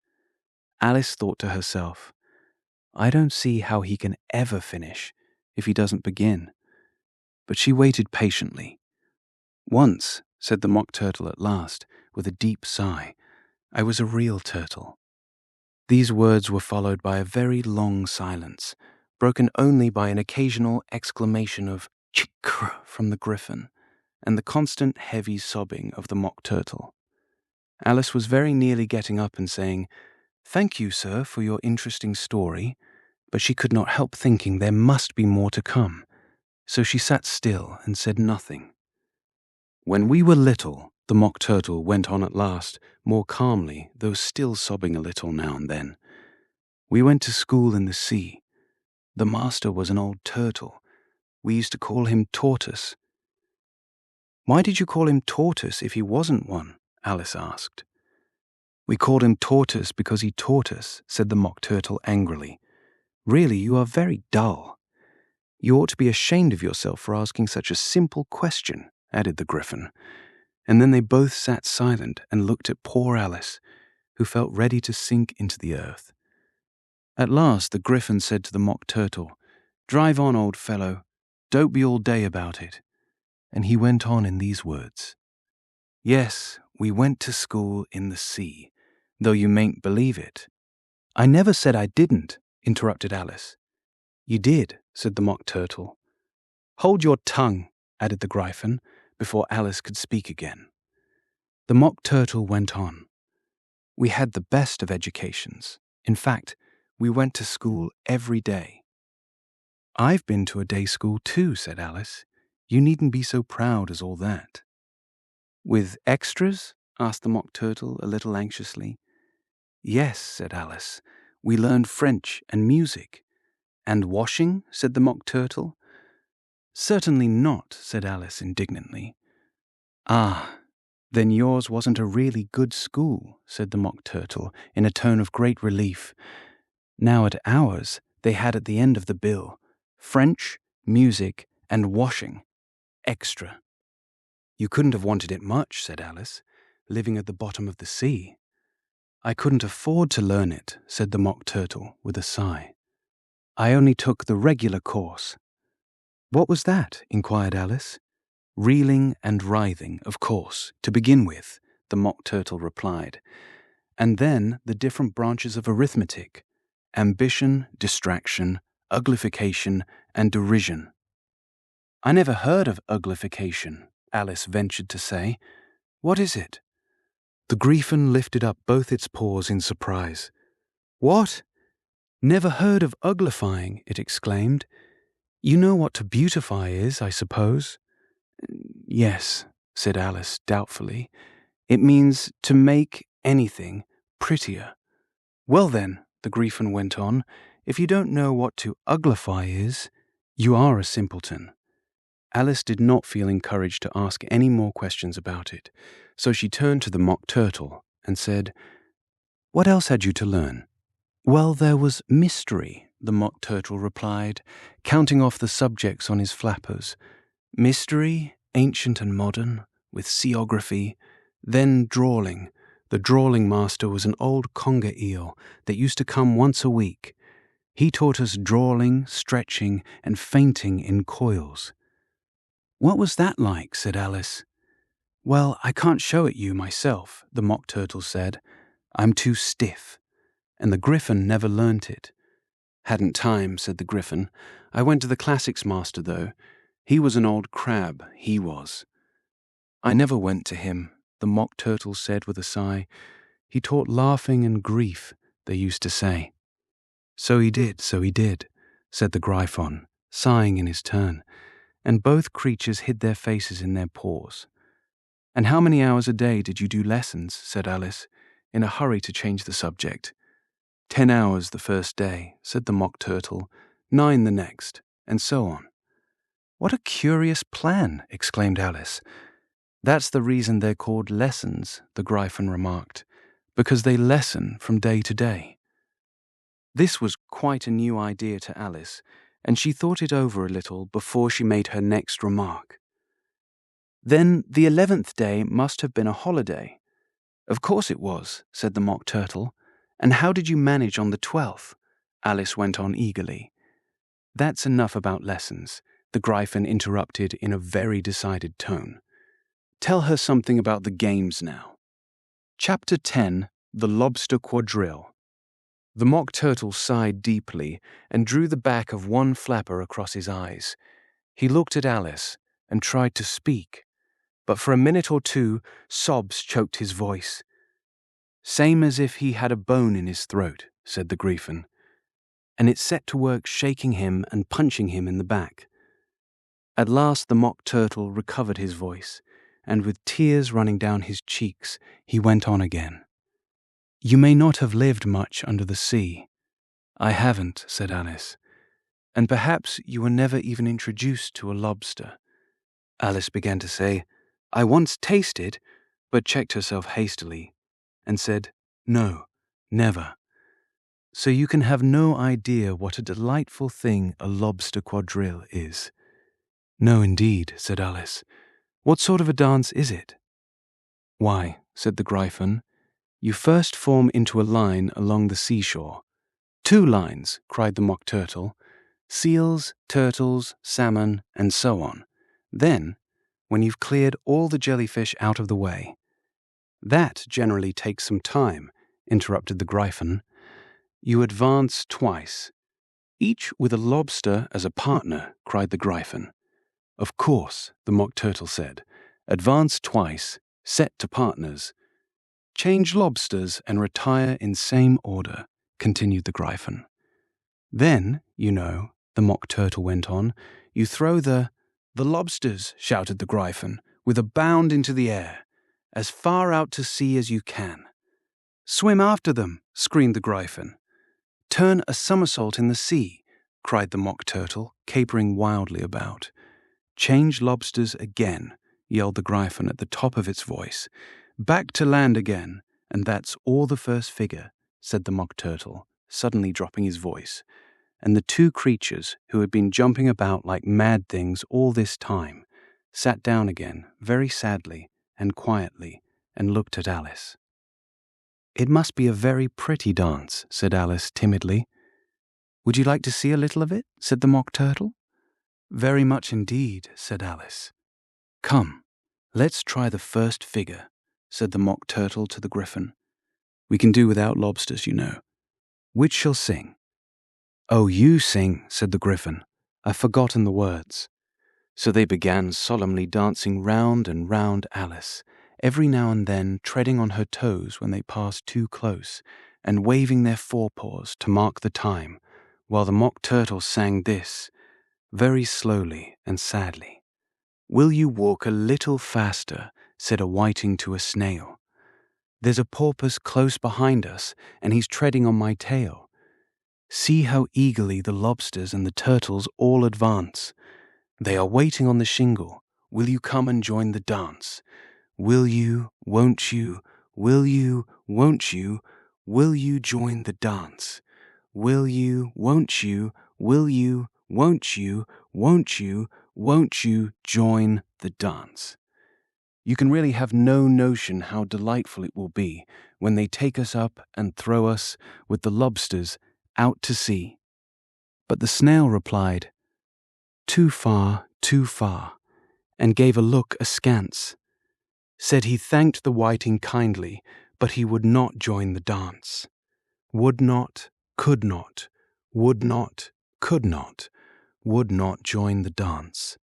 Alice thought to herself, "I don't see how he can ever finish if he doesn't begin." But she waited patiently. "Once," said the mock turtle at last, with a deep sigh, "I was a real turtle." These words were followed by a very long silence, broken only by an occasional exclamation of "chick" from the griffin, and the constant heavy sobbing of the mock turtle. Alice was very nearly getting up and saying, "Thank you, sir, for your interesting story," but she could not help thinking there must be more to come, so she sat still and said nothing. "When we were little," the mock turtle went on at last, more calmly, though still sobbing a little now and then, "we went to school in the sea. The master was an old turtle. We used to call him Tortoise." "Why did you call him Tortoise if he wasn't one?" Alice asked. "We called him Tortoise because he taught us," said the mock turtle angrily. "Really, you are very dull. You ought to be ashamed of yourself for asking such a simple question," added the griffin. And then they both sat silent and looked at poor Alice, who felt ready to sink into the earth. At last the griffin said to the mock turtle, "Drive on, old fellow. Don't be all day about it." And he went on in these words. "Yes, we went to school in the sea, though you mayn't believe it." "I never said I didn't," interrupted Alice. "You did," said the mock turtle. "Hold your tongue," added the griffin, before Alice could speak again. The mock turtle went on. "We had the best of educations. In fact, we went to school every day." "I've been to a day school too," said Alice. "You needn't be so proud as all that." "With extras?" asked the mock turtle a little anxiously. "Yes," said Alice. "We learned French and music." "And washing?" said the mock turtle. "Certainly not," said Alice indignantly. "Ah, then yours wasn't a really good school," said the mock turtle in a tone of great relief. Now at ours, they had at the end of the bill, French, music, and washing. Extra. "You couldn't have wanted it much," said Alice, "living at the bottom of the sea." "I couldn't afford to learn it," said the mock turtle with a sigh. "I only took the regular course." "What was that?" inquired Alice. "Reeling and writhing, of course, to begin with," the mock turtle replied. "And then the different branches of arithmetic: ambition, distraction, uglification, and derision." "I never heard of uglification," Alice ventured to say. "What is it?" The griffin lifted up both its paws in surprise. "What? Never heard of uglifying?" it exclaimed. "You know what to beautify is, I suppose?" "Yes," said Alice doubtfully. "It means to make anything prettier." "Well then," the griffin went on, If you don't know what to uglify is, you are a simpleton." Alice did not feel encouraged to ask any more questions about it, so she turned to the Mock Turtle and said, "What else had you to learn?" "Well, there was mystery," the Mock Turtle replied, counting off the subjects on his flappers. "Mystery, ancient and modern, with seaography, then drawling. The drawling master was an old conger eel that used to come once a week. He taught us drawling, stretching, and fainting in coils." "What was that like?" said Alice. "Well, I can't show it you myself," the Mock Turtle said. "I'm too stiff. And the Gryphon never learnt it." "Hadn't time," said the Gryphon. "I went to the classics master, though. He was an old crab, he was." "I never went to him," the Mock Turtle said with a sigh. "He taught laughing and grief, they used to say." So he did," said the Gryphon, sighing in his turn, and both creatures hid their faces in their paws. "And how many hours a day did you do lessons?" said Alice, in a hurry to change the subject. 10 hours the first day," said the Mock Turtle, 9 the next, and so on. "What a curious plan!" exclaimed Alice. "That's the reason they're called lessons," the Gryphon remarked, "because they lessen from day to day." This was quite a new idea to Alice, and she thought it over a little before she made her next remark. "Then the 11th day must have been a holiday." "Of course it was," said the Mock Turtle. "And how did you manage on the 12th?" Alice went on eagerly. "That's enough about lessons," the Gryphon interrupted in a very decided tone. "Tell her something about the games now." Chapter 10, The Lobster Quadrille. The Mock Turtle sighed deeply and drew the back of one flapper across his eyes. He looked at Alice and tried to speak, but for a minute or two sobs choked his voice. "Same as if he had a bone in his throat," said the Gryphon, and it set to work shaking him and punching him in the back. At last the Mock Turtle recovered his voice, and with tears running down his cheeks, he went on again. "You may not have lived much under the sea." "I haven't," said Alice. "And perhaps you were never even introduced to a lobster." Alice began to say, "I once tasted," but checked herself hastily and said, "No, never." "So you can have no idea what a delightful thing a lobster quadrille is." "No, indeed," said Alice. "What sort of a dance is it?" "Why," said the Gryphon, "you first form into a line along the seashore." "2 lines," cried the Mock Turtle. "Seals, turtles, salmon, and so on. Then, when you've cleared all the jellyfish out of the way—" "That generally takes some time," interrupted the Gryphon. "You advance twice." "Each with a lobster as a partner," cried the Gryphon. "Of course," the Mock Turtle said. "Advance twice, set to partners." "Change lobsters and retire in same order," continued the Gryphon. "Then, you know," the Mock Turtle went on, "you throw the—" "The lobsters," shouted the Gryphon, "with a bound into the air, as far out to sea as you can." "Swim after them," screamed the Gryphon. "Turn a somersault in the sea," cried the Mock Turtle, capering wildly about. "Change lobsters again," yelled the Gryphon at the top of its voice. "Back to land again, and that's all the first figure," said the Mock Turtle, suddenly dropping his voice. And the 2 creatures, who had been jumping about like mad things all this time, sat down again very sadly and quietly and looked at Alice. "It must be a very pretty dance," said Alice timidly. "Would you like to see a little of it?" said the Mock Turtle. "Very much indeed," said Alice. "Come, let's try the first figure," said the Mock Turtle to the Gryphon. "We can do without lobsters, you know. Which shall sing?" "Oh, you sing," said the Gryphon. "I've forgotten the words." So they began solemnly dancing round and round Alice, every now and then treading on her toes when they passed too close, and waving their forepaws to mark the time, while the Mock Turtle sang this, very slowly and sadly. "Will you walk a little faster?" said a whiting to a snail. "There's a porpoise close behind us, and he's treading on my tail." See how eagerly the lobsters and the turtles all advance. They are waiting on the shingle. Will you come and join the dance? Will you, won't you, will you, won't you, will you join the dance? Will you, won't you, will you, won't you, won't you join the dance? You can really have no notion how delightful it will be when they take us up and throw us, with the lobsters, out to sea. But the snail replied, too far, and gave a look askance. Said he thanked the whiting kindly, but he would not join the dance. Would not, could not, would not, could not, would not join the dance.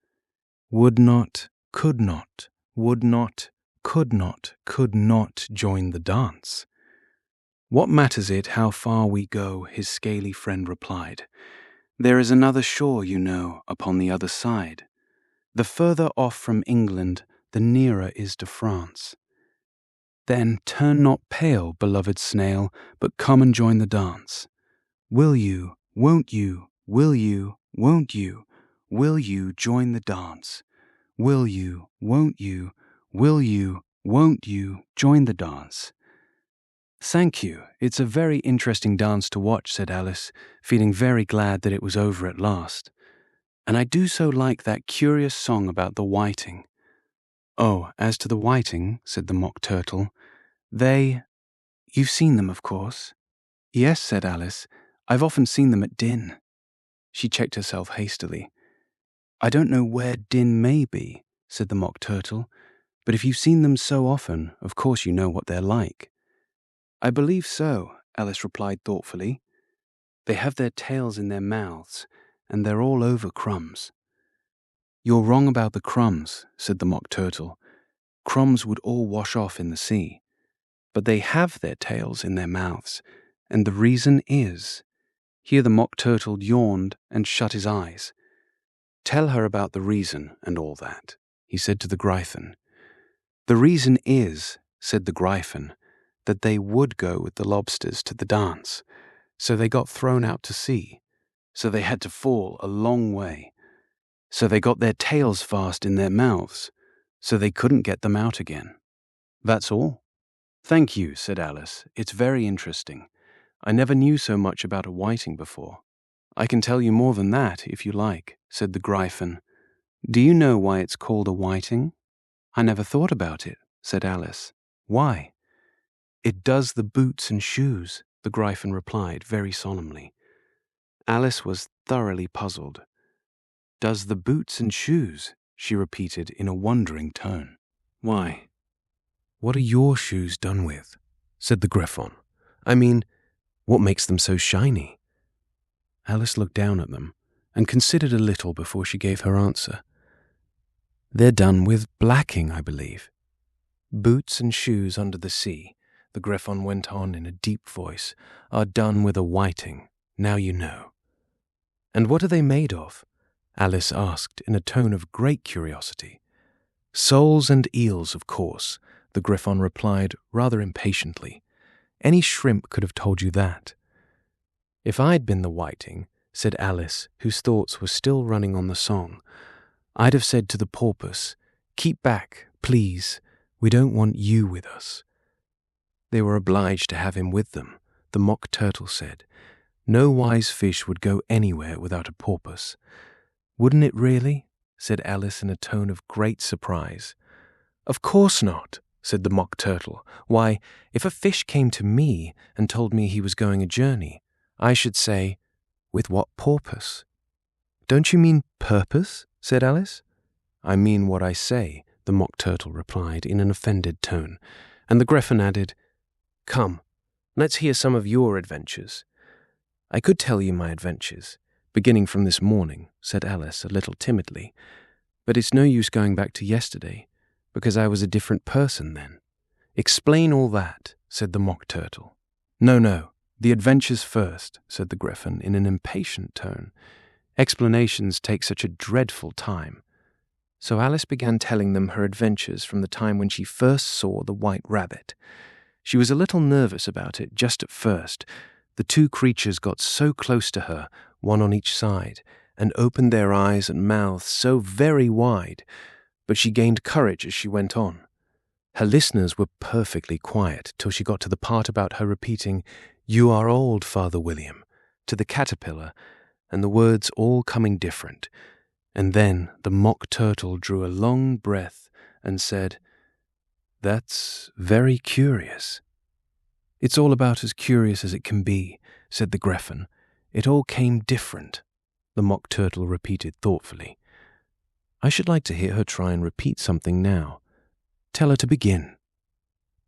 Would not, could not, would not, could not join the dance. What matters it how far we go, his scaly friend replied. There is another shore, you know, upon the other side. The further off from England, the nearer is to France. Then turn not pale, beloved snail, but come and join the dance. Will you, won't you, will you, won't you, will you join the dance? Will you, won't you, will you, won't you join the dance? Thank you. It's a very interesting dance to watch, said Alice, feeling very glad that it was over at last. And I do so like that curious song about the whiting. Oh, as to the whiting, said the Mock Turtle, you've seen them, of course. Yes, said Alice, I've often seen them at Din. She checked herself hastily. I don't know where Din may be, said the Mock Turtle, but if you've seen them so often, of course you know what they're like. I believe so, Alice replied thoughtfully. They have their tails in their mouths, and they're all over crumbs. You're wrong about the crumbs, said the Mock Turtle. Crumbs would all wash off in the sea. But they have their tails in their mouths, and the reason is... Here the Mock Turtle yawned and shut his eyes. Tell her about the reason and all that, he said to the Gryphon. The reason is, said the Gryphon, that they would go with the lobsters to the dance, so they got thrown out to sea, so they had to fall a long way, so they got their tails fast in their mouths, so they couldn't get them out again. That's all. Thank you, said Alice. It's very interesting. I never knew so much about a whiting before. I can tell you more than that, if you like, said the Gryphon. Do you know why it's called a whiting? I never thought about it, said Alice. Why? It does the boots and shoes, the Gryphon replied very solemnly. Alice was thoroughly puzzled. Does the boots and shoes, she repeated in a wondering tone. Why, what are your shoes done with? Said the Gryphon. I mean, what makes them so shiny? Alice looked down at them and considered a little before she gave her answer. They're done with blacking, I believe. Boots and shoes under the sea, the Gryphon went on in a deep voice, are done with a whiting, now you know. And what are they made of? Alice asked in a tone of great curiosity. Soles and eels, of course, the Gryphon replied rather impatiently. Any shrimp could have told you that. If I'd been the whiting, said Alice, whose thoughts were still running on the song, I'd have said to the porpoise, keep back, please, we don't want you with us. They were obliged to have him with them, the Mock Turtle said. No wise fish would go anywhere without a porpoise. Wouldn't it really? Said Alice in a tone of great surprise. Of course not, said the Mock Turtle. Why, if a fish came to me and told me he was going a journey, I should say, with what porpoise? Don't you mean purpose? Said Alice. I mean what I say, the Mock Turtle replied in an offended tone, and the Gryphon added, Come, let's hear some of your adventures. I could tell you my adventures, beginning from this morning, said Alice a little timidly, but it's no use going back to yesterday, because I was a different person then. Explain all that, said the Mock Turtle. No, the adventures first, said the Gryphon in an impatient tone. Explanations take such a dreadful time. So Alice began telling them her adventures from the time when she first saw the White Rabbit. She was a little nervous about it just at first, The two creatures got so close to her, one on each side, and opened their eyes and mouths so very wide, but she gained courage as she went on. Her listeners were perfectly quiet till she got to the part about her repeating, "You are old, Father William," to the caterpillar, and the words all coming different. And then the mock turtle drew a long breath and said, "That's very curious." "It's all about as curious as it can be," said the Griffin. "It all came different," the mock turtle repeated thoughtfully. "I should like to hear her try and repeat something now. Tell her to begin."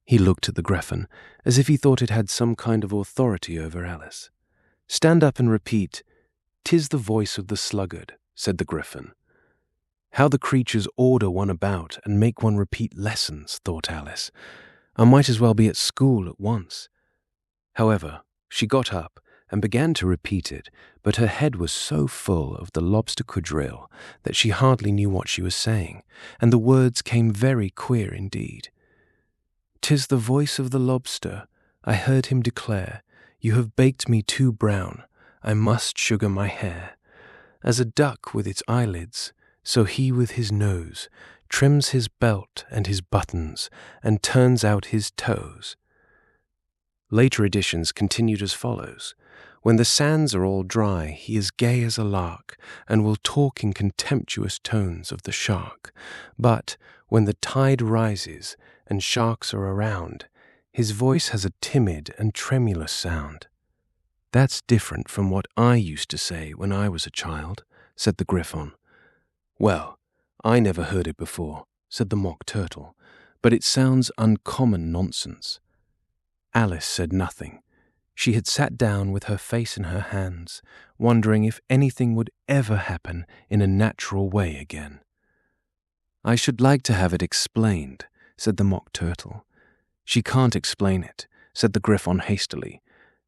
He looked at the Griffin as if he thought it had some kind of authority over Alice. "Stand up and repeat, 'Tis the voice of the sluggard,'" said the Griffin. "How the creatures order one about and make one repeat lessons," thought Alice. "I might as well be at school at once." However, she got up and began to repeat it, but her head was so full of the lobster quadrille that she hardly knew what she was saying, and the words came very queer indeed. "'Tis the voice of the lobster, I heard him declare, you have baked me too brown, I must sugar my hair. As a duck with its eyelids, so he with his nose trims his belt and his buttons and turns out his toes." Later editions continued as follows. "When the sands are all dry, he is gay as a lark, and will talk in contemptuous tones of the shark. But when the tide rises and sharks are around, his voice has a timid and tremulous sound." "That's different from what I used to say when I was a child," said the Griffon. "Well, I never heard it before," said the mock turtle, "but it sounds uncommon nonsense." Alice said nothing. She had sat down with her face in her hands, wondering if anything would ever happen in a natural way again. "I should like to have it explained," said the mock turtle. "She can't explain it," said the Griffon hastily.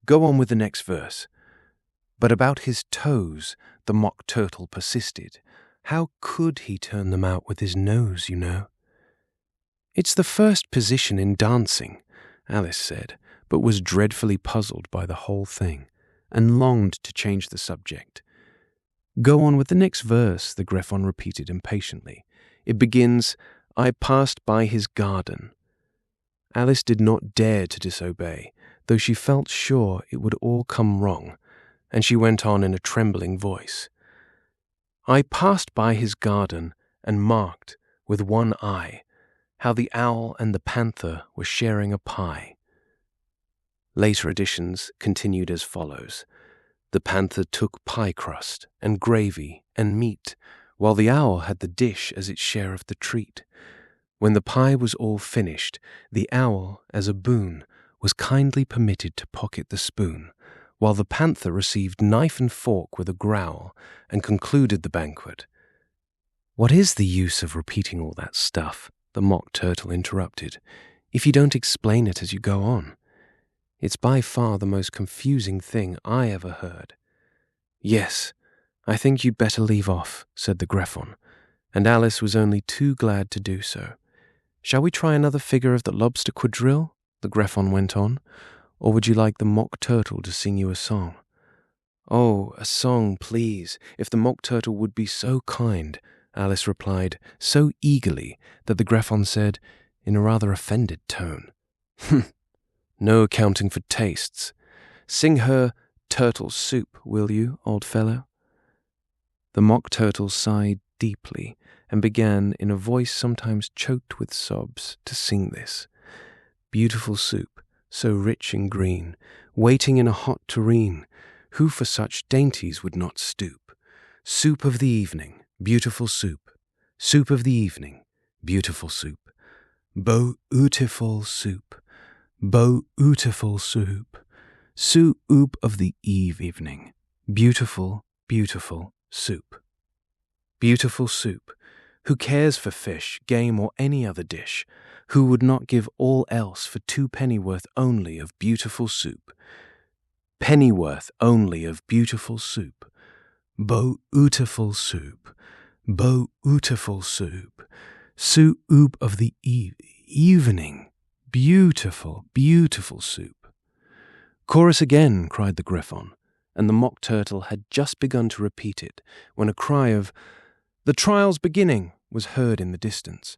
"Go on with the next verse." "But about his toes," the mock turtle persisted. "How could he turn them out with his nose, you know?" "It's the first position in dancing," Alice said, but was dreadfully puzzled by the whole thing, and longed to change the subject. "Go on with the next verse," the Griffon repeated impatiently. "It begins, 'I passed by his garden.'" Alice did not dare to disobey, though she felt sure it would all come wrong, and she went on in a trembling voice. "I passed by his garden and marked, with one eye, how the owl and the panther were sharing a pie." Later editions continued as follows. "The panther took pie crust and gravy and meat, while the owl had the dish as its share of the treat. When the pie was all finished, the owl, as a boon, was kindly permitted to pocket the spoon, while the panther received knife and fork with a growl, and concluded the banquet." "What is the use of repeating all that stuff?" the mock turtle interrupted, "if you don't explain it as you go on? It's by far the most confusing thing I ever heard." "Yes, I think you'd better leave off," said the Griffon, and Alice was only too glad to do so. "Shall we try another figure of the lobster quadrille?" the Griffon went on, "or would you like the mock turtle to sing you a song?" "Oh, a song, please, if the mock turtle would be so kind," Alice replied, so eagerly that the Griffon said, in a rather offended tone, "No accounting for tastes. Sing her turtle soup, will you, old fellow?" The mock turtle sighed deeply and began, in a voice sometimes choked with sobs, to sing this. "Beautiful soup, so rich and green, waiting in a hot tureen, who for such dainties would not stoop? Soup of the evening, beautiful soup. Soup of the evening, beautiful soup. Beautiful soup. Beautiful soup. Soup of the evening, beautiful, beautiful soup. Beautiful soup. Who cares for fish, game, or any other dish? Who would not give all else for 2 pennyworth only of beautiful soup? Pennyworth only of beautiful soup. Beautiful soup. Beautiful soup. Soup of the evening. Beautiful, beautiful soup." "Chorus again," cried the Griffon, and the Mock Turtle had just begun to repeat it when a cry of, "The trial's beginning," was heard in the distance.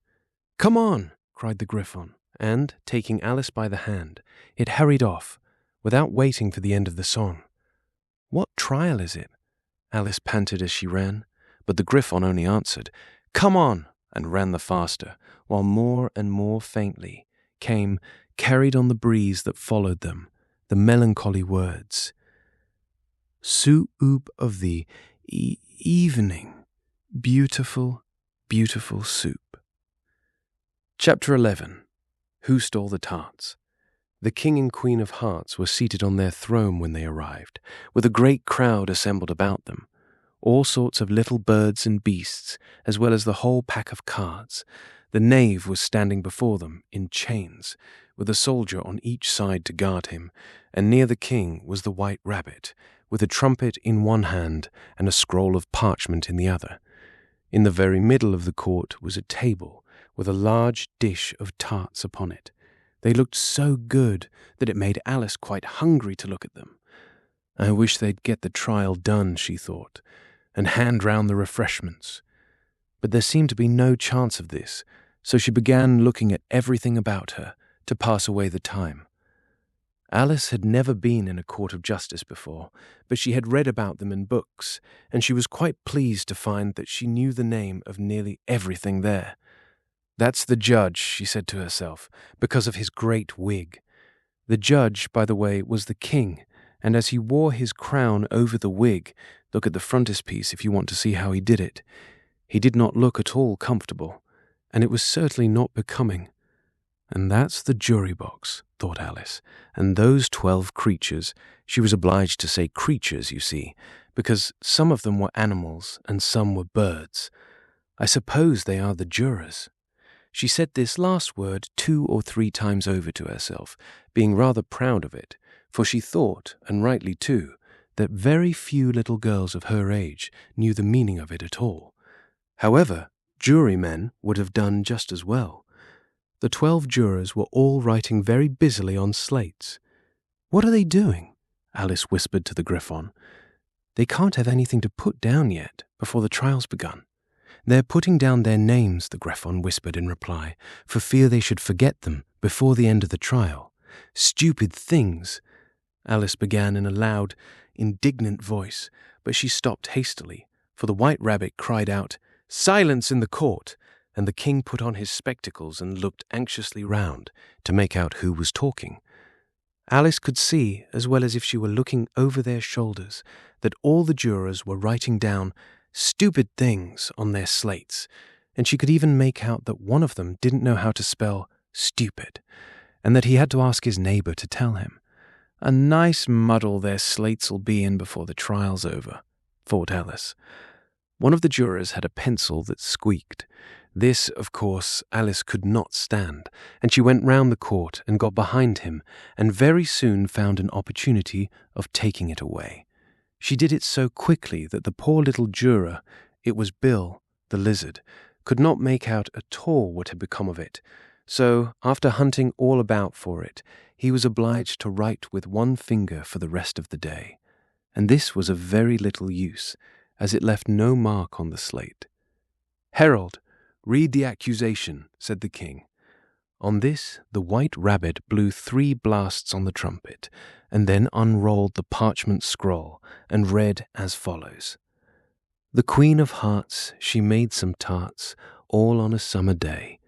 "Come on," cried the Griffon, and, taking Alice by the hand, it hurried off, without waiting for the end of the song. "What trial is it?" Alice panted as she ran, but the Griffon only answered, "Come on," and ran the faster, while more and more faintly came, carried on the breeze that followed them, the melancholy words, "Soup of the evening, beautiful, beautiful soup." Chapter 11. Who Stole the Tarts? The King and Queen of Hearts were seated on their throne when they arrived, with a great crowd assembled about them, all sorts of little birds and beasts, as well as the whole pack of cards. The knave was standing before them in chains, with a soldier on each side to guard him, and near the king was the White Rabbit, with a trumpet in one hand and a scroll of parchment in the other. In the very middle of the court was a table with a large dish of tarts upon it. They looked so good that it made Alice quite hungry to look at them. "I wish they'd get the trial done," she thought, "and hand round the refreshments." But there seemed to be no chance of this, so she began looking at everything about her to pass away the time. Alice had never been in a court of justice before, but she had read about them in books, and she was quite pleased to find that she knew the name of nearly everything there. "That's the judge," she said to herself, because of his great wig. The judge, by the way, was the king, and as he wore his crown over the wig, look at the frontispiece if you want to see how he did it, he did not look at all comfortable, and it was certainly not becoming. "And that's the jury box," thought Alice, "and those 12 creatures," she was obliged to say creatures, you see, because some of them were animals and some were birds. "I suppose they are the jurors." She said this last word 2 or 3 times over to herself, being rather proud of it, for she thought, and rightly too, that very few little girls of her age knew the meaning of it at all. However, jurymen would have done just as well. The 12 jurors were all writing very busily on slates. "What are they doing?" Alice whispered to the Griffon. "They can't have anything to put down yet, before the trial's begun." "They're putting down their names," the Griffon whispered in reply, "for fear they should forget them before the end of the trial." "Stupid things!" Alice began in a loud, indignant voice, but she stopped hastily, for the White Rabbit cried out, "Silence in the court!" and the king put on his spectacles and looked anxiously round to make out who was talking. Alice could see, as well as if she were looking over their shoulders, that all the jurors were writing down "stupid things" on their slates, and she could even make out that one of them didn't know how to spell stupid, and that he had to ask his neighbour to tell him. "A nice muddle their slates'll be in before the trial's over," thought Alice. One of the jurors had a pencil that squeaked. This, of course, Alice could not stand, and she went round the court and got behind him, and very soon found an opportunity of taking it away. She did it so quickly that the poor little juror, it was Bill, the lizard, could not make out at all what had become of it. So, after hunting all about for it, he was obliged to write with one finger for the rest of the day. And this was of very little use, as it left no mark on the slate. "Herald, read the accusation," said the king. On this, the White Rabbit blew 3 blasts on the trumpet, and then unrolled the parchment scroll, and read as follows. "The Queen of Hearts, she made some tarts, all on a summer day.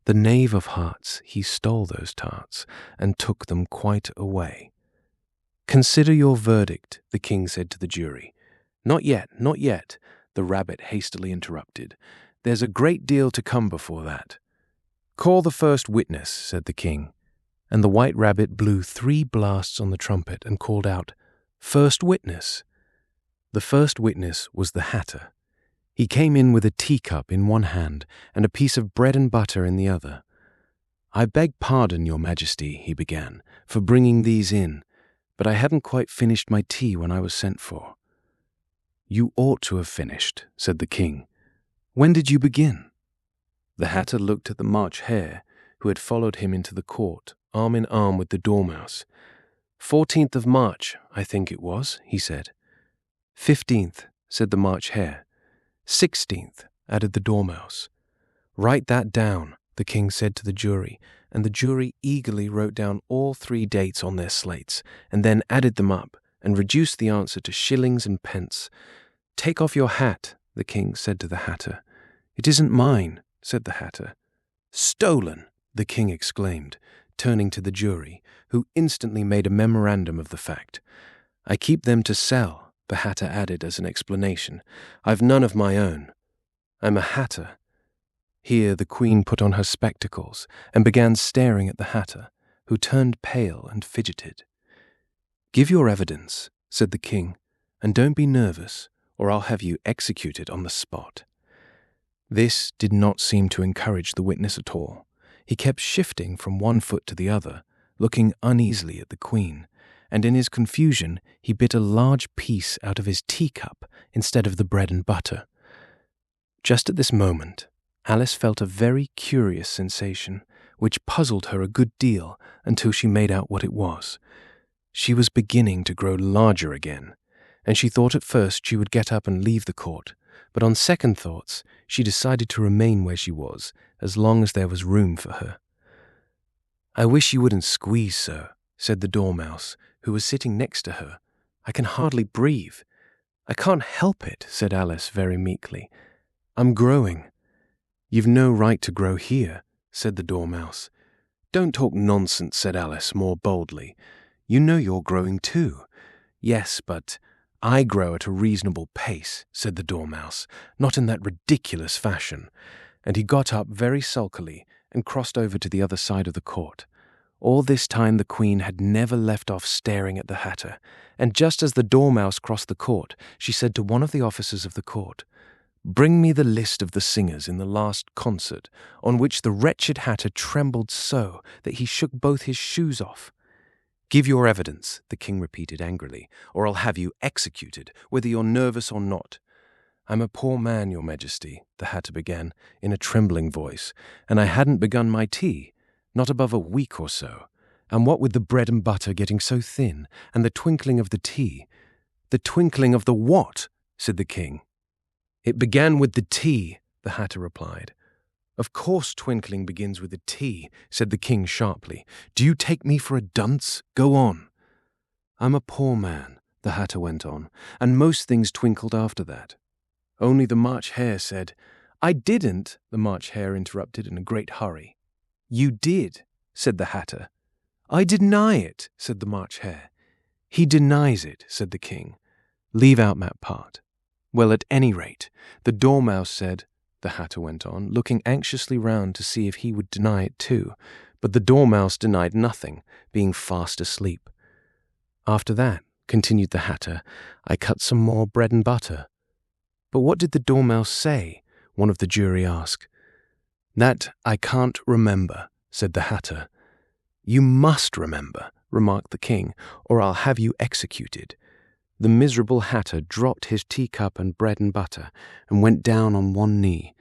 The Knave of Hearts, he stole those tarts, and took them quite away." "Consider your verdict," the king said to the jury. "Not yet, not yet," the rabbit hastily interrupted. "There's a great deal to come before that." "Call the first witness," said the king, and the White Rabbit blew 3 blasts on the trumpet and called out, "First witness." The first witness was the Hatter. He came in with a teacup in one hand and a piece of bread and butter in the other. "I beg pardon, Your Majesty," he began, "for bringing these in, but I hadn't quite finished my tea when I was sent for." "You ought to have finished," said the king. "When did you begin?" The Hatter looked at the March Hare, who had followed him into the court, arm in arm with the Dormouse. 14th of March, I think it was, he said. 15th, said the March Hare. 16th, added the Dormouse. Write that down, the king said to the jury, and the jury eagerly wrote down all 3 dates on their slates, and then added them up, and reduced the answer to shillings and pence. Take off your hat, the king said to the Hatter. It isn't mine, said the Hatter. Stolen, the king exclaimed, turning to the jury, who instantly made a memorandum of the fact. I keep them to sell, the Hatter added as an explanation. I've none of my own. I'm a Hatter. Here the Queen put on her spectacles and began staring at the Hatter, who turned pale and fidgeted. Give your evidence, said the king, and don't be nervous, or I'll have you executed on the spot. This did not seem to encourage the witness at all. He kept shifting from one foot to the other, looking uneasily at the Queen, and in his confusion he bit a large piece out of his teacup instead of the bread and butter. Just at this moment, Alice felt a very curious sensation, which puzzled her a good deal until she made out what it was. She was beginning to grow larger again, and she thought at first she would get up and leave the court, but on second thoughts she decided to remain where she was as long as there was room for her. I wish you wouldn't squeeze so, said the Dormouse, who was sitting next to her. I can hardly breathe. I can't help it, said Alice very meekly. I'm growing. You've no right to grow here, said the Dormouse. Don't talk nonsense, said Alice more boldly. You know you're growing too. Yes, but I grow at a reasonable pace, said the Dormouse, not in that ridiculous fashion, and he got up very sulkily and crossed over to the other side of the court. All this time the Queen had never left off staring at the Hatter, and just as the Dormouse crossed the court, she said to one of the officers of the court, Bring me the list of the singers in the last concert, on which the wretched Hatter trembled so that he shook both his shoes off. Give your evidence, the king repeated angrily, or I'll have you executed, whether you're nervous or not. I'm a poor man, your majesty, the Hatter began, in a trembling voice, and I hadn't begun my tea, not above a week or so. And what with the bread and butter getting so thin, and the twinkling of the tea— The twinkling of the what? Said the king. It began with the tea, the Hatter replied. Of course twinkling begins with the tea, said the king sharply. Do you take me for a dunce? Go on. I'm a poor man, the Hatter went on, and most things twinkled after that. Only the March Hare said, I didn't, the March Hare interrupted in a great hurry. You did, said the Hatter. I deny it, said the March Hare. He denies it, said the king. Leave out that part. Well, at any rate, the Dormouse said, the Hatter went on, looking anxiously round to see if he would deny it too, but the Dormouse denied nothing, being fast asleep. After that, continued the Hatter, I cut some more bread and butter. But what did the Dormouse say? One of the jury asked. That I can't remember, said the Hatter. You must remember, remarked the king, or I'll have you executed. The miserable Hatter dropped his teacup and bread and butter and went down on one knee.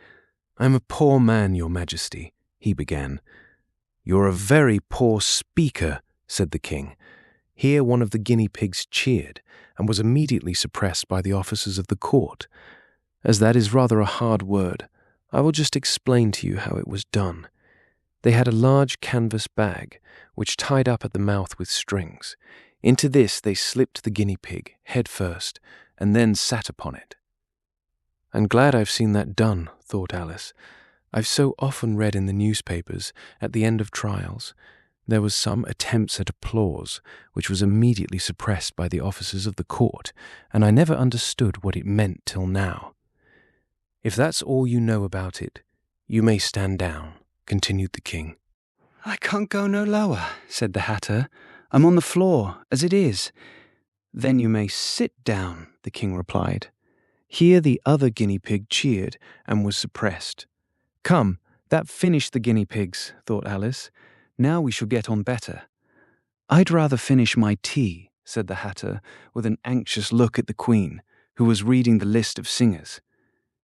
I'm a poor man, your majesty, he began. You're a very poor speaker, said the king. Here one of the guinea pigs cheered and was immediately suppressed by the officers of the court. As that is rather a hard word, I will just explain to you how it was done. They had a large canvas bag, which tied up at the mouth with strings. Into this they slipped the guinea pig, head first, and then sat upon it. I'm glad I've seen that done, thought Alice. I've so often read in the newspapers, at the end of trials, there was some attempts at applause, which was immediately suppressed by the officers of the court, and I never understood what it meant till now. If that's all you know about it, you may stand down, continued the king. I can't go no lower, said the Hatter. I'm on the floor, as it is. Then you may sit down, the king replied. Here the other guinea pig cheered and was suppressed. Come, that finished the guinea pigs, thought Alice. Now we shall get on better. I'd rather finish my tea, said the Hatter, with an anxious look at the Queen, who was reading the list of singers.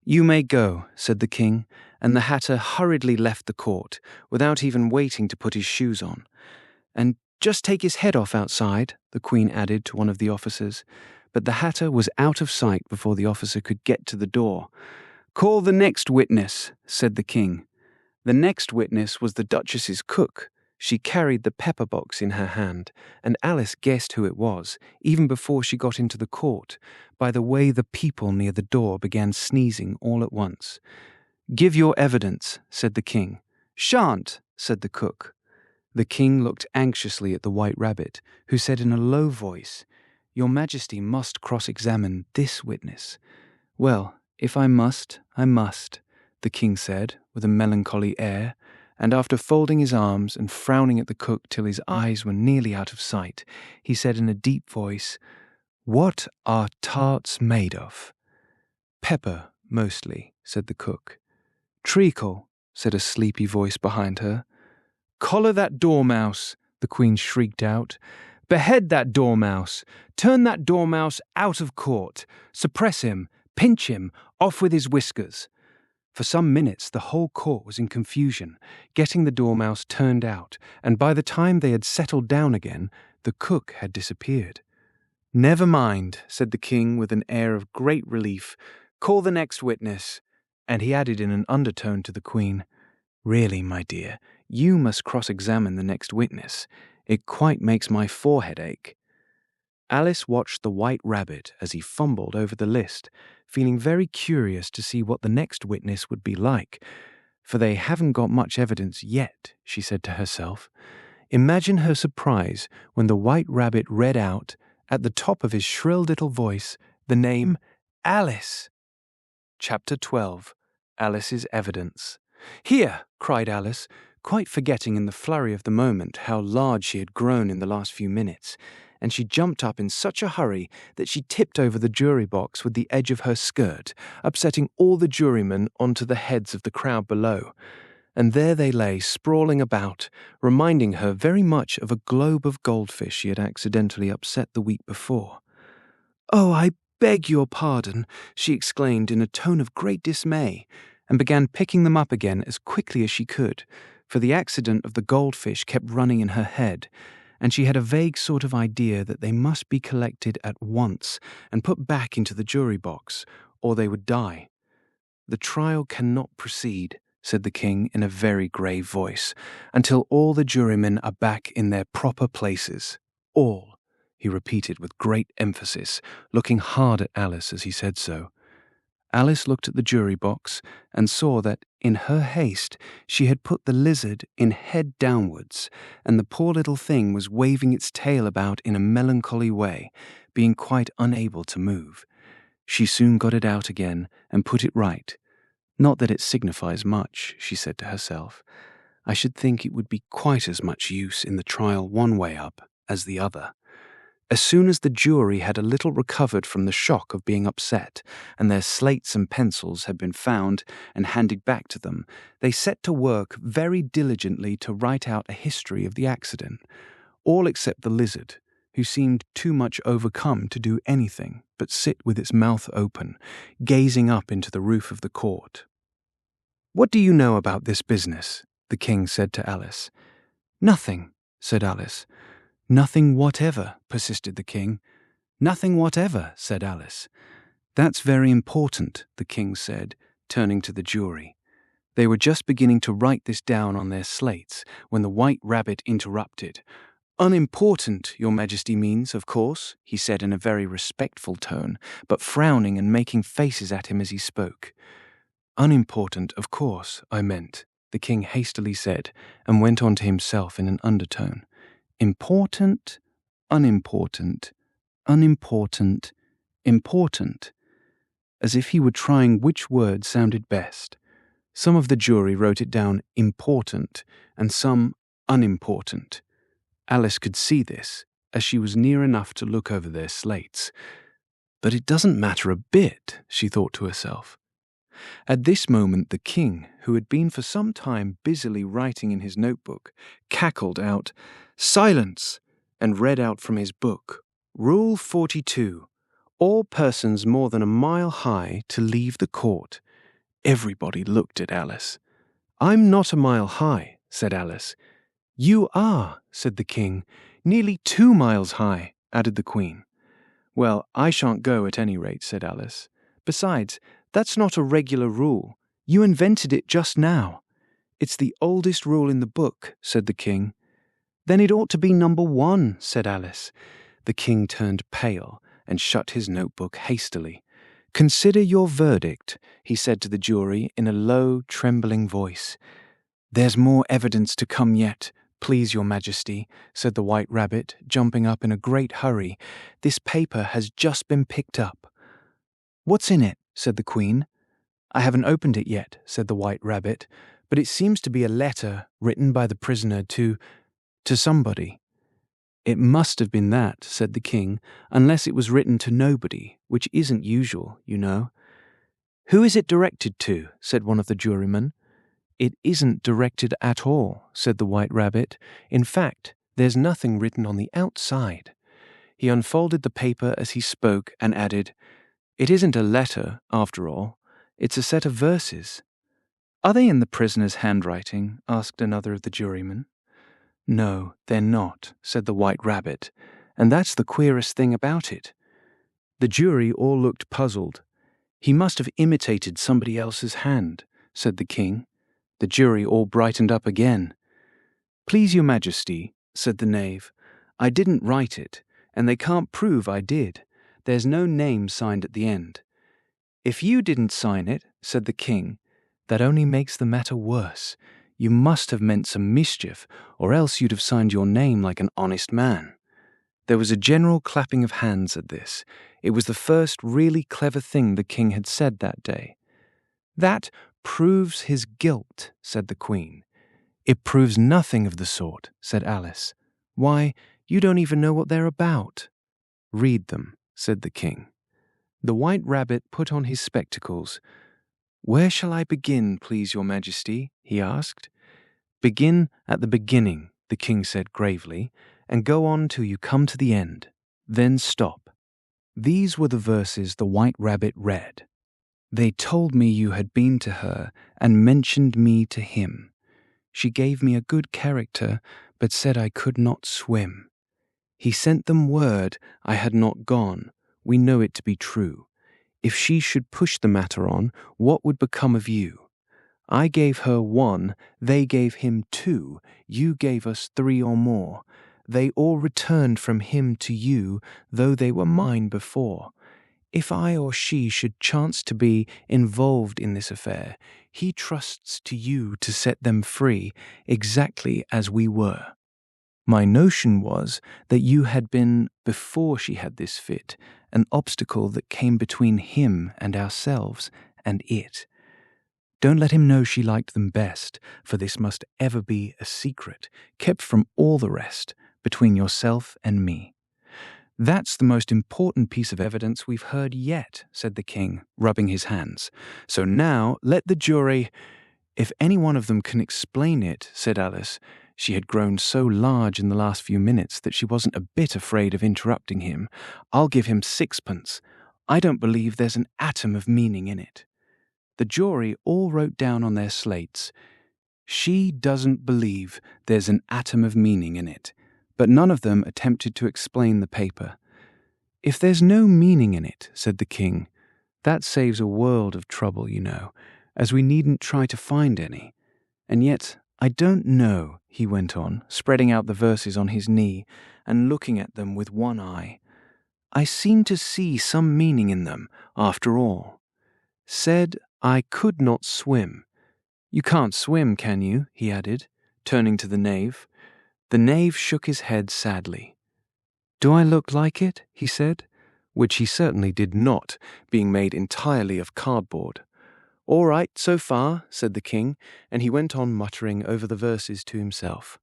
You may go, said the king, and the Hatter hurriedly left the court, without even waiting to put his shoes on. And Just take his head off outside, the Queen added to one of the officers, but the Hatter was out of sight before the officer could get to the door. "Call the next witness," said the King. The next witness was the Duchess's cook. She carried the pepper box in her hand, and Alice guessed who it was, even before she got into the court, by the way the people near the door began sneezing all at once. "Give your evidence," said the King. "Shan't," said the cook. The King looked anxiously at the White Rabbit, who said in a low voice, "Your Majesty must cross-examine this witness." "Well, if I must, I must," the King said, with a melancholy air, and after folding his arms and frowning at the cook till his eyes were nearly out of sight, he said in a deep voice, "What are tarts made of?" "Pepper, mostly," said the cook. "Treacle," said a sleepy voice behind her. "Collar that dormouse," the Queen shrieked out. "Behead that dormouse! Turn that dormouse out of court! Suppress him! Pinch him! Off with his whiskers!" For some minutes the whole court was in confusion, getting the dormouse turned out, and by the time they had settled down again, the cook had disappeared. "Never mind," said the King with an air of great relief. "Call the next witness." And he added in an undertone to the Queen, "Really, my dear, you must cross-examine the next witness. It quite makes my forehead ache." Alice watched the White Rabbit as he fumbled over the list, feeling very curious to see what the next witness would be like. "For they haven't got much evidence yet," she said to herself. Imagine her surprise when the White Rabbit read out, at the top of his shrill little voice, the name Alice. Chapter 12. Alice's Evidence. "Here!" cried Alice, quite forgetting in the flurry of the moment how large she had grown in the last few minutes, and she jumped up in such a hurry that she tipped over the jury box with the edge of her skirt, upsetting all the jurymen onto the heads of the crowd below. And there they lay sprawling about, reminding her very much of a globe of goldfish she had accidentally upset the week before. "Oh, I beg your pardon," she exclaimed in a tone of great dismay, and began picking them up again as quickly as she could, for the accident of the goldfish kept running in her head, and she had a vague sort of idea that they must be collected at once and put back into the jury box, or they would die. "The trial cannot proceed," said the King in a very grave voice, "until all the jurymen are back in their proper places. All," he repeated with great emphasis, looking hard at Alice as he said so. Alice looked at the jury box and saw that, in her haste, she had put the lizard in head downwards, and the poor little thing was waving its tail about in a melancholy way, being quite unable to move. She soon got it out again and put it right. "Not that it signifies much," she said to herself. "I should think it would be quite as much use in the trial one way up as the other." As soon as the jury had a little recovered from the shock of being upset, and their slates and pencils had been found and handed back to them, they set to work very diligently to write out a history of the accident, all except the lizard, who seemed too much overcome to do anything but sit with its mouth open, gazing up into the roof of the court. "What do you know about this business?" the King said to Alice. "Nothing," said Alice. "Nothing whatever," persisted the King. "Nothing whatever," said Alice. "That's very important," the King said, turning to the jury. They were just beginning to write this down on their slates when the White Rabbit interrupted. "Unimportant, Your Majesty means, of course," he said in a very respectful tone, but frowning and making faces at him as he spoke. "Unimportant, of course, I meant," the King hastily said, and went on to himself in an undertone. "Important, unimportant, unimportant, important," as if he were trying which word sounded best. Some of the jury wrote it down important, and some unimportant. Alice could see this, as she was near enough to look over their slates. "But it doesn't matter a bit," she thought to herself. At this moment the King, who had been for some time busily writing in his notebook, cackled out, "Silence!" and read out from his book, "Rule 42. All persons more than a mile high to leave the court." Everybody looked at Alice. "I'm not a mile high," said Alice. "You are," said the king. "Nearly 2 miles high," added the queen. "Well, I shan't go at any rate," said Alice. "Besides, that's not a regular rule. You invented it just now." "It's the oldest rule in the book," said the king. "Then it ought to be number 1, said Alice. The king turned pale and shut his notebook hastily. "Consider your verdict," he said to the jury in a low, trembling voice. "There's more evidence to come yet, please your majesty," said the White Rabbit, jumping up in a great hurry. "This paper has just been picked up." "What's in it?" said the queen. "I haven't opened it yet," said the White Rabbit, "but it seems to be a letter written by the prisoner to somebody." "It must have been that," said the king, "unless it was written to nobody, which isn't usual, you know." "Who is it directed to?" said one of the jurymen. "It isn't directed at all," said the White Rabbit. "In fact, there's nothing written on the outside." He unfolded the paper as he spoke and added, "It isn't a letter, after all. It's a set of verses." "Are they in the prisoner's handwriting?" asked another of the jurymen. "No, they're not," said the White Rabbit, "and that's the queerest thing about it." The jury all looked puzzled. "He must have imitated somebody else's hand," said the king. The jury all brightened up again. "Please your majesty," said the knave, "I didn't write it, and they can't prove I did. There's no name signed at the end." "If you didn't sign it," said the king, "that only makes the matter worse. You must have meant some mischief, or else you'd have signed your name like an honest man." There was a general clapping of hands at this. It was the first really clever thing the king had said that day. "That proves his guilt," said the queen. "It proves nothing of the sort," said Alice. "Why, you don't even know what they're about." "Read them," said the king. The White Rabbit put on his spectacles. "Where shall I begin, please your majesty?" he asked. "Begin at the beginning," the king said gravely, "and go on till you come to the end. Then stop." These were the verses the White Rabbit read. "They told me you had been to her and mentioned me to him. She gave me a good character, but said I could not swim. He sent them word I had not gone. We know it to be true. If she should push the matter on, what would become of you? I gave her 1, they gave him 2, you gave us 3 or more. They all returned from him to you, though they were mine before. If I or she should chance to be involved in this affair, he trusts to you to set them free, exactly as we were. My notion was that you had been, before she had this fit, an obstacle that came between him and ourselves and it. Don't let him know she liked them best, for this must ever be a secret, kept from all the rest, between yourself and me." "That's the most important piece of evidence we've heard yet," said the king, rubbing his hands. "So now let the jury—" "If any one of them can explain it," said Alice. She had grown so large in the last few minutes that she wasn't a bit afraid of interrupting him. "I'll give him 6pence. I don't believe there's an atom of meaning in it." The jury all wrote down on their slates, "She doesn't believe there's an atom of meaning in it," but none of them attempted to explain the paper. "If there's no meaning in it," said the king, "that saves a world of trouble, you know, as we needn't try to find any. And yet, I don't know," he went on, spreading out the verses on his knee and looking at them with one eye. "I seem to see some meaning in them, after all. Said I could not swim. You can't swim, can you?" he added, turning to the knave. The knave shook his head sadly. "Do I look like it?" he said, which he certainly did not, being made entirely of cardboard. "All right, so far," said the king, and he went on muttering over the verses to himself.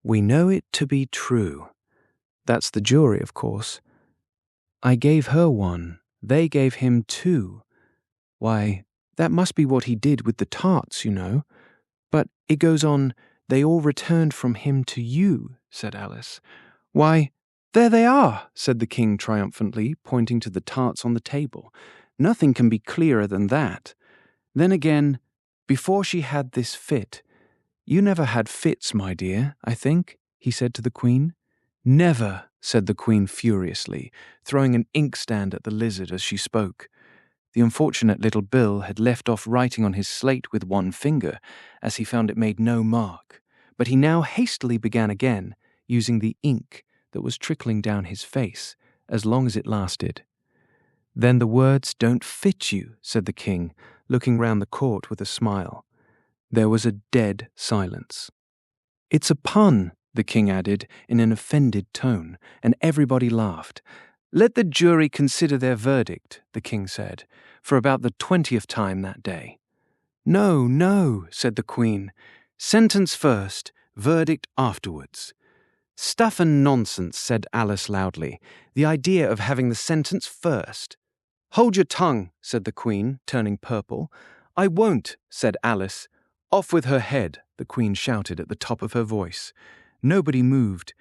"We know it to be true." That's the jury, of course. "I gave her 1, they gave him 2. Why, that must be what he did with the tarts, you know. But it goes on, they all returned from him to you," said Alice. "Why, there they are," said the king triumphantly, pointing to the tarts on the table. "Nothing can be clearer than that. Then again, before she had this fit, "You never had fits, my dear, I think," he said to the Queen. "Never," said the Queen furiously, throwing an inkstand at the lizard as she spoke. The unfortunate little Bill had left off writing on his slate with one finger, as he found it made no mark, but he now hastily began again, using the ink that was trickling down his face, as long as it lasted. "Then the words don't fit you," said the King, looking round the court with a smile. There was a dead silence. "It's a pun," the King added in an offended tone, and everybody laughed. "Let the jury consider their verdict," the King said, for about the 20th time that day. "No, no," said the Queen. "Sentence first, verdict afterwards." "Stuff and nonsense," said Alice loudly. "The idea of having the sentence first." "Hold your tongue," said the Queen, turning purple. "I won't," said Alice. "Off with her head," the Queen shouted at the top of her voice. Nobody moved.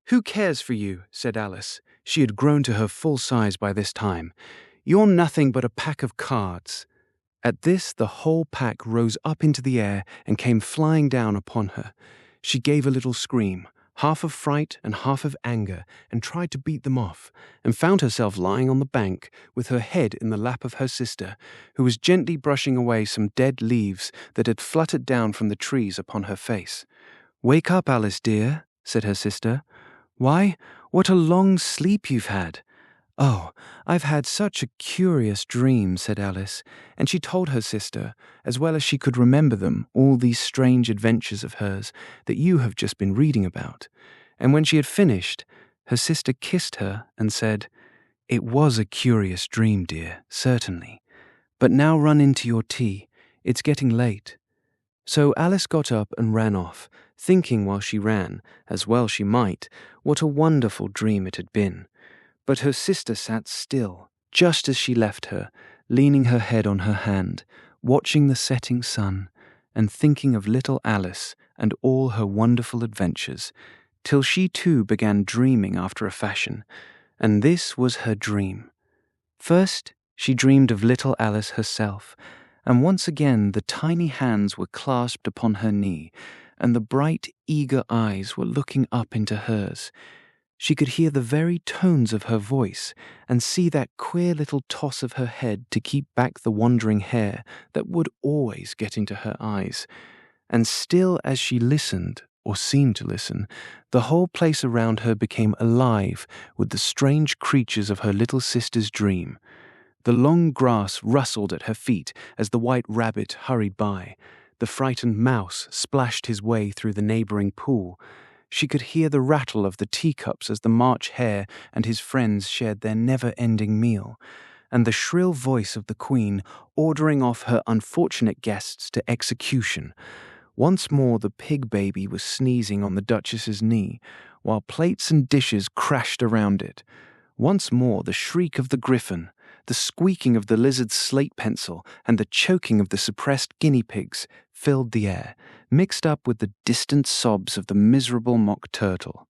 "Who cares for you?" said Alice. She had grown to her full size by this time. "You're nothing but a pack of cards." At this the whole pack rose up into the air and came flying down upon her. She gave a little scream, half of fright and half of anger, and tried to beat them off, and found herself lying on the bank with her head in the lap of her sister, who was gently brushing away some dead leaves that had fluttered down from the trees upon her face. "Wake up, Alice dear," said her sister. "Why, what a long sleep you've had." "Oh, I've had such a curious dream," said Alice, and she told her sister, as well as she could remember them, all these strange adventures of hers that you have just been reading about. And when she had finished, her sister kissed her and said, "It was a curious dream, dear, certainly. But now run into your tea. It's getting late." So Alice got up and ran off, thinking while she ran, as well she might, what a wonderful dream it had been. But her sister sat still, just as she left her, leaning her head on her hand, watching the setting sun, and thinking of little Alice and all her wonderful adventures, till she too began dreaming after a fashion. And this was her dream. First, she dreamed of little Alice herself, and once again the tiny hands were clasped upon her knee, and the bright, eager eyes were looking up into hers. She could hear the very tones of her voice and see that queer little toss of her head to keep back the wandering hair that would always get into her eyes. And still as she listened, or seemed to listen, the whole place around her became alive with the strange creatures of her little sister's dream. The long grass rustled at her feet as the white rabbit hurried by. The frightened mouse splashed his way through the neighboring pool. She could hear the rattle of the teacups as the March Hare and his friends shared their never-ending meal, and the shrill voice of the Queen ordering off her unfortunate guests to execution. Once more the pig baby was sneezing on the Duchess's knee, while plates and dishes crashed around it. Once more the shriek of the griffin, the squeaking of the lizard's slate pencil, and the choking of the suppressed guinea pigs filled the air, mixed up with the distant sobs of the miserable mock turtle.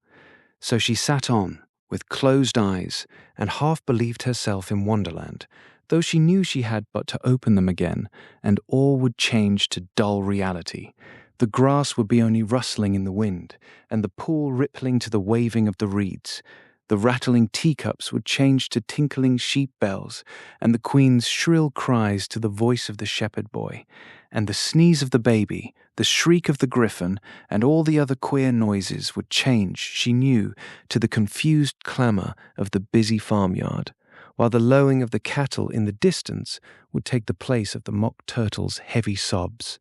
So she sat on, with closed eyes, and half believed herself in Wonderland, though she knew she had but to open them again, and all would change to dull reality. The grass would be only rustling in the wind, and the pool rippling to the waving of the reeds. The rattling teacups would change to tinkling sheep bells, and the Queen's shrill cries to the voice of the shepherd boy, and the sneeze of the baby, the shriek of the griffin, and all the other queer noises would change, she knew, to the confused clamour of the busy farmyard, while the lowing of the cattle in the distance would take the place of the mock turtle's heavy sobs.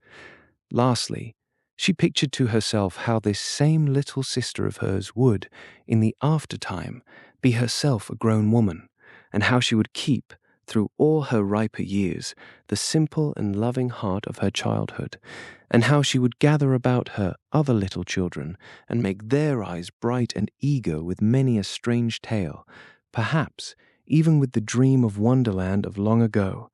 Lastly, she pictured to herself how this same little sister of hers would, in the after-time, be herself a grown woman, and how she would keep, through all her riper years, the simple and loving heart of her childhood, and how she would gather about her other little children and make their eyes bright and eager with many a strange tale, perhaps even with the dream of Wonderland of long ago,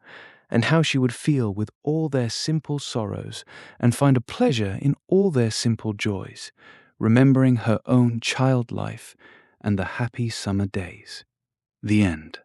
and how she would feel with all their simple sorrows and find a pleasure in all their simple joys, remembering her own child life and the happy summer days. The end.